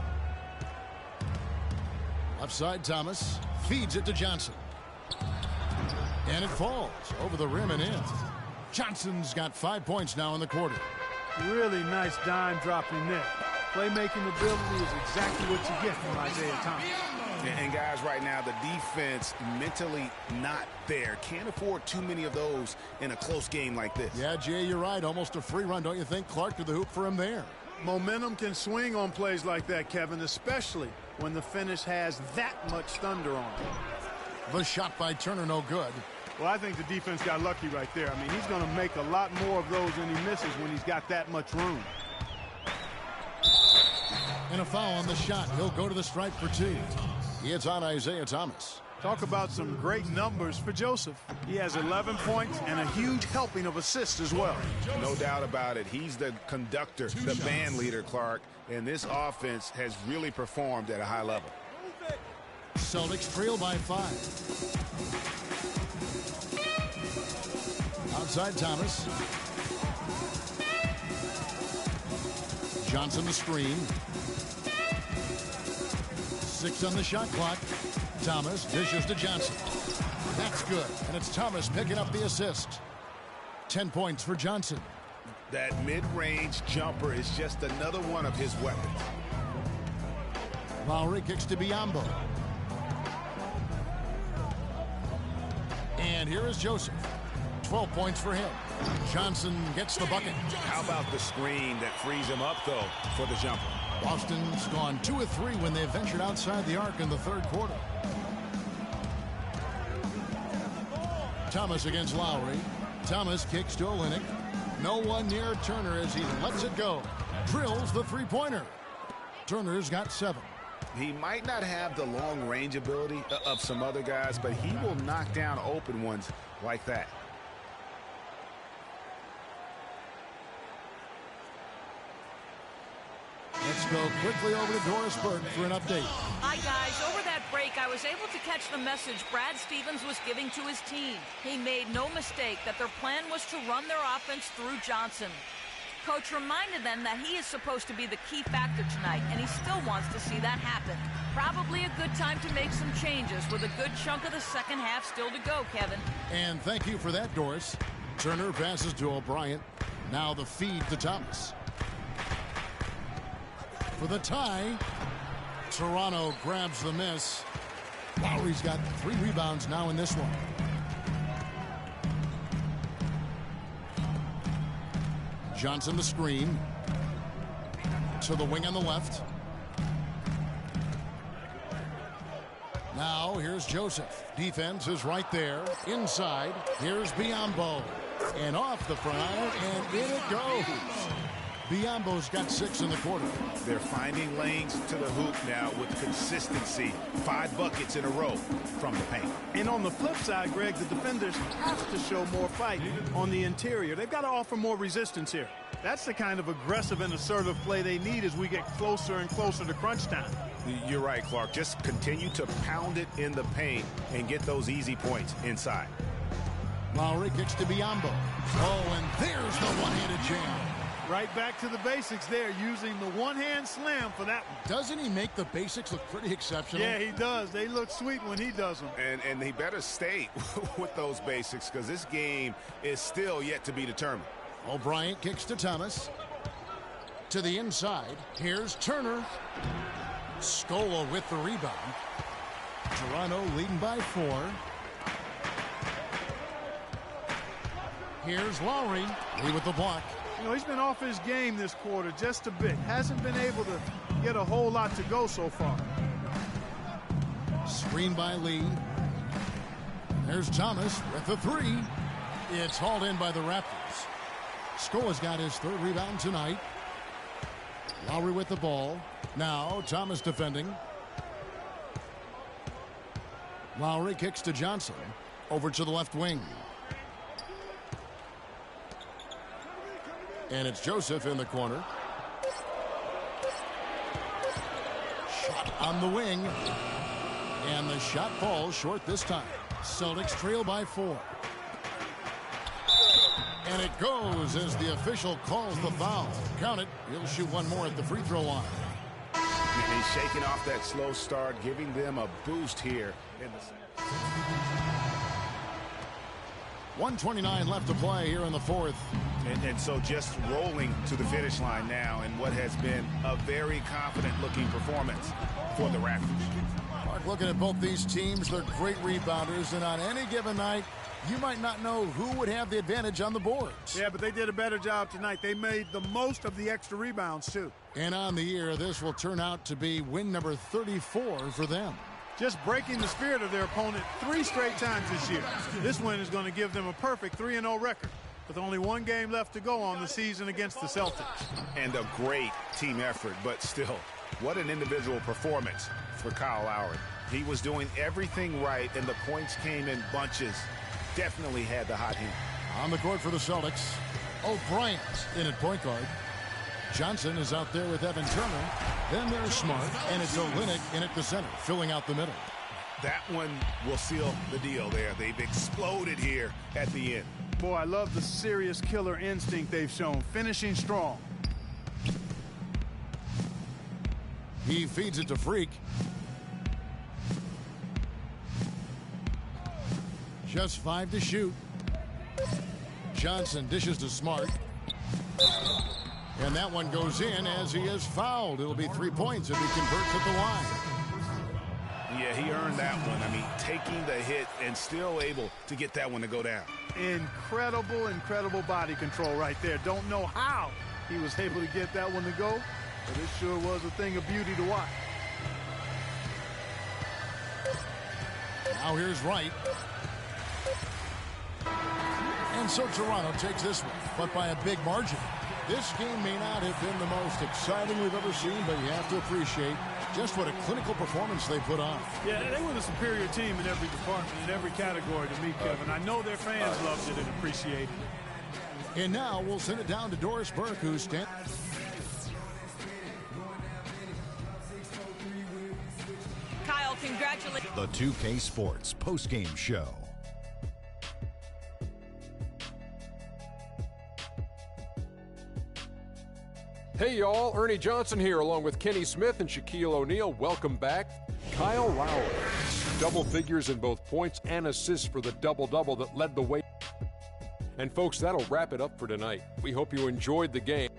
Left side, Thomas feeds it to Johnson. And it falls over the rim and in. Johnson's got 5 points now in the quarter. Really nice dime dropping net. Playmaking ability is exactly what you get from Isaiah Thomas. And guys, right now, the defense mentally not there. Can't afford too many of those in a close game like this. Yeah, Jay, you're right. Almost a free run, don't you think? Clark to the hoop for him there. Momentum can swing on plays like that, Kevin, especially when the finish has that much thunder on it. The shot by Turner, no good. Well, I think the defense got lucky right there. I mean, he's going to make a lot more of those than he misses when he's got that much room. And a foul on the shot. He'll go to the stripe for 2. It's on Isaiah Thomas. Talk about some great numbers for Joseph. He has 11 points and a huge helping of assists as well. No doubt about it. He's the conductor, the band leader, Clark. And this offense has really performed at a high level. Celtics trail by 5. Outside Thomas. Johnson the screen. 6 on the shot clock. Thomas dishes to Johnson. That's good. And it's Thomas picking up the assist. 10 points for Johnson. That mid-range jumper is just another one of his weapons. Lowry kicks to Biyombo. And here is Joseph. 12 points for him. Johnson gets the bucket. How about the screen that frees him up, though, for the jumper? Boston's gone 2 of 3 when they ventured outside the arc in the third quarter. Thomas against Lowry. Thomas kicks to Olynyk. No one near Turner as he lets it go. Drills the three-pointer. Turner's got 7. He might not have the long-range ability of some other guys, but he will knock down open ones like that. Let's go quickly over to Doris Burke for an update. Hi, guys. Over that break, I was able to catch the message Brad Stevens was giving to his team. He made no mistake that their plan was to run their offense through Johnson. Coach reminded them that he is supposed to be the key factor tonight, and he still wants to see that happen. Probably a good time to make some changes with a good chunk of the second half still to go, Kevin. And thank you for that, Doris. Turner passes to O'Brien. Now the feed to Thomas. For the tie, Toronto grabs the miss. Lowry's got 3 rebounds now in this one. Johnson the screen. To the wing on the left. Now here's Joseph. Defense is right there. Inside. Here's Biyombo. And off the front iron, and in it goes. Biyombo's got 6 in the quarter. They're finding lanes to the hoop now with consistency. 5 buckets in a row from the paint. And on the flip side, Greg, the defenders have to show more fight on the interior. They've got to offer more resistance here. That's the kind of aggressive and assertive play they need as we get closer and closer to crunch time. You're right, Clark. Just continue to pound it in the paint and get those easy points inside. Lowry kicks to Biyombo. Oh, and there's the one-handed jam. Right back to the basics there, using the one-hand slam for that one. Doesn't he make the basics look pretty exceptional? Yeah, he does. They look sweet when he does them. And he better stay with those basics because this game is still yet to be determined. O'Brien kicks to Thomas. To the inside. Here's Turner. Scola with the rebound. Toronto leading by 4. Here's Lowry. Lee with the block. You know, he's been off his game this quarter just a bit. Hasn't been able to get a whole lot to go so far. Screen by Lee. There's Thomas with the 3. It's hauled in by the Raptors. Scola's got his 3rd rebound tonight. Lowry with the ball. Now Thomas defending. Lowry kicks to Johnson. Over to the left wing. And it's Joseph in the corner. Shot on the wing. And the shot falls short this time. Celtics trail by 4. And it goes as the official calls the foul. Count it. He'll shoot one more at the free throw line. And he's shaking off that slow start, giving them a boost here in the second. 1:29 left to play here in the 4th. And so just rolling to the finish line now in what has been a very confident-looking performance for the Raptors. Mark, looking at both these teams, they're great rebounders, and on any given night, you might not know who would have the advantage on the boards. Yeah, but they did a better job tonight. They made the most of the extra rebounds, too. And on the year, this will turn out to be win number 34 for them. Just breaking the spirit of their opponent 3 straight times this year. This win is going to give them a perfect 3-0 record, with only 1 game left to go on the season against the Celtics. And a great team effort, but still, what an individual performance for Kyle Lowry. He was doing everything right, and the points came in bunches. Definitely had the hot hand. On the court for the Celtics, O'Brien in at point guard. Johnson is out there with Evan Turner. Then there's Smart, and it's Olynyk in at the center, filling out the middle. That one will seal the deal there. They've exploded here at the end. Boy, I love the serious killer instinct they've shown, finishing strong. He feeds it to Freak. Just 5 to shoot. Johnson dishes to Smart. And that one goes in as he is fouled. It'll be 3 points if he converts at the line. Yeah, he earned that one. I mean, taking the hit and still able to get that one to go down. Incredible body control right there. Don't know how he was able to get that one to go, but it sure was a thing of beauty to watch. Now here's Wright. And so Toronto takes this one, but by a big margin. This game may not have been the most exciting we've ever seen, but you have to appreciate just what a clinical performance they put on. Yeah, they were the superior team in every department, in every category to me, Kevin. I know their fans loved it and appreciated it. And now we'll send it down to Doris Burke, who's standing. Kyle, congratulations. The 2K Sports postgame show. Hey, y'all. Ernie Johnson here, along with Kenny Smith and Shaquille O'Neal. Welcome back. Kyle Lowry. Double figures in both points and assists for the double-double that led the way. And, folks, that'll wrap it up for tonight. We hope you enjoyed the game.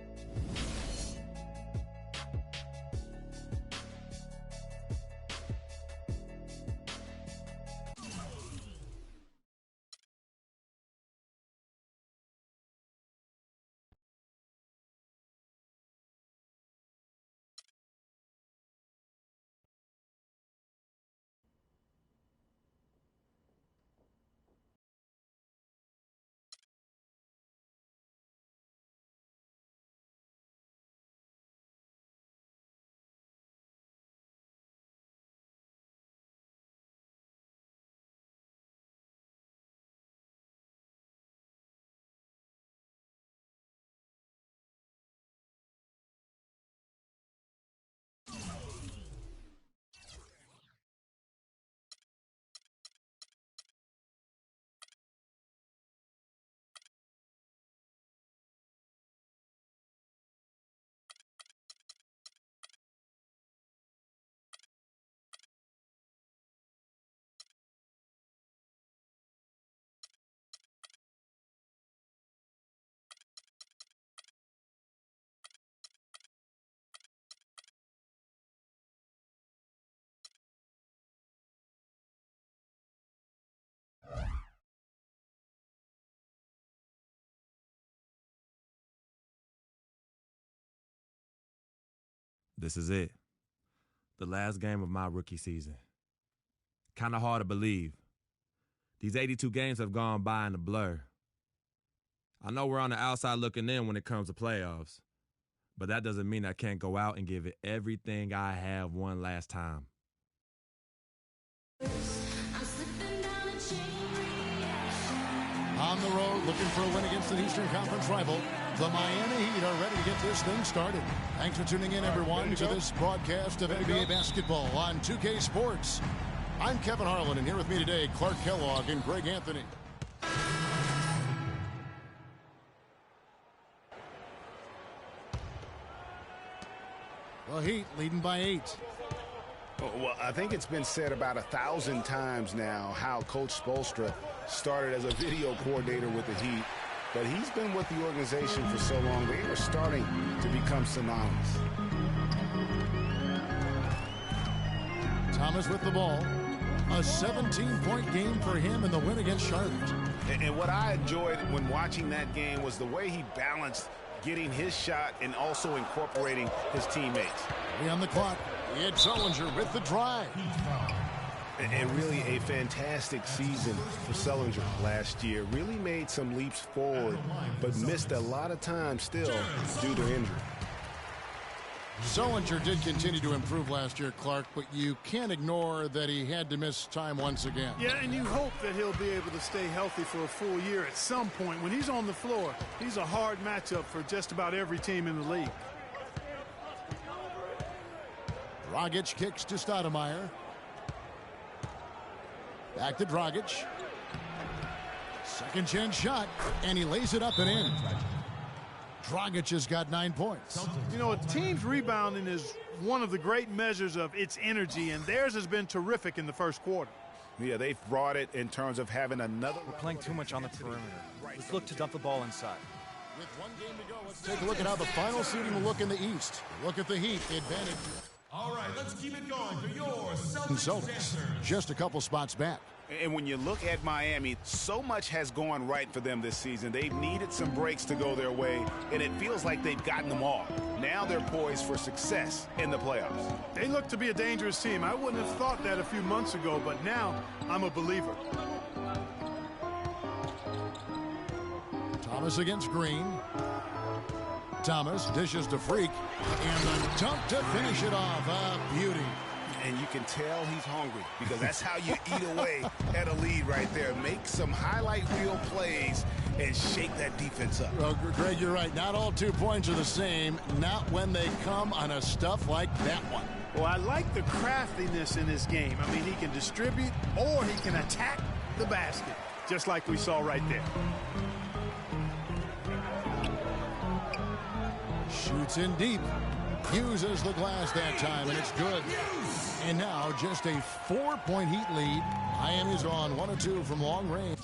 This is it. The last game of my rookie season. Kind of hard to believe. These 82 games have gone by in a blur. I know we're on the outside looking in when it comes to playoffs, but that doesn't mean I can't go out and give it everything I have one last time. On the road, looking for a win against an Eastern Conference rival, the Miami Heat are ready to get this thing started. Thanks for tuning in, everyone, to this broadcast of NBA basketball on 2K Sports. I'm Kevin Harlan, and here with me today, Clark Kellogg and Greg Anthony. The Heat leading by 8. Well, I think it's been said about 1,000 times now how Coach Spoelstra started as a video coordinator with the Heat, but he's been with the organization for so long, they are starting to become synonymous. Thomas with the ball. A 17-point game for him in the win against Charlotte. And what I enjoyed when watching that game was the way he balanced getting his shot and also incorporating his teammates. On the clock, it's Sullinger with the drive. And really a fantastic season for Sullinger last year. Really made some leaps forward, but missed a lot of time still due to injury. Sullinger did continue to improve last year, Clark, but you can't ignore that he had to miss time once again. Yeah, and you hope that he'll be able to stay healthy for a full year at some point. When he's on the floor, he's a hard matchup for just about every team in the league. Dragic kicks to Stoudemire. Back to Dragic. Second chance shot, and he lays it up and in. Dragic has got 9 points. You know, a team's rebounding is one of the great measures of its energy, and theirs has been terrific in the first quarter. Yeah, they've brought it in terms of having another. We're playing too much on the perimeter. Let's look to dump the ball inside. With 1 game to go, let's take a look at how the final seeding will look in the East. Look at the Heat advantage. All right, let's keep it going for your Celtics. Just a couple spots back. And when you look at Miami, so much has gone right for them this season. They've needed some breaks to go their way, and it feels like they've gotten them all. Now they're poised for success in the playoffs. They look to be a dangerous team. I wouldn't have thought that a few months ago, but now I'm a believer. Thomas against Green. Thomas dishes to Freak, and the dunk to finish it off. A beauty. And you can tell he's hungry because that's how you eat away at a lead right there. Make some highlight reel plays and shake that defense up. Well, Greg, you're right. Not all 2 points are the same. Not when they come on a stuff like that one. Well, I like the craftiness in his game. I mean, he can distribute or he can attack the basket, just like we saw right there. Shoots in deep. Uses the glass that time, and it's good. And now just a 4-point Heat lead. Miami's on 1 of 2 from long range.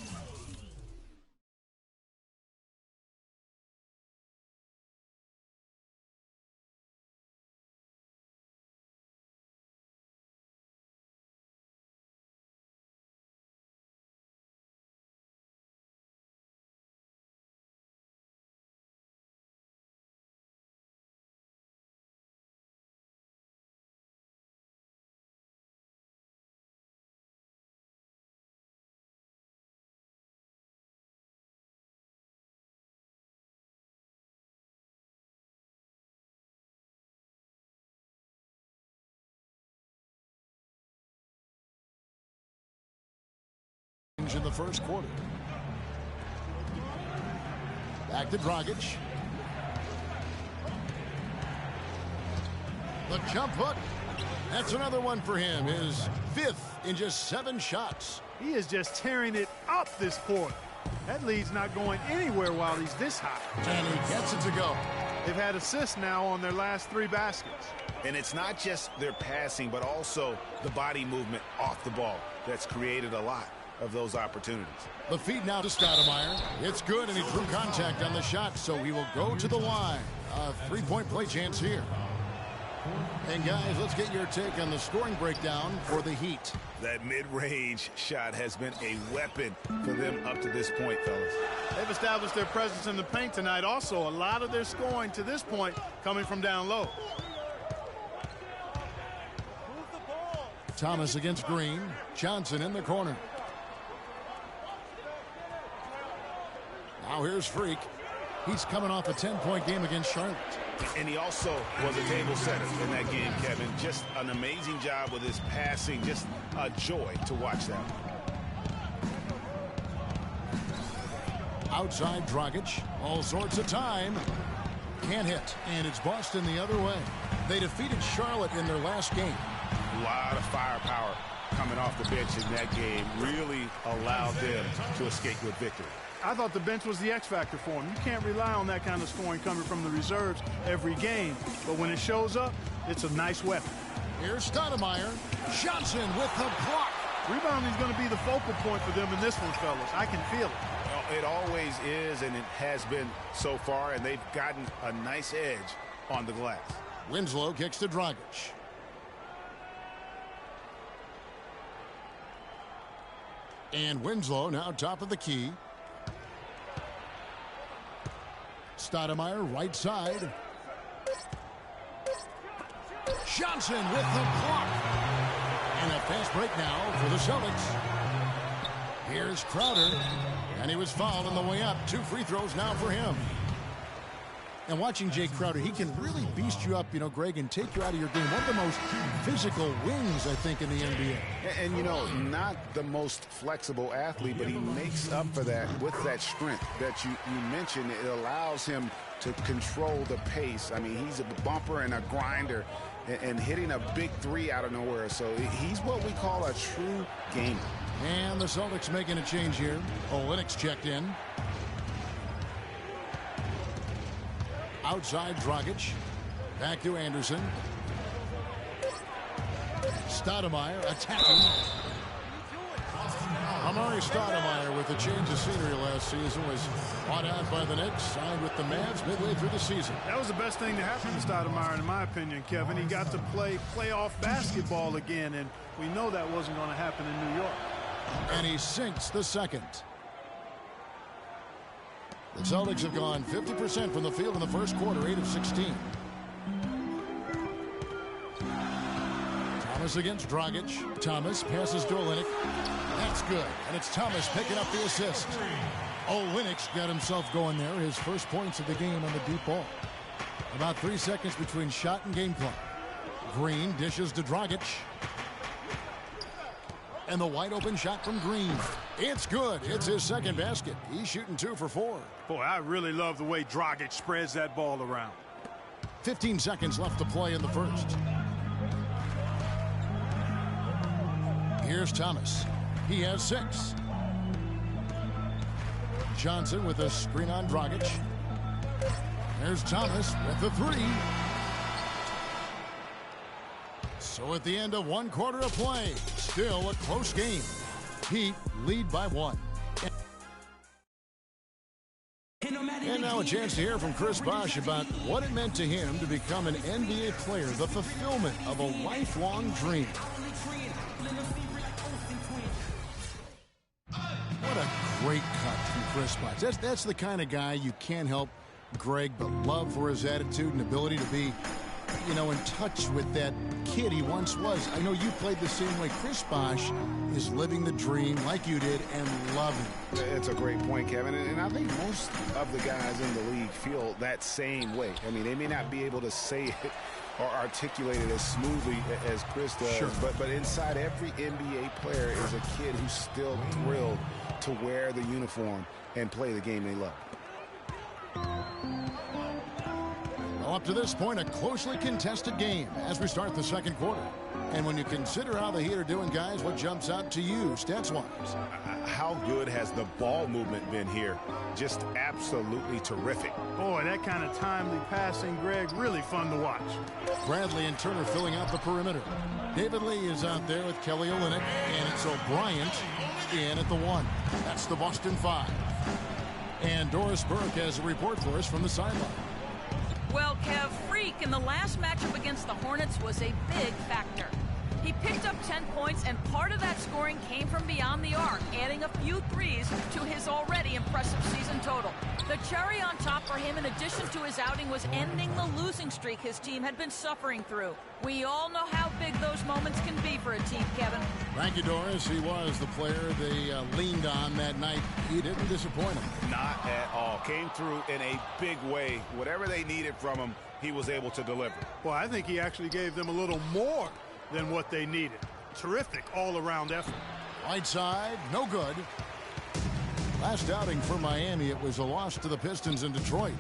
In the first quarter. Back to Dragic. The jump hook. That's another one for him. His 5th in just 7 shots. He is just tearing it up this quarter. That lead's not going anywhere while he's this hot. And he gets it to go. They've had assists now on their last 3 baskets. And it's not just their passing, but also the body movement off the ball that's created a lot of those opportunities. The feed now to Stoudemire. It's good, and he drew contact on the shot, so he will go to the line. A 3-point play chance here. And guys, let's get your take on the scoring breakdown for the Heat. That mid-range shot has been a weapon for them up to this point, fellas. They've established their presence in the paint tonight. Also, a lot of their scoring to this point coming from down low. Thomas against Green. Johnson in the corner. Now here's Freak. He's coming off a 10-point game against Charlotte. And he also was a table setter in that game, Kevin. Just an amazing job with his passing. Just a joy to watch that. Outside Dragic. All sorts of time. Can't hit. And it's Boston the other way. They defeated Charlotte in their last game. A lot of firepower coming off the bench in that game. Really allowed them to escape with victory. I thought the bench was the X factor for him. You can't rely on that kind of scoring coming from the reserves every game. But when it shows up, it's a nice weapon. Here's Stoudemire. Johnson with the block. Rebounding is going to be the focal point for them in this one, fellas. I can feel it. Well, it always is, and it has been so far, and they've gotten a nice edge on the glass. Winslow kicks to Dragic. And Winslow now top of the key. Stoudemire right side. Johnson with the block. And a fast break now for the Celtics. Here's Crowder. And he was fouled on the way up. 2 free throws now for him. And watching Jay Crowder, he can really beast you up, you know, Greg, and take you out of your game. One of the most physical wings, I think, in the NBA. And you know, not the most flexible athlete, but he makes up for that with that strength that you mentioned. It allows him to control the pace. I mean, he's a bumper and a grinder and hitting a big 3 out of nowhere. So he's what we call a true gamer. And the Celtics making a change here. Olynyk checked in. Outside Dragic. Back to Anderson. Stoudemire attacking. Amari Stoudemire with a change of scenery last season was bought out by the Knicks, signed with the Mavs midway through the season. That was the best thing to happen to Stoudemire, in my opinion, Kevin. He got to play playoff basketball again, and we know that wasn't going to happen in New York. And he sinks the second. The Celtics have gone 50% from the field in the first quarter, 8 of 16. Thomas against Dragic. Thomas passes to Olynyk. That's good. And it's Thomas picking up the assist. Olynyk's got himself going there. His first points of the game on the deep ball. About 3 seconds between shot and game clock. Green dishes to Dragic. And the wide open shot from Green. It's good. It's his second basket. He's shooting 2 for 4. Boy, I really love the way Dragic spreads that ball around. 15 seconds left to play in the first. Here's Thomas. He has 6. Johnson with a screen on Dragic. There's Thomas with the three. So at the end of one quarter of play, still a close game. Heat lead by 1. And now a chance to hear from Chris Bosh about what it meant to him to become an NBA player, the fulfillment of a lifelong dream. What a great cut from Chris Bosh. That's the kind of guy you can't help Greg but love for his attitude and ability to be, you know, in touch with that kid he once was. I know you played the same way. Chris Bosh is living the dream like you did and loving it. It's a great point, Kevin. And I think most of the guys in the league feel that same way. I mean, they may not be able to say it or articulate it as smoothly as Chris does. Sure. But inside every NBA player is a kid who's still thrilled to wear the uniform and play the game they love. Well, up to this point, a closely contested game as we start the second quarter. And when you consider how the Heat are doing, guys, what jumps out to you, stats-wise? How good has the ball movement been here? Just absolutely terrific. Boy, that kind of timely passing, Greg, really fun to watch. Bradley and Turner filling out the perimeter. David Lee is out there with Kelly Olynyk, and it's O'Bryant in at the 1. That's the Boston 5. And Doris Burke has a report for us from the sideline. Well, Kev, Freak in the last matchup against the Hornets was a big factor. He picked up 10 points, and part of that scoring came from beyond the arc, adding a few threes to his already impressive season total. The cherry on top for him, in addition to his outing, was ending the losing streak his team had been suffering through. We all know how big those moments can be for a team, Kevin. Thank you, Doris. He was the player they leaned on that night. He didn't disappoint him. Not at all. Came through in a big way. Whatever they needed from him, he was able to deliver. Well, I think he actually gave them a little more than what they needed. Terrific all-around effort. Right side, no good. Last outing for Miami, it was a loss to the Pistons in Detroit.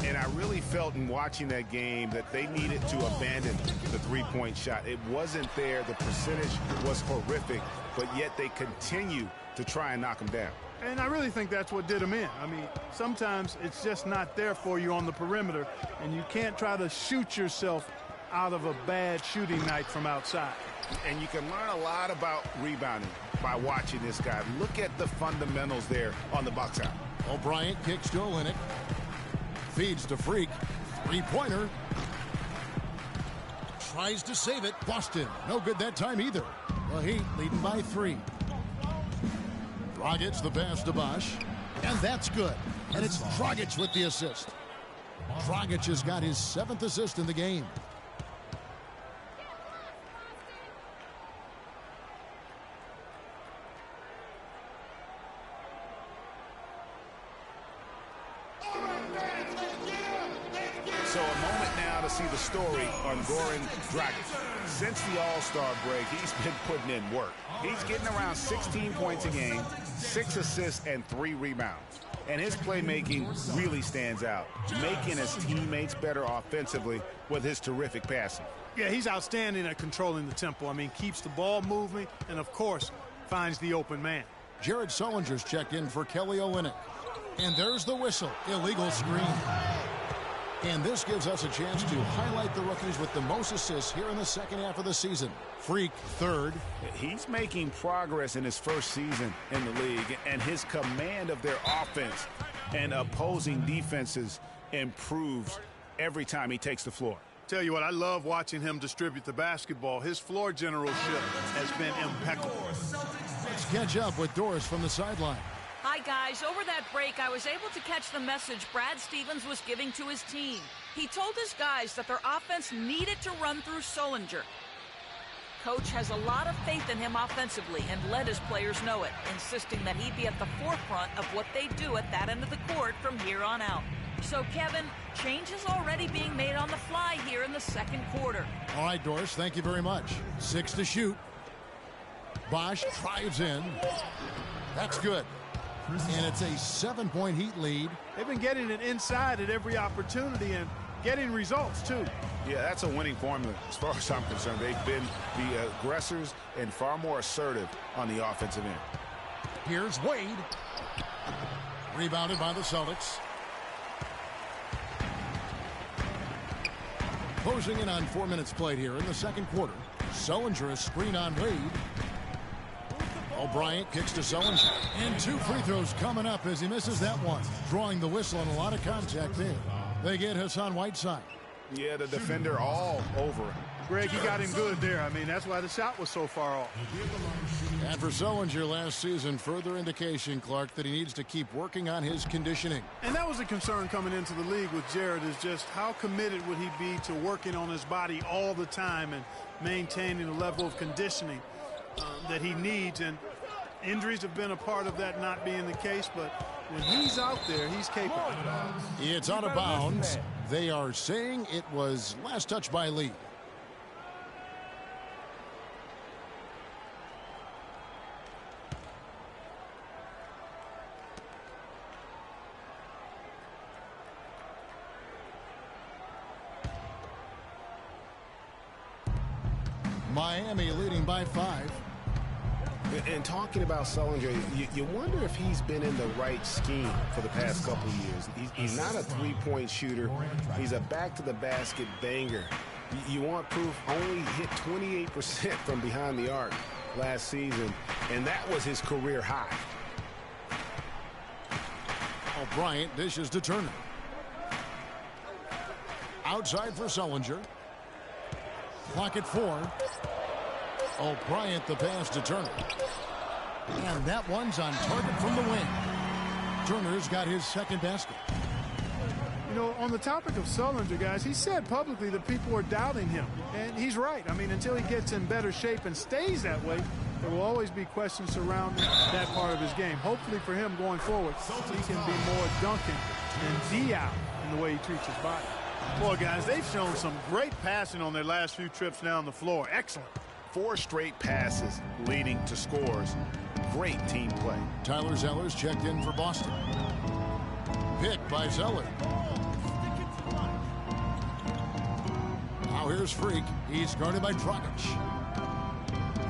And I really felt in watching that game that they needed to abandon the three-point shot. It wasn't there. The percentage was horrific, but yet they continue to try and knock them down. And I really think that's what did them in. I mean, sometimes it's just not there for you on the perimeter, and you can't try to shoot yourself out of a bad shooting night from outside. And you can learn a lot about rebounding by watching this guy. Look at the fundamentals there on the box out. O'Bryant kicks to Olynyk. Feeds to Freak. Three-pointer. Tries to save it. Boston. No good that time either. The Heat leading by 3. Dragic the pass to Bosh. And that's good. And it's Dragic with the assist. Dragic has got his 7th assist in the game. So a moment now to see the story on Goran Dragic. Since the All-Star break, he's been putting in work. He's getting around 16 points a game, 6 assists, and 3 rebounds. And his playmaking really stands out, making his teammates better offensively with his terrific passing. Yeah, he's outstanding at controlling the tempo. I mean, keeps the ball moving and, of course, finds the open man. Jared Sullinger's checked in for Kelly Olynyk. And there's the whistle. Illegal screen. And this gives us a chance to highlight the rookies with the most assists here in the second half of the season. Freak, 3rd. He's making progress in his first season in the league, and his command of their offense and opposing defenses improves every time he takes the floor. Tell you what, I love watching him distribute the basketball. His floor generalship has been impeccable. Let's catch up with Doris from the sideline. Hi, guys. Over that break, I was able to catch the message Brad Stevens was giving to his team. He told his guys that their offense needed to run through Sullinger. Coach has a lot of faith in him offensively and let his players know it, insisting that he be at the forefront of what they do at that end of the court from here on out. So, Kevin, change is already being made on the fly here in the second quarter. All right, Doris, thank you very much. 6 to shoot. Bosh drives in. That's good. And it's a 7-point Heat lead. They've been getting it inside at every opportunity and getting results, too. Yeah, that's a winning formula as far as I'm concerned. They've been the aggressors and far more assertive on the offensive end. Here's Wade. Rebounded by the Celtics. Closing in on 4 minutes played here in the second quarter. Sullinger, a screen on Wade. O'Brien kicks to Sullinger. And 2 free throws coming up as he misses that one. Drawing the whistle and a lot of contact there. They get Hassan Whiteside. Yeah, the defender all over him. Greg, he got him good there. I mean, that's why the shot was so far off. And for Sullinger last season, further indication, Clark, that he needs to keep working on his conditioning. And that was a concern coming into the league with Jared, is just how committed would he be to working on his body all the time and maintaining the level of conditioning that he needs. And injuries have been a part of that not being the case, but when he's out there, he's capable. It's out of bounds. They are saying it was last touch by Lee. Miami leading by 5. And talking about Sullinger, you wonder if he's been in the right scheme for the past couple of years. He's not a three-point shooter. He's a back-to-the-basket banger. You want proof? Only hit 28% from behind the arc last season, and that was his career high. O'Brien dishes to Turner. Outside for Sullinger. Clock at 4. O'Brien the pass to Turner. And that one's on target from the wing. Turner's got his second basket. You know, on the topic of Sullinger, guys, he said publicly that people are doubting him. And he's right. I mean, until he gets in better shape and stays that way, there will always be questions surrounding that part of his game. Hopefully for him going forward, he can be more Duncan than Diao in the way he treats his body. Boy, guys, they've shown some great passing on their last few trips down the floor. Excellent. 4 straight passes leading to scores. Great team play. Tyler Zeller's checked in for Boston. Pick by Zeller. Now here's Freak. He's guarded by Dragic.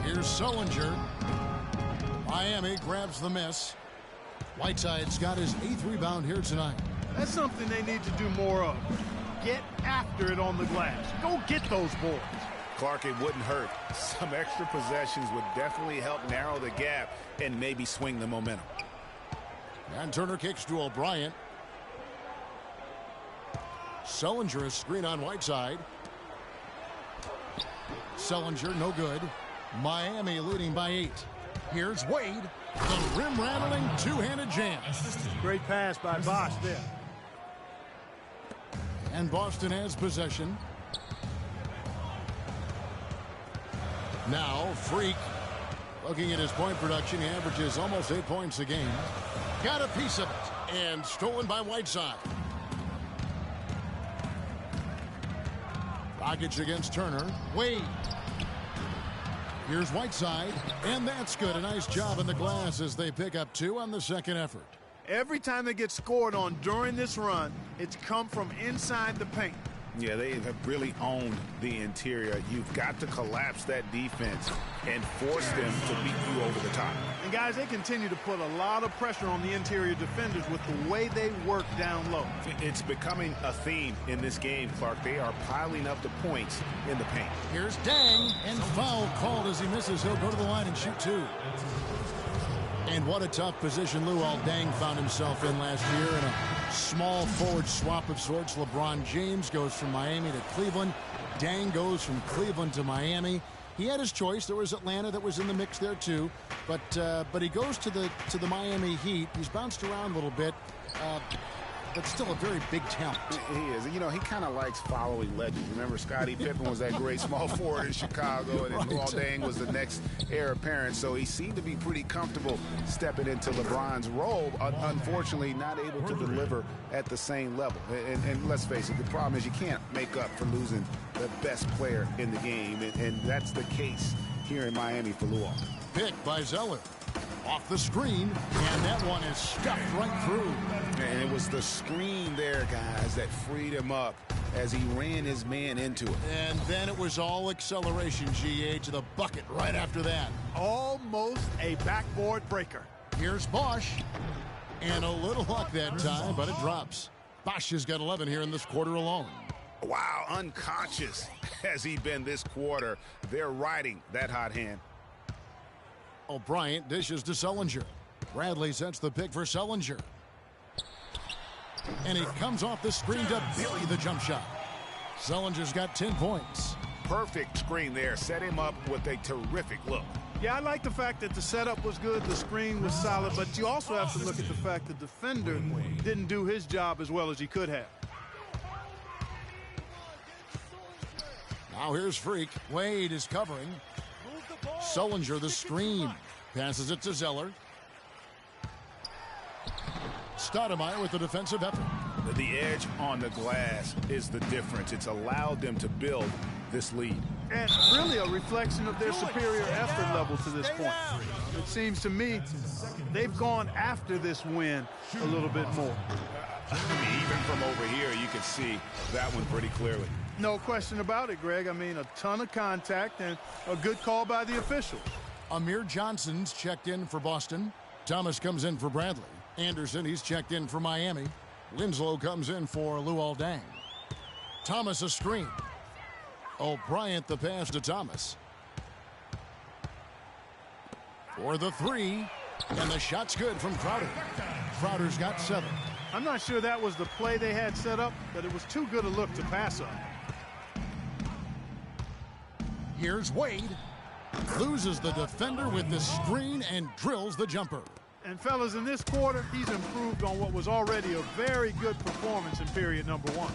Here's Sullinger. Miami grabs the miss. Whiteside's got his 8th rebound here tonight. That's something they need to do more of. Get after it on the glass. Go get those boards. Clark, it wouldn't hurt. Some extra possessions would definitely help narrow the gap and maybe swing the momentum. And Turner kicks to O'Brien. Sullinger a screen on Whiteside. Sullinger no good. Miami leading by 8. Here's Wade. The rim rattling two-handed jam. Great pass by Bosch there. And Boston has possession. Now Freak, looking at his point production, he averages almost 8 points a game. Got a piece of it, and stolen by Whiteside. Dragic against Turner. Wade. Here's Whiteside, and that's good. A nice job in the glass as they pick up 2 on the second effort. Every time they get scored on during this run, it's come from inside the paint. Yeah, they have really owned the interior. You've got to collapse that defense and force them to beat you over the top. And guys, they continue to put a lot of pressure on the interior defenders with the way they work down low. It's becoming a theme in this game, Clark. They are piling up the points in the paint. Here's Dang, and foul called as he misses. He'll go to the line and shoot 2. And what a tough position Luol Deng found himself in last year in a small forward swap of sorts. LeBron James goes from Miami to Cleveland. Deng goes from Cleveland to Miami. He had his choice. There was Atlanta that was in the mix there too, but he goes to the Miami Heat. He's bounced around a little bit, but still a very big talent. He is. You know, he kind of likes following legends. Remember, Scottie Pippen was that great small forward in Chicago, and then Luol Deng was the next heir apparent. So he seemed to be pretty comfortable stepping into LeBron's role. Unfortunately, not able to deliver at the same level. And let's face it, the problem is you can't make up for losing the best player in the game, and that's the case here in Miami for Luol. Pick by Zeller. Off the screen, and that one is stuffed right through. And it was the screen there, guys, that freed him up as he ran his man into it. And then it was all acceleration, GA, to the bucket right after that. Almost a backboard breaker. Here's Bosch. And a little luck that time, but it drops. Bosch has got 11 here in this quarter alone. Wow, unconscious has he been this quarter. They're riding that hot hand. O'Brien dishes to Sullinger. Bradley sets the pick for Sullinger. And he comes off the screen to bury the jump shot. Sullinger's got 10 points. Perfect screen there. Set him up with a terrific look. Yeah, I like the fact that the setup was good, the screen was solid, but you also have to look at the fact the defender didn't do his job as well as he could have. Now here's Freak. Wade is covering. Sullinger the screen. Passes it to Zeller. Stoudemire with the defensive effort. The edge on the glass is the difference. It's allowed them to build this lead. And really a reflection of their superior effort level to this point. It seems to me they've gone after this win a little bit more. I mean, even from over here, you can see that one pretty clearly. No question about it, Greg. I mean, a ton of contact and a good call by the official. Amir Johnson's checked in for Boston. Thomas comes in for Bradley. Anderson, he's checked in for Miami. Winslow comes in for Luol Deng. Thomas a screen. O'Brien the pass to Thomas. For the three. And the shot's good from Crowder. Crowder's got 7. I'm not sure that was the play they had set up, but it was too good a look to pass up. Here's Wade. Loses the defender with the screen and drills the jumper. And fellas, in this quarter, he's improved on what was already a very good performance in period number 1.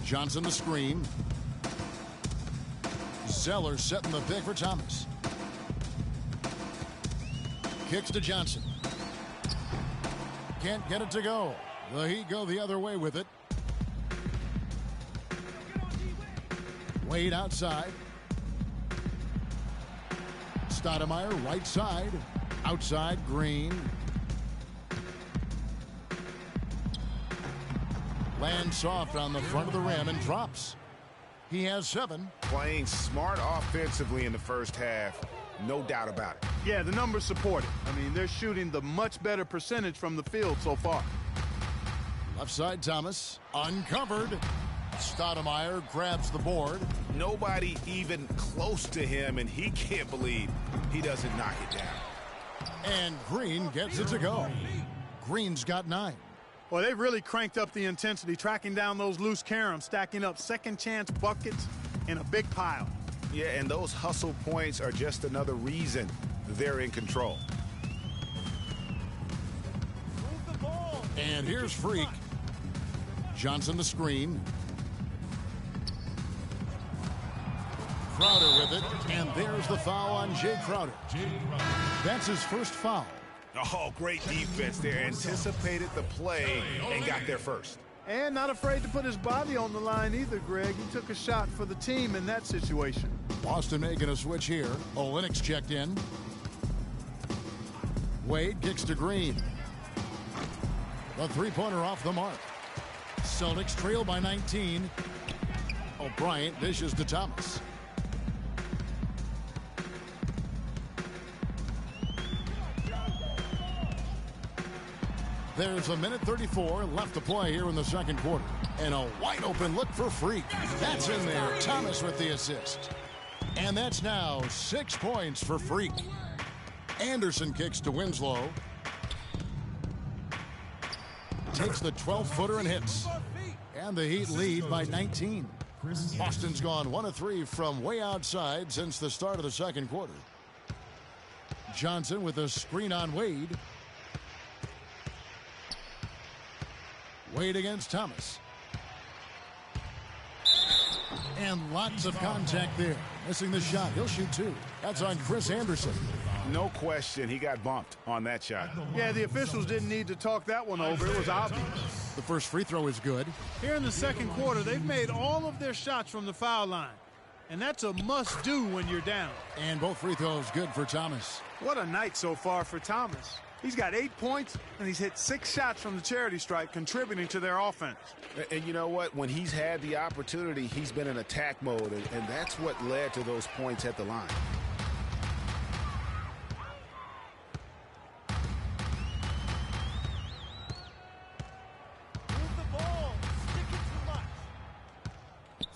Johnson the screen. Zeller setting the pick for Thomas. Kicks to Johnson. Can't get it to go. The Heat go the other way with it. Wade outside. Stoudemire right side. Outside Green. Lands soft on the front of the rim and drops. He has 7. Playing smart offensively in the first half, no doubt about it. Yeah, the numbers support it. I mean, they're shooting the much better percentage from the field so far. Left side Thomas, uncovered. Stoudemire grabs the board. Nobody even close to him, and he can't believe he doesn't knock it down. And Green gets it to go. Green's got 9. Well, they've really cranked up the intensity, tracking down those loose caroms, stacking up second chance buckets in a big pile. Yeah, and those hustle points are just another reason they're in control. And here's Freak. Johnson the screen. Crowder with it, and there's the foul on Jay Crowder. That's his first foul. Oh, great defense there. Anticipated the play and got there first. And not afraid to put his body on the line either, Greg. He took a shot for the team in that situation. Boston making a switch here. Olynyk's checked in. Wade kicks to Green. The three-pointer off the mark. Celtics trail by 19. O'Brien dishes to Thomas. There's a minute 34 left to play here in the second quarter. And a wide open look for Freak. That's in there. Thomas with the assist. And that's now 6 points for Freak. Anderson kicks to Winslow. Takes the 12-footer and hits. And the Heat lead by 19. Boston's gone 1 of 3 from way outside since the start of the second quarter. Johnson with a screen on Wade. Wade against Thomas. And lots of contact there. Missing the shot. He'll shoot 2. That's on Chris Anderson. No question, he got bumped on that shot. Yeah, the officials didn't need to talk that one over. It was obvious. The first free throw is good. Here in the second quarter, they've made all of their shots from the foul line. And that's a must-do when you're down. And both free throws good for Thomas. What a night so far for Thomas. He's got 8 points, and he's hit 6 shots from the charity stripe, contributing to their offense. And you know what? When he's had the opportunity, he's been in attack mode, and that's what led to those points at the line.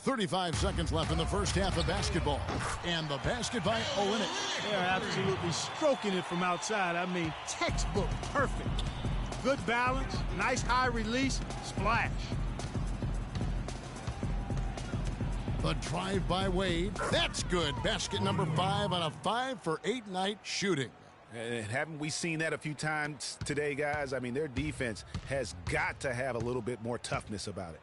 35 seconds left in the first half of basketball. And the basket by Olynyk. They're absolutely stroking it from outside. I mean, textbook perfect. Good balance, nice high release, splash. The drive by Wade. That's good. Basket number 5 on a 5-for-8 night shooting. And haven't we seen that a few times today, guys? I mean, their defense has got to have a little bit more toughness about it.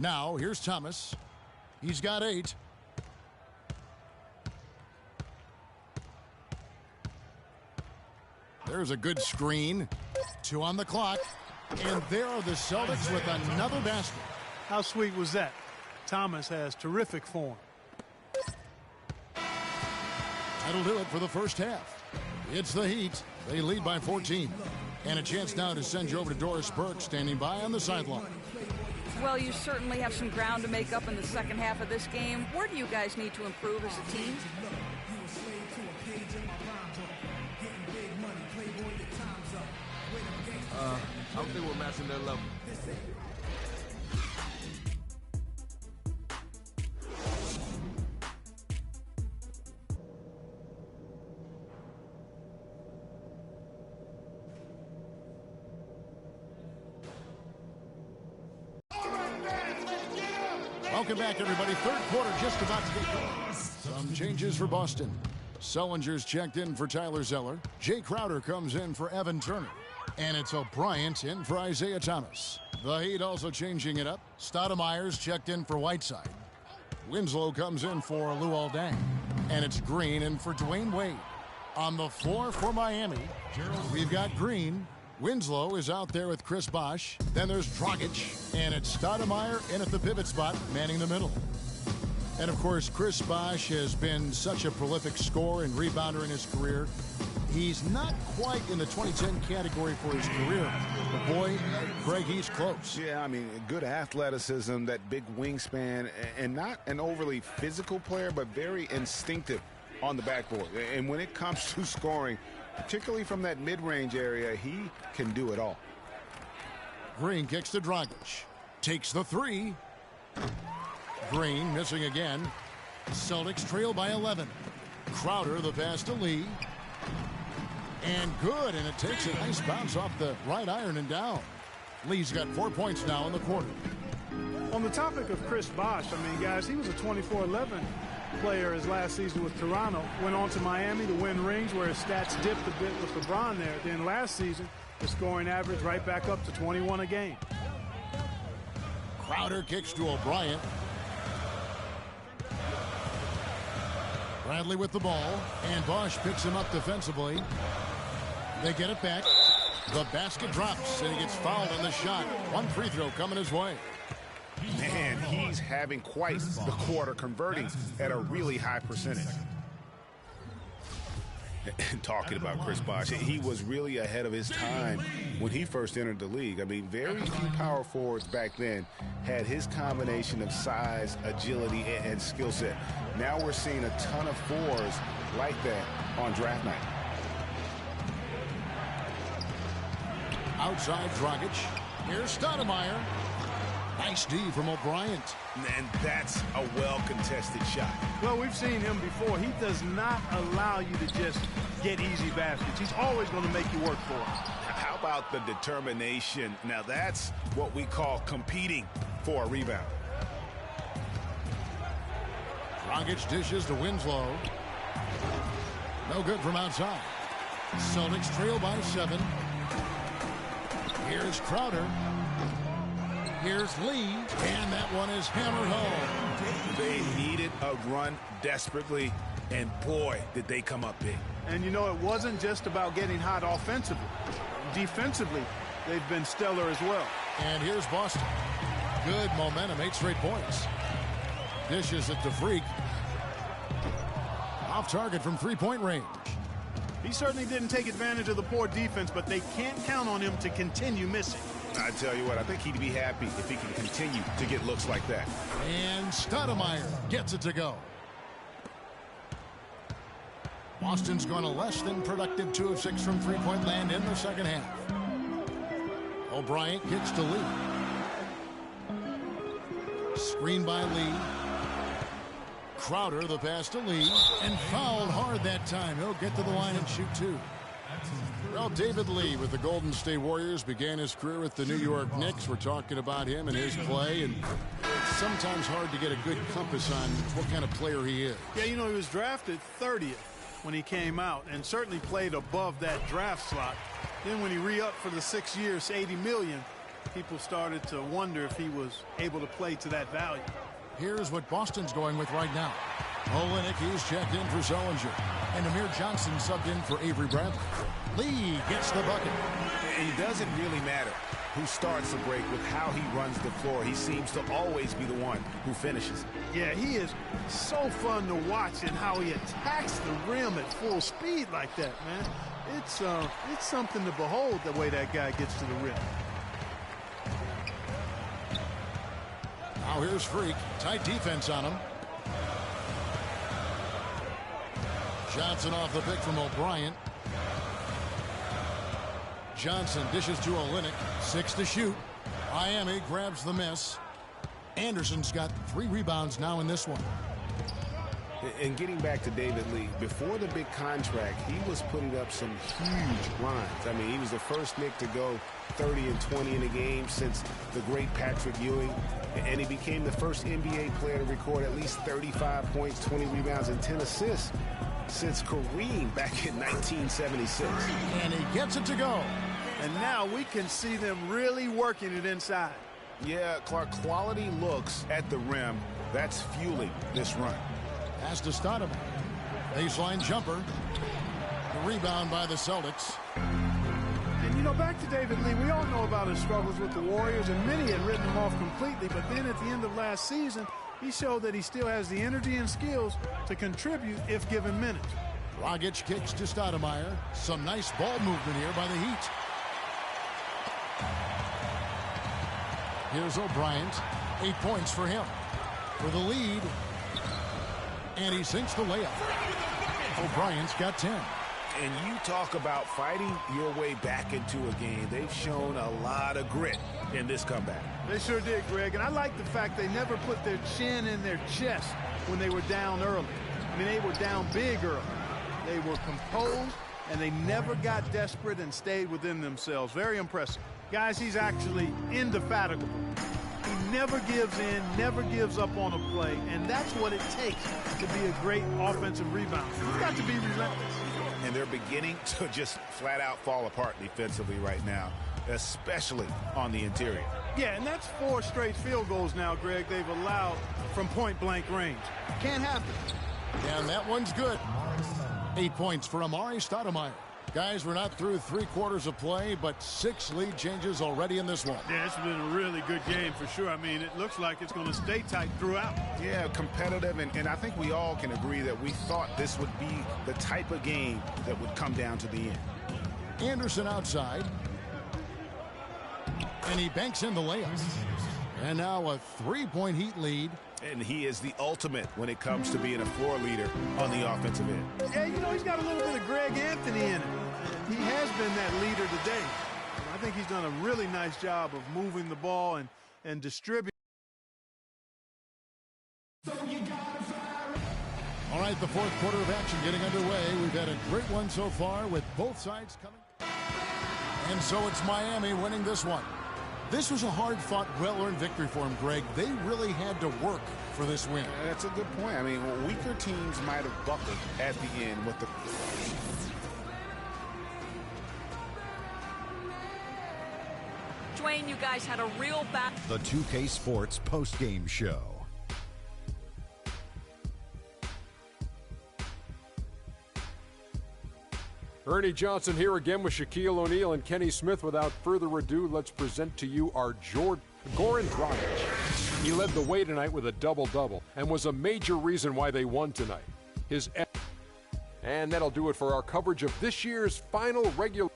Now, here's Thomas. He's got 8. There's a good screen. 2 on the clock. And there are the Celtics with another basket. How sweet was that? Thomas has terrific form. That'll do it for the first half. It's the Heat. They lead by 14. And a chance now to send you over to Doris Burke, standing by on the sideline. Well, you certainly have some ground to make up in the second half of this game. Where do you guys need to improve as a team? I don't think we're matching their level. Welcome back, everybody. Third quarter just about to get going. Some changes for Boston. Sullinger's checked in for Tyler Zeller. Jay Crowder comes in for Evan Turner. And it's O'Brien in for Isaiah Thomas. The Heat also changing it up. Stoudemire's checked in for Whiteside. Winslow comes in for Luol Deng. And it's Green in for Dwayne Wade. On the floor for Miami, we've got Green. Winslow is out there with Chris Bosh. Then there's Dragic. And it's Stoudemire in at the pivot spot, manning the middle. And, of course, Chris Bosh has been such a prolific scorer and rebounder in his career. He's not quite in the 2010 category for his career. But, boy, Greg, he's close. Yeah, I mean, good athleticism, that big wingspan, and not an overly physical player, but very instinctive on the backboard. And when it comes to scoring, particularly from that mid-range area, he can do it all. Green kicks to Dragic. Takes the 3. Green missing again. Celtics trail by 11. Crowder the pass to Lee. And good, and it takes a nice bounce off the right iron and down. Lee's got 4 points now in the quarter. On the topic of Chris Bosh, I mean, guys, he was a 24-11 player his last season with Toronto. Went on to Miami to win rings where his stats dipped a bit with LeBron there. Then last season, the scoring average right back up to 21 a game. Crowder kicks to O'Brien. Bradley with the ball, and Bosh picks him up defensively. They get it back. The basket drops, and he gets fouled on the shot. One free throw coming his way. Man, he's having quite the quarter, converting at a really high percentage. Talking about Chris Bosh, he was really ahead of his time when he first entered the league. I mean, very few power forwards back then had his combination of size, agility, and skill set. Now we're seeing a ton of fours like that on draft night. Outside Dragic. Here's Stoudemire. Nice D from O'Brien. And that's a well-contested shot. Well, we've seen him before. He does not allow you to just get easy baskets. He's always going to make you work for it. How about the determination? Now that's what we call competing for a rebound. Dragic dishes to Winslow. No good from outside. Celtics trail by 7. Here's Crowder. Here's Lee, and that one is hammered home. They needed a run desperately, and boy, did they come up big. And you know, it wasn't just about getting hot offensively. Defensively, they've been stellar as well. And here's Boston. Good momentum, 8 straight points. Dishes it to Freak. Off target from three-point range. He certainly didn't take advantage of the poor defense, but they can't count on him to continue missing. I tell you what, I think he'd be happy if he can continue to get looks like that. And Stoudemire gets it to go. Boston's gone a less than productive 2 of 6 from three-point land in the second half. O'Brien kicks to Lee. Screen by Lee. Crowder, the pass to Lee, and fouled hard that time. He'll get to the line and shoot two. Well, David Lee with the Golden State Warriors began his career with the New York Knicks. We're talking about him and his play, and it's sometimes hard to get a good compass on what kind of player he is. Yeah, you know, he was drafted 30th when he came out and certainly played above that draft slot. Then when he re-upped for the 6 years, $80 million, people started to wonder if he was able to play to that value. Here's what Boston's going with right now. Olynyk, he's checked in for Zellinger. And Amir Johnson subbed in for Avery Bradley. Lee gets the bucket. It doesn't really matter who starts the break with how he runs the floor. He seems to always be the one who finishes. Yeah, he is so fun to watch and how he attacks the rim at full speed like that, man. It's something to behold the way that guy gets to the rim. Now here's Freak. Tight defense on him. Johnson off the pick from O'Brien. Johnson dishes to Olynyk. 6 to shoot. Miami grabs the miss. Anderson's got 3 rebounds now in this one. And getting back to David Lee, before the big contract, he was putting up some huge lines. I mean, he was the first Knick to go 30 and 20 in a game since the great Patrick Ewing. And he became the first NBA player to record at least 35 points, 20 rebounds, and 10 assists since Kareem back in 1976. And he gets it to go. And now we can see them really working it inside. Yeah, Clark, quality looks at the rim. That's fueling this run. Pass to Stoudemire. Baseline jumper. The rebound by the Celtics. And, you know, back to David Lee, we all know about his struggles with the Warriors, and many had written him off completely. But then at the end of last season, he showed that he still has the energy and skills to contribute if given minutes. Dragic kicks to Stoudemire. Some nice ball movement here by the Heat. Here's O'Brien. 8 points for him. For the lead. And he sinks the layup. O'Brien's got 10. And you talk about fighting your way back into a game. They've shown a lot of grit in this comeback. They sure did, Greg. And I like the fact they never put their chin in their chest when they were down early. I mean, they were down big early. They were composed, and they never got desperate and stayed within themselves. Very impressive. Guys, he's actually indefatigable. He never gives in, never gives up on a play, and that's what it takes to be a great offensive rebounder. You've got to be relentless. And they're beginning to just flat out fall apart defensively right now, especially on the interior. Yeah, and that's 4 straight field goals now, Greg, they've allowed from point-blank range. Can't happen. And that one's good. 8 points for Amari Stoudemire. Guys, we're not through 3 quarters of play, but 6 lead changes already in this one. Yeah, it's been a really good game for sure. I mean, it looks like it's going to stay tight throughout. Yeah, competitive, and I think we all can agree that we thought this would be the type of game that would come down to the end. Anderson outside. And he banks in the layup. And now a 3-point Heat lead. And he is the ultimate when it comes to being a floor leader on the offensive end. Yeah, you know, he's got a little bit of Greg Anthony in him. He has been that leader today. I think he's done a really nice job of moving the ball and distributing. All right, the 4th quarter of action getting underway. We've had a great one so far with both sides coming. And so it's Miami winning this one. This was a hard-fought, well-earned victory for him, Greg. They really had to work for this win. That's a good point. I mean, weaker teams might have buckled at the end with the... Dwayne, you guys had a real battle. The 2K Sports post-game show. Ernie Johnson here again with Shaquille O'Neal and Kenny Smith. Without further ado, let's present to you our Goran Dragic. He led the way tonight with a double-double and was a major reason why they won tonight. And that'll do it for our coverage of this year's final regular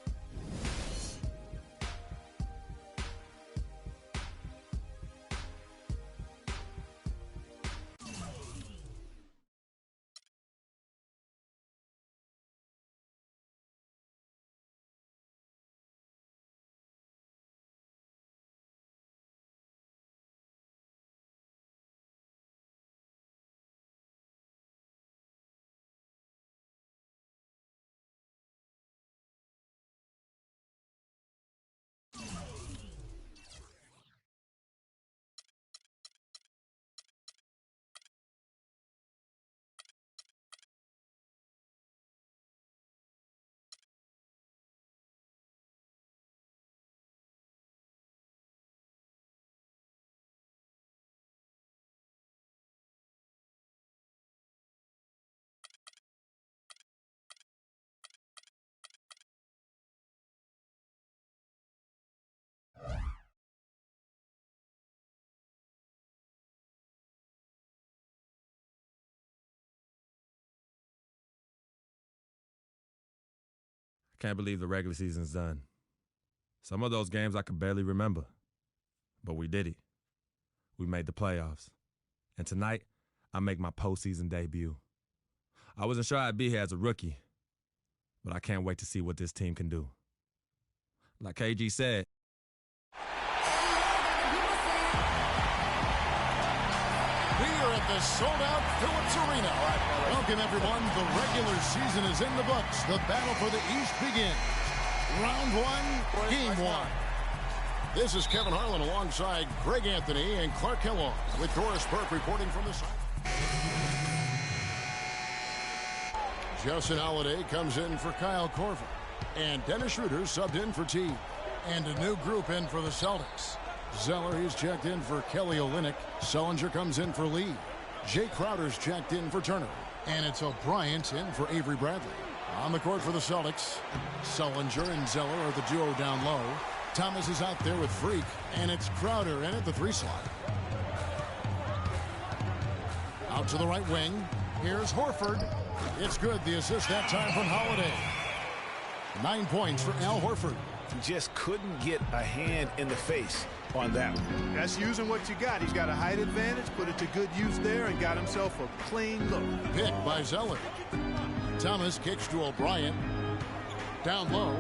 Can't believe the regular season's done. Some of those games I could barely remember. But we did it. We made the playoffs. And tonight, I make my postseason debut. I wasn't sure I'd be here as a rookie, but I can't wait to see what this team can do. Like KG said, We are at the sold-out Phillips Arena. Welcome, everyone. The regular season is in the books. The battle for the East begins. Round one, game one. This is Kevin Harlan alongside Greg Anthony and Clark Kellogg with Doris Burke reporting from the side. Justin Holiday comes in for Kyle Korver. And Dennis Schroeder subbed in for T. And a new group in for the Celtics. Zeller, he's checked in for Kelly Olynyk. Sullinger comes in for Lee. Jay Crowder's checked in for Turner. And it's O'Brien's in for Avery Bradley. On the court for the Celtics, Sullinger and Zeller are the duo down low. Thomas is out there with Freak, and it's Crowder in at the 3 slot. Out to the right wing. Here's Horford. It's good. The assist that time from Holiday. 9 points for Al Horford. Just couldn't get a hand in the face on that one. That's using what you got. He's got a height advantage, put it to good use there, and got himself a clean look. Pick by Zeller. Thomas kicks to O'Brien. Down low.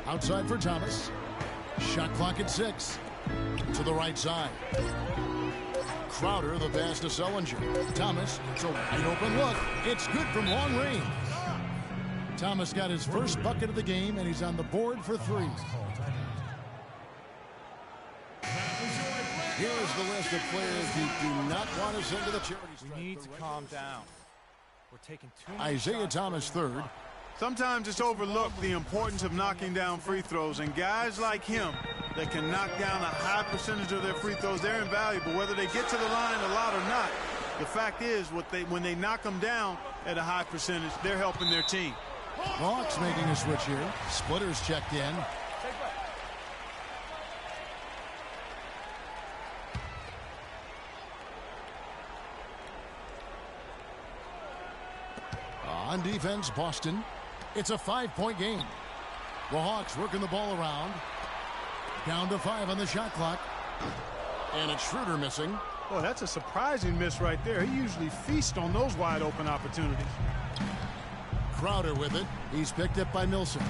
Outside for Thomas. Shot clock at 6. To the right side. Crowder, the pass to Sullinger. Thomas, it's a wide open look. It's good from long range. Thomas got his first bucket of the game, and he's on the board for 3. Here's the list of players you do not want to send to the charity stripe. We need to calm down. We're taking too many Isaiah shots. Thomas, 3rd. Sometimes it's overlooked the importance of knocking down free throws, and guys like him that can knock down a high percentage of their free throws, they're invaluable. Whether they get to the line a lot or not, the fact is when they knock them down at a high percentage, they're helping their team. Hawks making a switch here. Splitter's checked in. On defense, Boston. It's a 5-point game. The Hawks working the ball around. Down to 5 on the shot clock. And it's Schroeder missing. Oh, that's a surprising miss right there. He usually feasts on those wide open opportunities. Crowder with it. He's picked up by Millsap.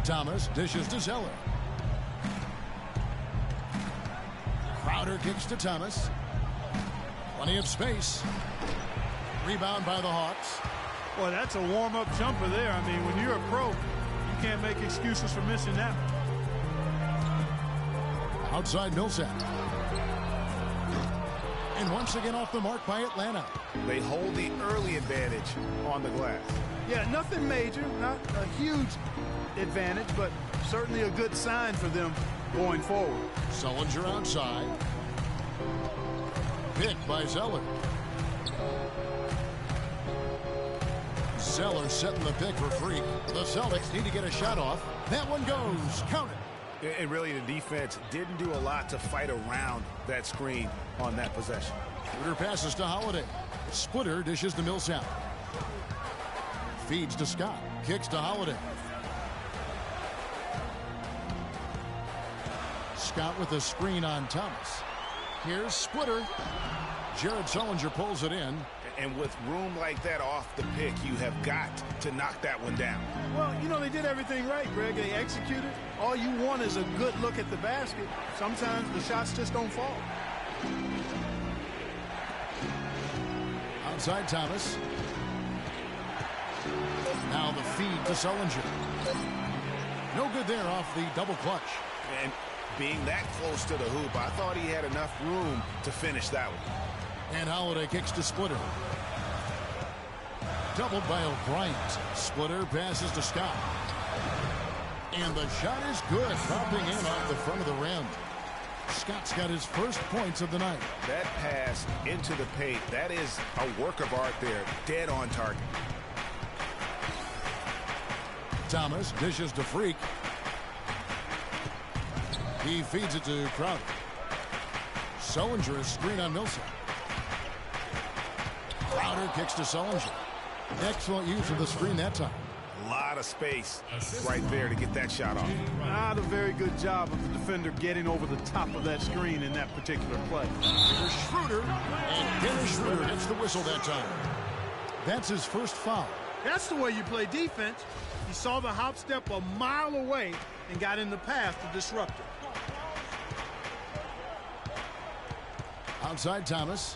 Thomas dishes to Zeller. Crowder kicks to Thomas. Plenty of space. Rebound by the Hawks. Boy, that's a warm-up jumper there. I mean, when you're a pro, you can't make excuses for missing that. Outside Millsap. And once again off the mark by Atlanta. They hold the early advantage on the glass. Yeah, nothing major, not a huge advantage, but certainly a good sign for them going forward. Sullinger outside. Picked by Zeller. Zeller setting the pick for Freak. The Celtics need to get a shot off. That one goes. Count it. And really, the defense didn't do a lot to fight around that screen on that possession. Splitter passes to Holiday. Splitter dishes to Millsap. Feeds to Scott. Kicks to Holiday. Scott with a screen on Thomas. Here's Splitter. Jared Sullinger pulls it in. And with room like that off the pick, you have got to knock that one down. Well, you know, they did everything right, Greg. They executed. All you want is a good look at the basket. Sometimes the shots just don't fall. Outside Thomas. Now the feed to Sullinger. No good there off the double clutch. And being that close to the hoop, I thought he had enough room to finish that one. And Holiday kicks to Splitter. Doubled by O'Brien. Splitter passes to Scott. And the shot is good. Dropping in off the front of the rim. Scott's got his first points of the night. That pass into the paint, that is a work of art there. Dead on target. Thomas dishes to Freak. He feeds it to Crowder. Sullinger is screen on Millsap. Crowder kicks to Sullinger. Excellent use of the screen that time. A lot of space right there to get that shot off. Not a very good job of the defender getting over the top of that screen in that particular play. Here's Schroeder, and Dennis Schroeder gets the whistle that time. That's his first foul. That's the way you play defense. He saw the hop step a mile away and got in the path to disrupt it. Outside Thomas.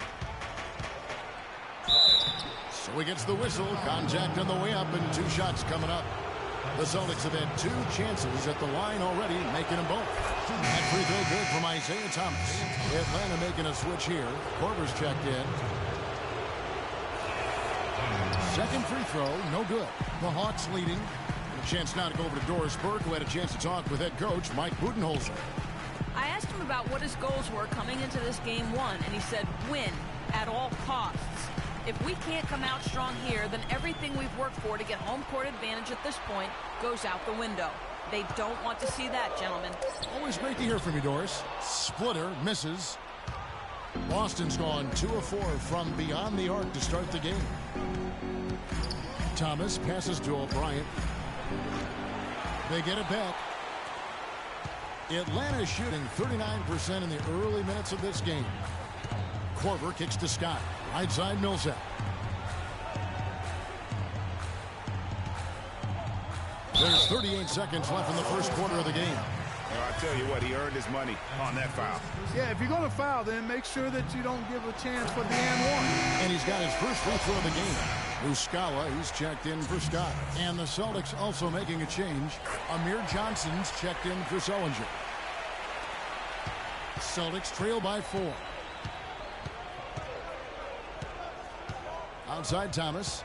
So he gets the whistle. Contact on the way up and 2 shots coming up. The Celtics have had 2 chances at the line already, making them both. That free throw good from Isaiah Thomas. Atlanta making a switch here. Korver's checked in. Second free throw, no good. The Hawks leading. A chance now to go over to Doris Burke, who had a chance to talk with head coach Mike Budenholzer. I asked him about what his goals were coming into this game 1, and he said win at all costs. If we can't come out strong here, then everything we've worked for to get home court advantage at this point goes out the window. They don't want to see that, gentlemen. Always great to hear from you, Doris. Splitter misses. Boston's gone 2 of 4 from beyond the arc to start the game. Thomas passes to O'Brien. They get it back. Atlanta is shooting 39% in the early minutes of this game. Korver kicks to Scott. Right side Millsap. There's 38 seconds left in the first quarter of the game. Well, I tell you what, he earned his money on that foul. Yeah, if you're going to foul, then make sure that you don't give a chance for the and one. And he's got his first free throw of the game. Muscala, he's checked in for Scott. And the Celtics also making a change. Amir Johnson's checked in for Sullinger. Celtics trail by 4. Outside Thomas.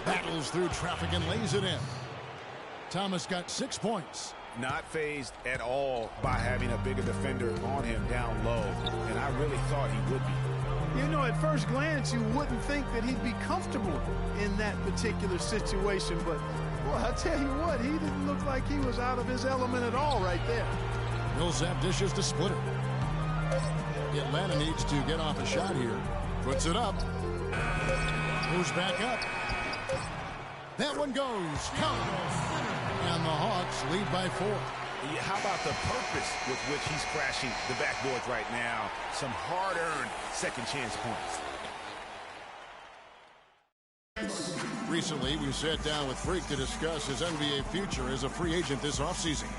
Battles through traffic and lays it in. Thomas got 6 points. Not phased at all by having a bigger defender on him down low. And I really thought he would be. You know, at first glance, you wouldn't think that he'd be comfortable in that particular situation. But, boy, I tell you what, he didn't look like he was out of his element at all right there. Millsap dishes to Splitter. Atlanta needs to get off a shot here. Puts it up. Moves back up. That one goes. Count. And the Hawks lead by 4. Yeah, how about the purpose with which he's crashing the backboards right now? Some hard-earned second chance points. Recently, we sat down with Freak to discuss his NBA future as a free agent this offseason.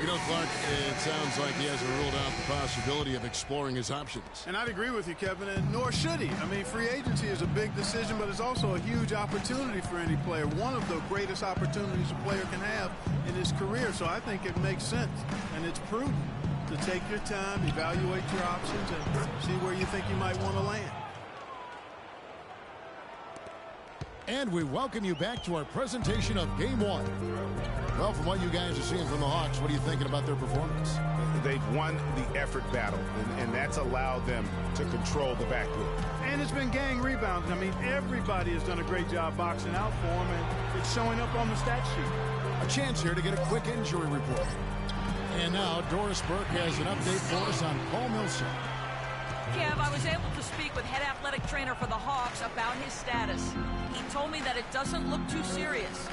You know, Clark, it sounds like he hasn't ruled out the possibility of exploring his options. And I'd agree with you, Kevin, and nor should he. I mean, free agency is a big decision, but it's also a huge opportunity for any player. One of the greatest opportunities a player can have in his career. So I think it makes sense, and it's prudent to take your time, evaluate your options, and see where you think you might want to land. And we welcome you back to our presentation of Game 1. Well, from what you guys are seeing from the Hawks, what are you thinking about their performance? They've won the effort battle, and that's allowed them to control the backcourt. And it's been gang rebounding. I mean, everybody has done a great job boxing out for them, and it's showing up on the stat sheet. A chance here to get a quick injury report. And now Doris Burke has an update for us on Paul Millsap. Kev, I was able to speak with head athletic trainer for the Hawks about his status. He told me that it doesn't look too serious.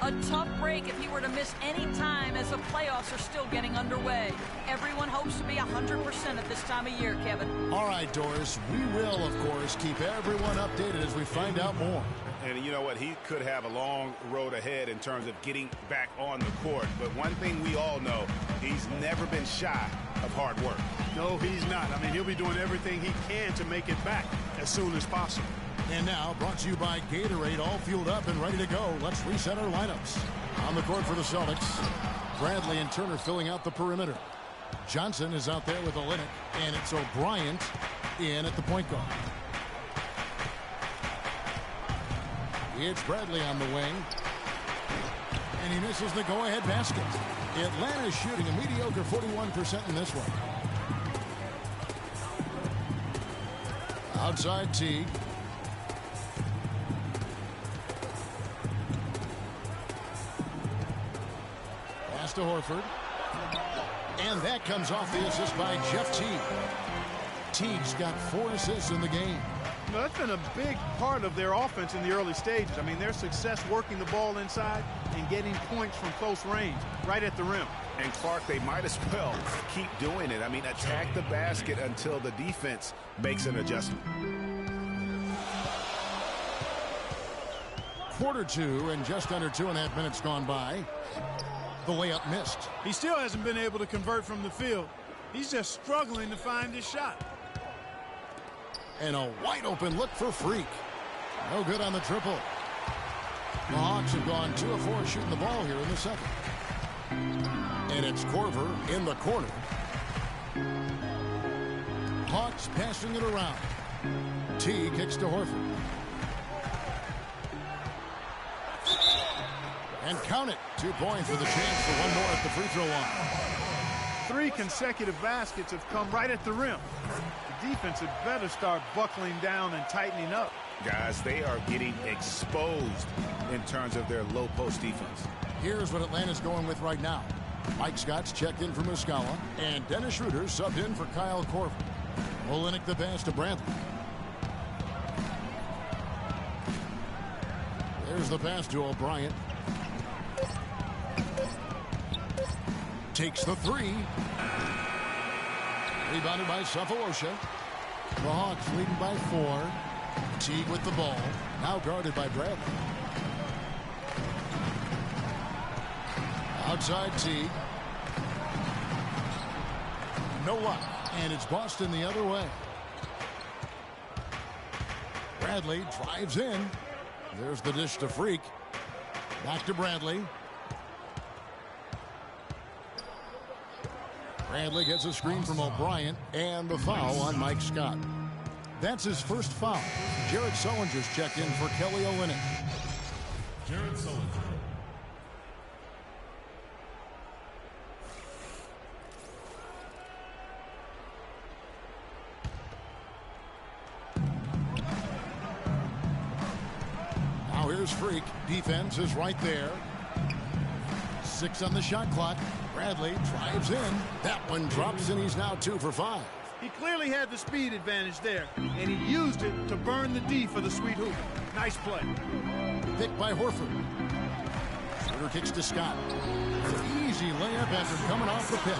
A tough break if he were to miss any time as the playoffs are still getting underway. Everyone hopes to be 100% at this time of year, Kevin. All right, Doris. We will, of course, keep everyone updated as we find out more. And you know what? He could have a long road ahead in terms of getting back on the court. But one thing we all know, he's never been shy of hard work. No, he's not. I mean, he'll be doing everything he can to make it back as soon as possible. And now, brought to you by Gatorade, all fueled up and ready to go. Let's reset our lineups. On the court for the Celtics, Bradley and Turner filling out the perimeter. Johnson is out there with Olynyk, and it's O'Brien in at the point guard. It's Bradley on the wing. And he misses the go-ahead basket. Atlanta's shooting a mediocre 41% in this one. Outside Teague. Pass to Horford. And that comes off the assist by Jeff Teague. Teague's got 4 assists in the game. Well, that's been a big part of their offense in the early stages. I mean, their success working the ball inside and getting points from close range, right at the rim. And Clark, they might as well keep doing it. I mean, attack the basket until the defense makes an adjustment. Quarter 2 and just under 2.5 minutes gone by. The layup missed. He still hasn't been able to convert from the field. He's just struggling to find his shot. And a wide open look for Freak. No good on the triple. The Hawks have gone 2 of 4 shooting the ball here in the second. And it's Korver in the corner. Hawks passing it around. T kicks to Horford. And count it. 2 points with a chance for one more at the free throw line. 3 consecutive baskets have come right at the rim. The defense had better start buckling down and tightening up. Guys, they are getting exposed in terms of their low post defense. Here's what Atlanta's going with right now. Mike Scott's checked in for Muscala, and Dennis Schroeder subbed in for Kyle Korver. Olenek the pass to Bradley. There's the pass to O'Brien. Takes the 3. Rebounded by Cephalosha. The Hawks leading by 4. Teague with the ball. Now guarded by Bradley. Outside Teague. No luck. And it's Boston the other way. Bradley drives in. There's the dish to Freak. Back to Bradley. Bradley gets a screen from O'Brien, and the foul on Mike Scott. That's his first foul. Jared Sullinger's checked in for Kelly Olynyk. Jared Sullinger. Now here's Freak. Defense is right there. 6 on the shot clock. Bradley drives in. That one drops, and he's now 2 for 5. He clearly had the speed advantage there, and he used it to burn the D for the sweet hoop. Nice play. Picked by Horford. Schroeder kicks to Scott. Easy layup after coming off the pick.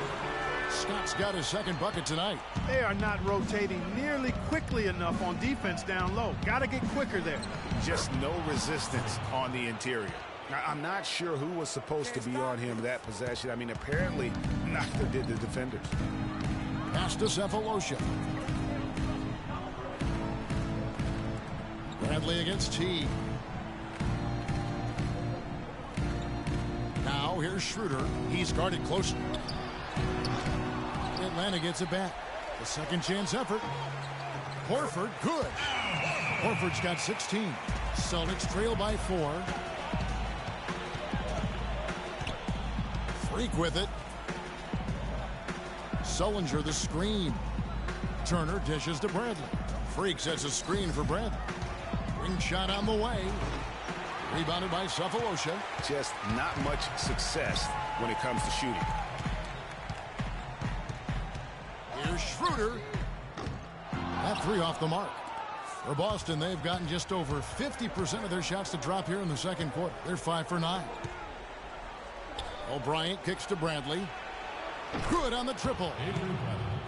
Scott's got his second bucket tonight. They are not rotating nearly quickly enough on defense down low. Got to get quicker there. Just no resistance on the interior. Now, I'm not sure who was supposed to be on him that possession. I mean, apparently, neither did the defenders. Pass to Cephalosha. Bradley against T. Now here's Schroeder. He's guarded closely. Atlanta gets it back. The second chance effort. Horford, good. Horford's got 16. Celtics trail by 4. Freak with it. Sullinger the screen. Turner dishes to Bradley. Freak sets a screen for Bradley. Ring shot on the way. Rebounded by Cephalosha. Just not much success when it comes to shooting. Here's Schroeder. That 3 off the mark. For Boston, they've gotten just over 50% of their shots to drop here in the second quarter. They're 5 for 9. O'Brien kicks to Bradley. Good on the triple.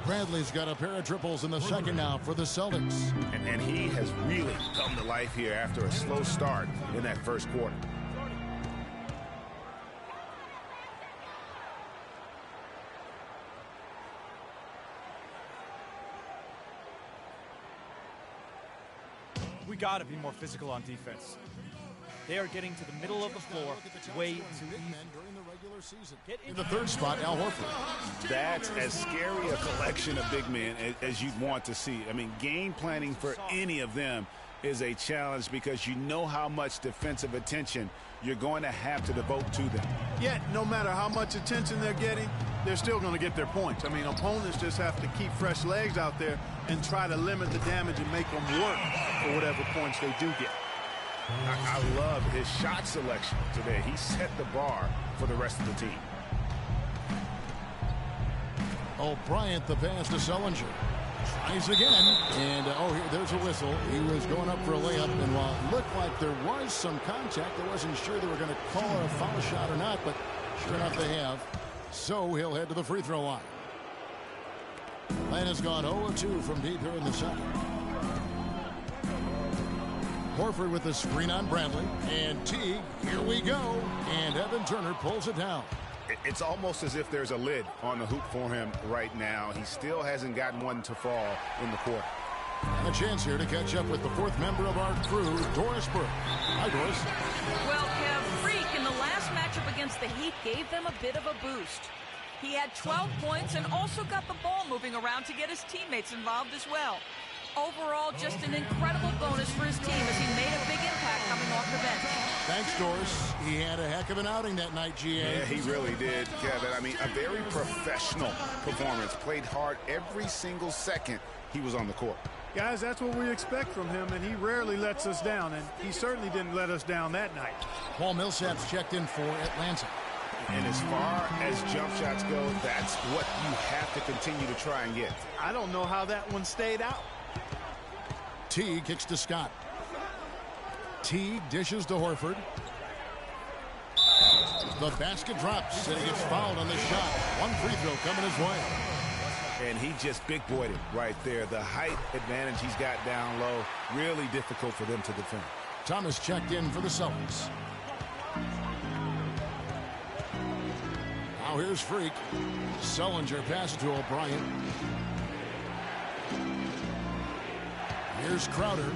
Bradley's got a pair of triples in the second now for the Celtics. And he has really come to life here after a slow start in that first quarter. We got to be more physical on defense. They are getting to the middle of the floor way too easy. In the third spot, Al Horford. That's as scary a collection of big men as you'd want to see. I mean, game planning for any of them is a challenge because you know how much defensive attention you're going to have to devote to them. Yet, no matter how much attention they're getting, they're still going to get their points. I mean, opponents just have to keep fresh legs out there and try to limit the damage and make them work for whatever points they do get. I love his shot selection today. He set the bar for the rest of the team. O'Brien the pass to Sullinger. Tries again, and there's a whistle. He was going up for a layup, and while it looked like there was some contact, I wasn't sure they were going to call a foul shot or not, but sure enough they have. So he'll head to the free throw line. Atlanta's gone 0 of 2 from deep here in the second. Horford with the screen on Bradley, and Teague, here we go, and Evan Turner pulls it down. It's almost as if there's a lid on the hoop for him right now. He still hasn't gotten one to fall in the court. And a chance here to catch up with the fourth member of our crew, Doris Burke. Hi, Doris. Well, Kev, Freak in the last matchup against the Heat gave them a bit of a boost. He had 12 points and also got the ball moving around to get his teammates involved as well. Overall, just an incredible bonus for his team as he made a big impact coming off the bench. Thanks, Doris. He had a heck of an outing that night, GA. Yeah, he really did, Kevin. I mean, a very professional performance. Played hard every single second he was on the court. Guys, that's what we expect from him, and he rarely lets us down, and he certainly didn't let us down that night. Paul Millsap's checked in for Atlanta. And as far as jump shots go, that's what you have to continue to try and get. I don't know how that one stayed out. Teague kicks to Scott. Teague dishes to Horford. The basket drops, and he gets fouled on the shot. One free throw coming his way. And he just big boyed it right there. The height advantage he's got down low, really difficult for them to defend. Thomas checked in for the Celtics. Now here's Freak. Sullinger passes to O'Brien. Here's Crowder.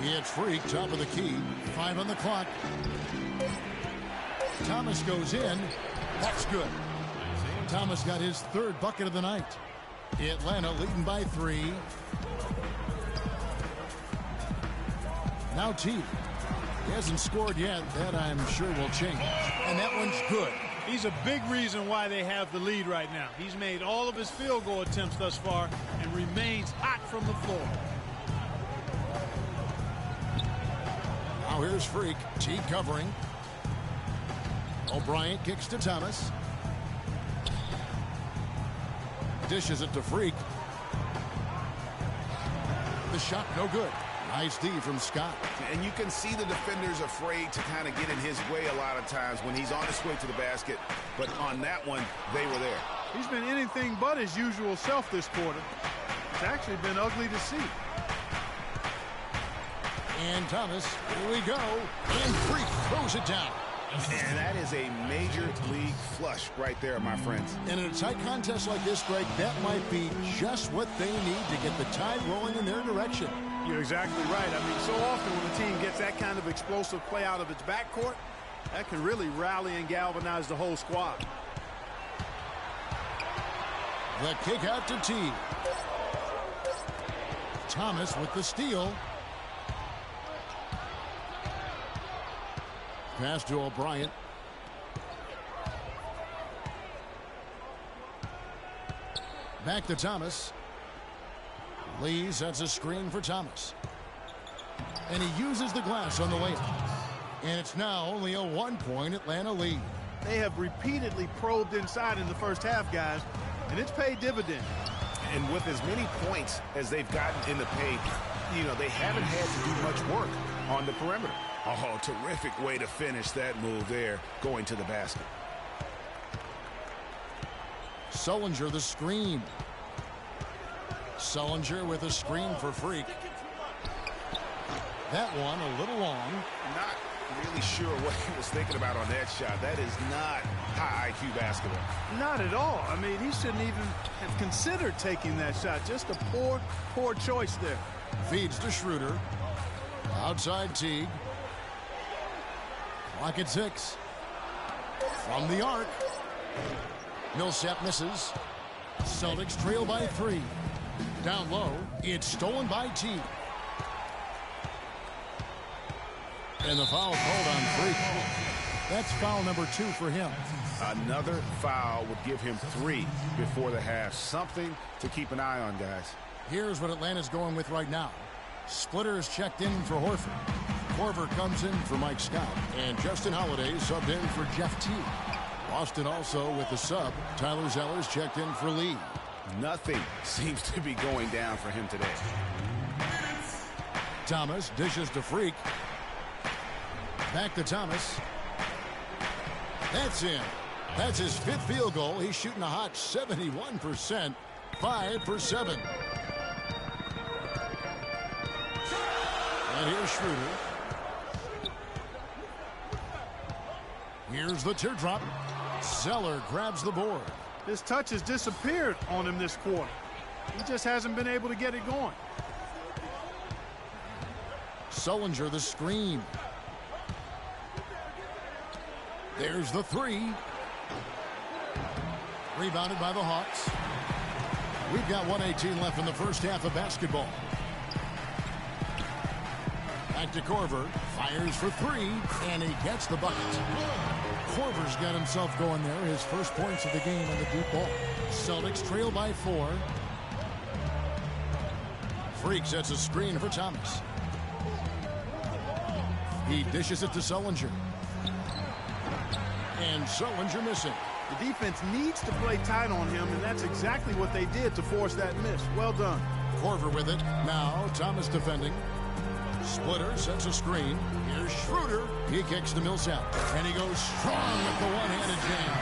He hits Freak, top of the key. 5 on the clock. Thomas goes in. That's good. Thomas got his third bucket of the night. Atlanta leading by 3. Now Teague. He hasn't scored yet. That I'm sure will change. And that one's good. He's a big reason why they have the lead right now. He's made all of his field goal attempts thus far and remains hot from the floor. Now here's Freak. Teague covering. O'Brien kicks to Thomas. Dishes it to Freak. The shot no good. Nice D from Scott. And you can see the defenders afraid to kind of get in his way a lot of times when he's on his way to the basket. But on that one, they were there. He's been anything but his usual self this quarter. It's actually been ugly to see. And Thomas, here we go. And Freak throws it down. And that is a major league flush right there, my friends. And in a tight contest like this, Greg, that might be just what they need to get the tide rolling in their direction. You're exactly right. I mean, so often when a team gets that kind of explosive play out of its backcourt, that can really rally and galvanize the whole squad. The kick out to Teague. Thomas with the steal. Pass to O'Brien. Back to Thomas. Lee sets a screen for Thomas. And he uses the glass on the layup. And it's now only a 1-point Atlanta lead. They have repeatedly probed inside in the first half, guys, and it's paid dividends. And with as many points as they've gotten in the paint, you know, they haven't had to do much work on the perimeter. Oh, terrific way to finish that move there, going to the basket. Sullinger the screen. Sullinger with a screen for Freak. That one a little long. Not really sure what he was thinking about on that shot. That is not high IQ basketball. Not at all. I mean, he shouldn't even have considered taking that shot. Just a poor choice there. Feeds to Schroeder. Outside Teague. Clock at 6. From the arc. Millsap misses. Celtics trail by 3. Down low. It's stolen by Teague. And the foul called on Freak. That's foul number 2 for him. Another foul would give him 3 before the half. Something to keep an eye on, guys. Here's what Atlanta's going with right now. Splitter is checked in for Horford. Korver comes in for Mike Scott. And Justin Holiday subbed in for Jeff Teague. Boston also with the sub. Tyler Zeller's checked in for Lee. Nothing seems to be going down for him today. Thomas dishes to Freak. Back to Thomas. That's in. That's his 5th field goal. He's shooting a hot 71%. 5 for 7. And here's Schroeder. Here's the teardrop. Zeller grabs the board. His touch has disappeared on him this quarter. He just hasn't been able to get it going. Sullinger the screen. There's the 3. Rebounded by the Hawks. We've got 1:18 left in the first half of basketball. Back to Korver. Fires for 3, and he gets the bucket. Korver's got himself going there. His first points of the game on the deep ball. Celtics trail by 4. Freak sets a screen for Thomas. He dishes it to Sullinger. And Sullinger missing. The defense needs to play tight on him, and that's exactly what they did to force that miss. Well done. Korver with it. Now Thomas defending. Splitter sets a screen. Here's Schroeder. He kicks to Millsap. And he goes strong with the one-handed jam.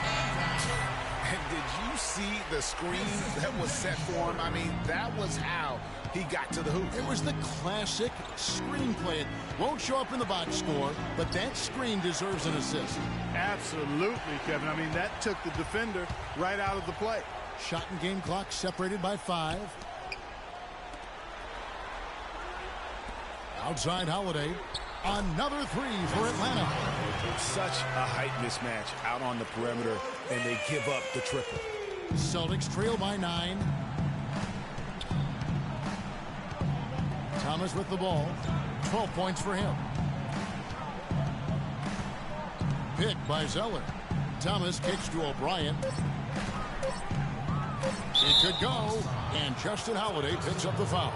And did you see the screen that was set for him? I mean, that was how he got to the hoop. It was the classic screen play. It won't show up in the box score, but that screen deserves an assist. Absolutely, Kevin. I mean, that took the defender right out of the play. Shot and game clock separated by 5. Outside Holiday. Another 3 for Atlanta. Such a height mismatch out on the perimeter, and they give up the triple. Celtics trail by 9. Thomas with the ball. 12 points for him. Picked by Zeller. Thomas kicks to O'Brien. It could go, and Justin Holiday picks up the foul.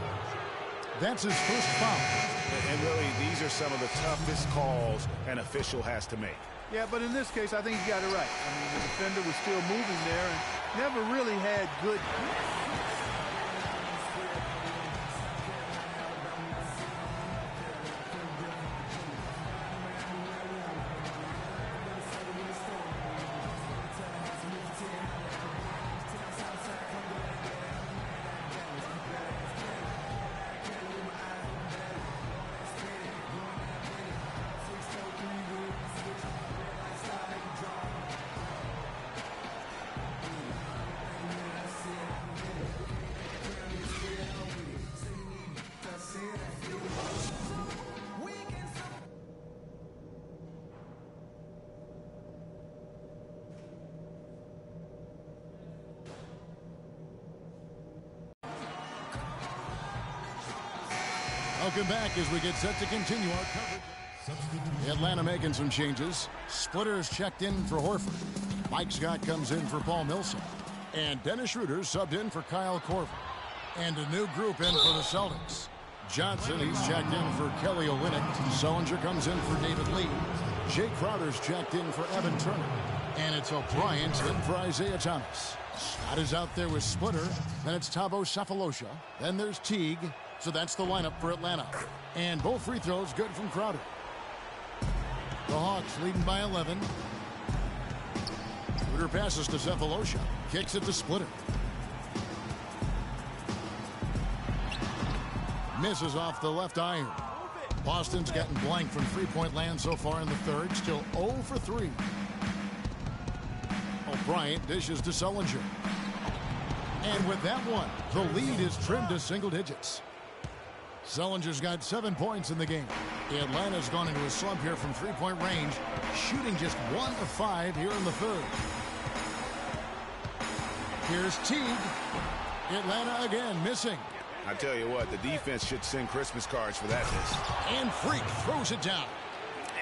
That's his first foul. And really, these are some of the toughest calls an official has to make. Yeah, but in this case, I think he got it right. I mean, the defender was still moving there and never really had good... Welcome back as we get set to continue our coverage. Atlanta making some changes. Splitter's checked in for Horford. Mike Scott comes in for Paul Millsap. And Dennis Schroeder subbed in for Kyle Korver. And a new group in for the Celtics. Johnson, he's checked in for Kelly Olynyk. Sullinger comes in for David Lee. Jay Crowder's checked in for Evan Turner. And it's O'Brien's in for Isaiah Thomas. Scott is out there with Splitter. Then it's Thabo Sefolosha. Then there's Teague. So that's the lineup for Atlanta. And both free throws good from Crowder. The Hawks leading by 11. Schroeder passes to Sefolosha. Kicks it to Splitter. Misses off the left iron. Boston's gotten blank from three-point land so far in the third. Still 0 for 3. O'Brien dishes to Sullinger. And with that one, the lead is trimmed to single digits. Sullinger's got 7 points in the game. Atlanta's gone into a slump here from three-point range, shooting just 1 of 5 here in the third. Here's Teague. Atlanta again missing. I tell you what, the defense should send Christmas cards for that miss. And Freak throws it down.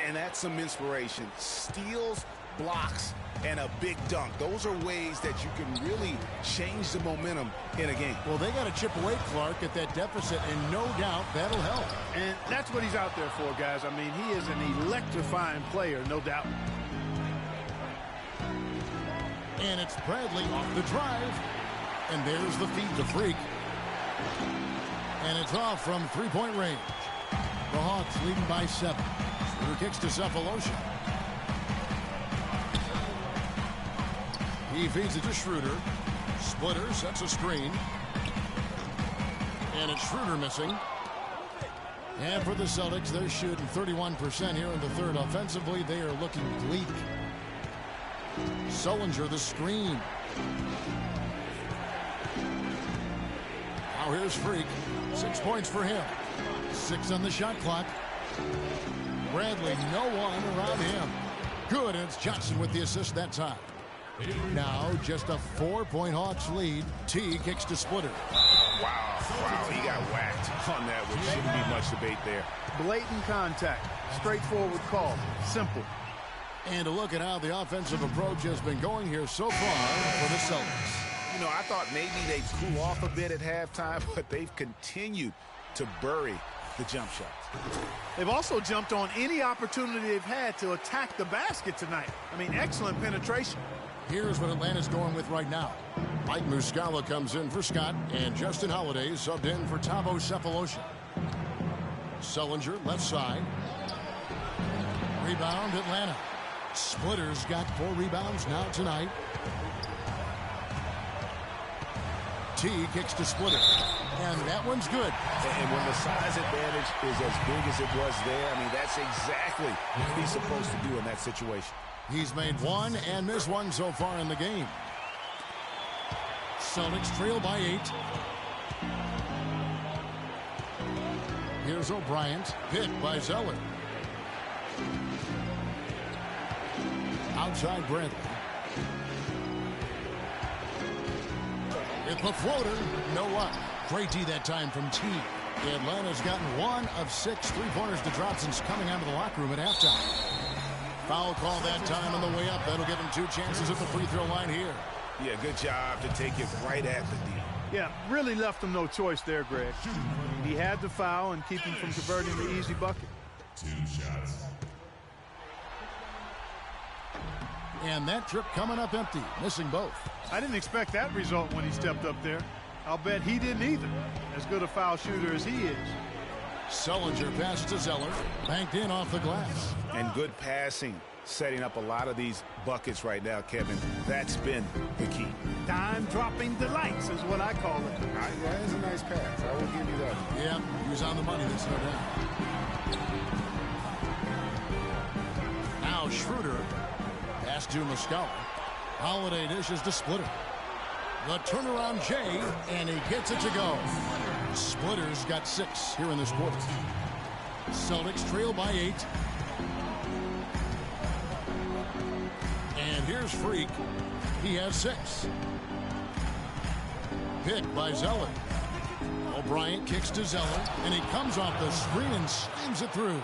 And that's some inspiration. Steals, blocks, and a big dunk. Those are ways that you can really change the momentum in a game. Well, they got to chip away, Clark, at that deficit, and no doubt that'll help. And that's what he's out there for, guys. I mean, he is an electrifying player, no doubt. And it's Bradley off the drive. And there's the feed to Freak. And it's off from three-point range. The Hawks leading by 7. Schroeder kicks to Cephalosha. He feeds it to Schroeder. Splitter sets a screen. And it's Schroeder missing. And for the Celtics, they're shooting 31% here in the third. Offensively, they are looking bleak. Sullinger, the screen. Now here's Freak. 6 points for him. 6 on the shot clock. Bradley, no one around him. Good, and it's Johnson with the assist that time. Now just a 4-point Hawks lead. T kicks to Splitter. Wow, he got whacked on that, which shouldn't be much debate there. Blatant contact. Straightforward call. Simple. And a look at how the offensive approach has been going here so far for the Celtics. You know, I thought maybe they'd cool off a bit at halftime, but they've continued to bury the jump shots. They've also jumped on any opportunity they've had to attack the basket tonight. I mean, excellent penetration. Here's what Atlanta's going with right now. Mike Muscala comes in for Scott, and Justin Holiday subbed in for Thabo Cephalosha. Sullinger, left side. Rebound, Atlanta. Splitter's got 4 rebounds now tonight. T kicks to Splitter. And that one's good. And when the size advantage is as big as it was there, I mean, that's exactly what he's supposed to do in that situation. He's made 1 and missed 1 so far in the game. Celtics trail by 8. Here's O'Brien. Picked by Zeller. Outside Bradley. It's the floater. No luck. Great D that time from T. Atlanta's gotten 1 of 6 3-pointers to drop since coming out of the locker room at halftime. Foul call that time on the way up. That'll give him 2 chances at the free throw line here. Yeah, good job to take it right at the D. Yeah, really left him no choice there, Greg. He had to foul and keep him from converting the easy bucket. 2 shots. And that trip coming up empty, missing both. I didn't expect that result when he stepped up there. I'll bet he didn't either. As good a foul shooter as he is. Sullinger passes to Zeller. Banked in off the glass. And good passing, setting up a lot of these buckets right now, Kevin. That's been the key. Dime-dropping delights is what I call it. That is a nice pass. I will give you that. Yeah, he was on the money, there's no doubt. Now Schroeder. Pass to Muscala. Holiday dishes to Splitter. The turnaround J, and he gets it to go. Splitter's got 6 here in this quarter. Celtics trail by 8. And here's Freak. He has 6. Picked by Zeller. O'Brien kicks to Zeller, and he comes off the screen and slams it through.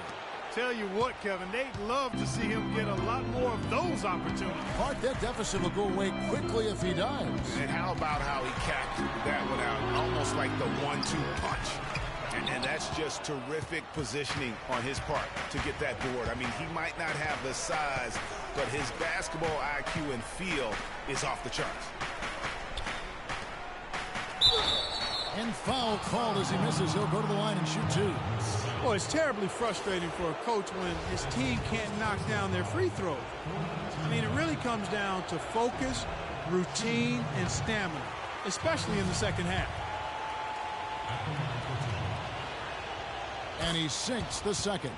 Tell you what, Kevin, they'd love to see him get a lot more of those opportunities. Clark, that deficit will go away quickly if he does. And how about how he capped that one out, almost like the 1-2 punch. And that's just terrific positioning on his part to get that board. I mean, he might not have the size, but his basketball IQ and feel is off the charts. And foul called as he misses. He'll go to the line and shoot 2. Well, it's terribly frustrating for a coach when his team can't knock down their free throws. I mean, it really comes down to focus, routine, and stamina, especially in the second half. And he sinks the second.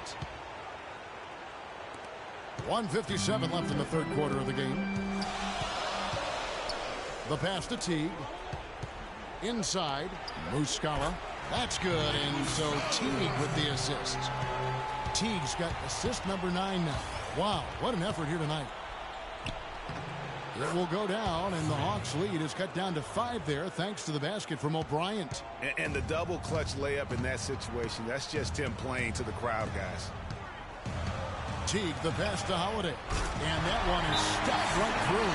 1:57 left in the third quarter of the game. The pass to Teague. Inside, Muscala. That's good, and so Teague with the assist. Teague's got assist number 9 now. Wow, what an effort here tonight. It will go down, and the Hawks lead is cut down to 5 there, thanks to the basket from O'Brien. And the double clutch layup in that situation, that's just him playing to the crowd, guys. Teague, the pass to Holiday. And that one is stopped right through.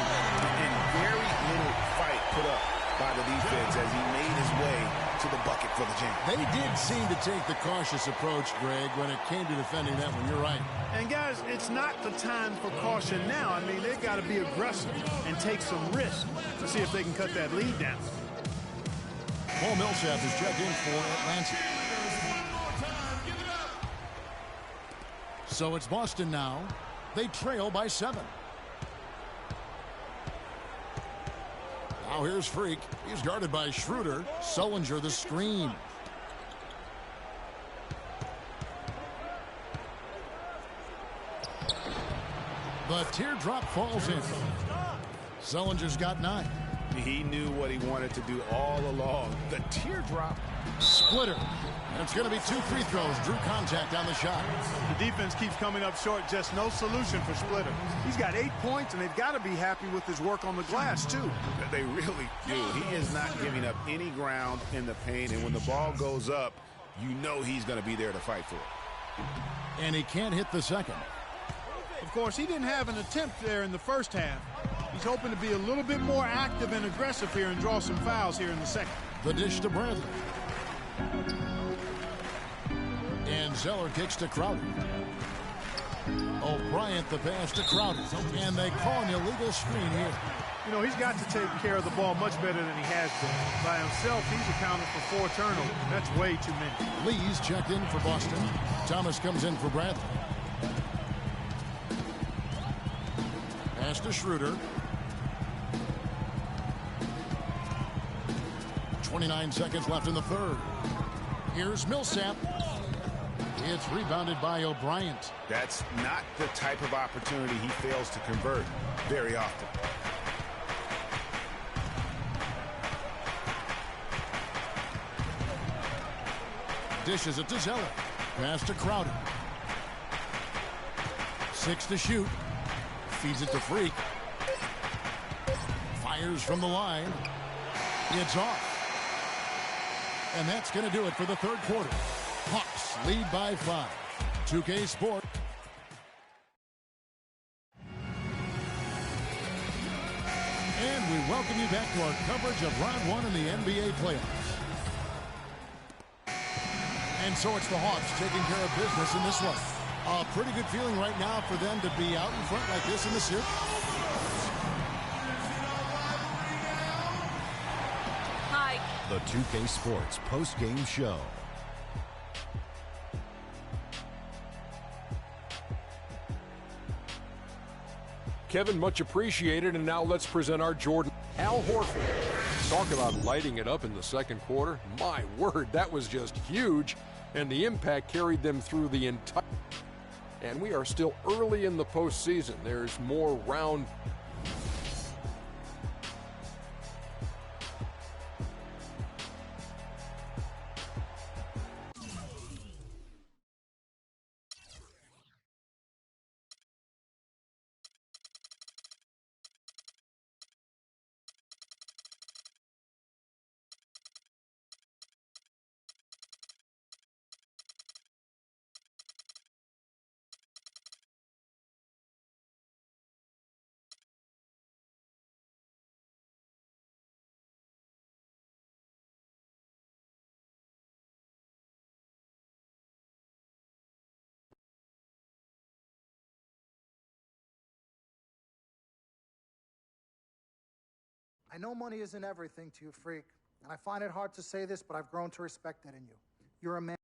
And very little fight put up by the defense as he made his way to the bucket for the jam. They did seem to take the cautious approach, Greg, when it came to defending that one. You're right. And, guys, it's not the time for caution now. I mean, they've got to be aggressive and take some risks to see if they can cut that lead down. Paul Millsap is checked in for Atlanta. So it's Boston now. They trail by 7. Now here's Freak. He's guarded by Schroeder. Sullinger the screen. The teardrop falls in. Sullinger's got 9. He knew what he wanted to do all along. The teardrop. Splitter. And it's going to be 2 free throws. Drew contact on the shot. The defense keeps coming up short. Just no solution for Splitter. He's got 8 points, and they've got to be happy with his work on the glass, too. They really do. He is not giving up any ground in the paint, and when the ball goes up, you know he's going to be there to fight for it. And he can't hit the second. Of course, he didn't have an attempt there in the first half. He's hoping to be a little bit more active and aggressive here and draw some fouls here in the second. The dish to Bradley. And Zeller kicks to Crowder. O'Brien the pass to Crowder. And they call an illegal screen here. You know, he's got to take care of the ball much better than he has been. By himself, he's accounted for 4 turnovers. That's way too many. Lee's checked in for Boston. Thomas comes in for Bradley. Pass to Schroeder. 29 seconds left in the third. Here's Millsap. It's rebounded by O'Brien. That's not the type of opportunity he fails to convert very often. Dishes it to Zeller. Pass to Crowder. 6 to shoot. Feeds it to Freak. Fires from the line. It's off. And that's going to do it for the third quarter. Hawks lead by 5. 2K Sport. And we welcome you back to our coverage of round 1 in the NBA playoffs. And so it's the Hawks taking care of business in this one. A pretty good feeling right now for them to be out in front like this in the series. Hi. The 2K Sports post-game show. Kevin, much appreciated, and now let's present our Jordan. Al Horford. Talk about lighting it up in the second quarter. My word, that was just huge, and the impact carried them through the entire. And we are still early in the postseason. There's more round. I know money isn't everything to you, Freak, and I find it hard to say this, but I've grown to respect that in you. You're a man.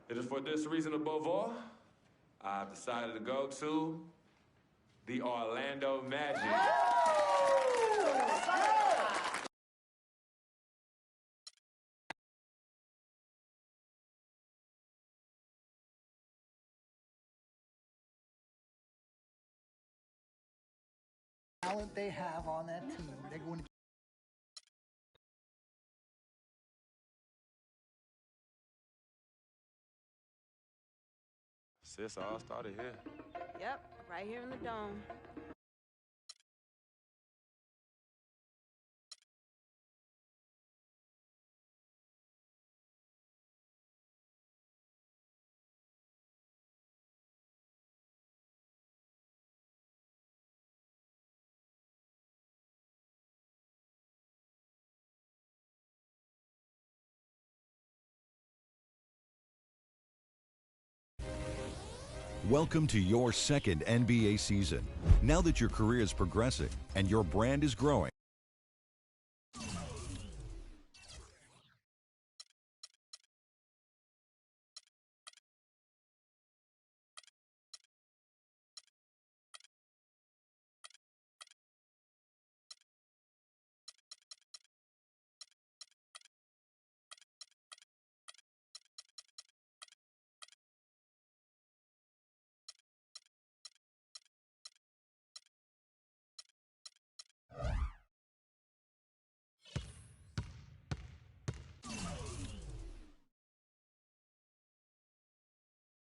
It is for this reason above all, I've decided to go to the Orlando Magic. Talent they have on that team, they're going to. Sis, all started here. Yep, right here in the dome. Welcome to your second NBA season. Now that your career is progressing and your brand is growing,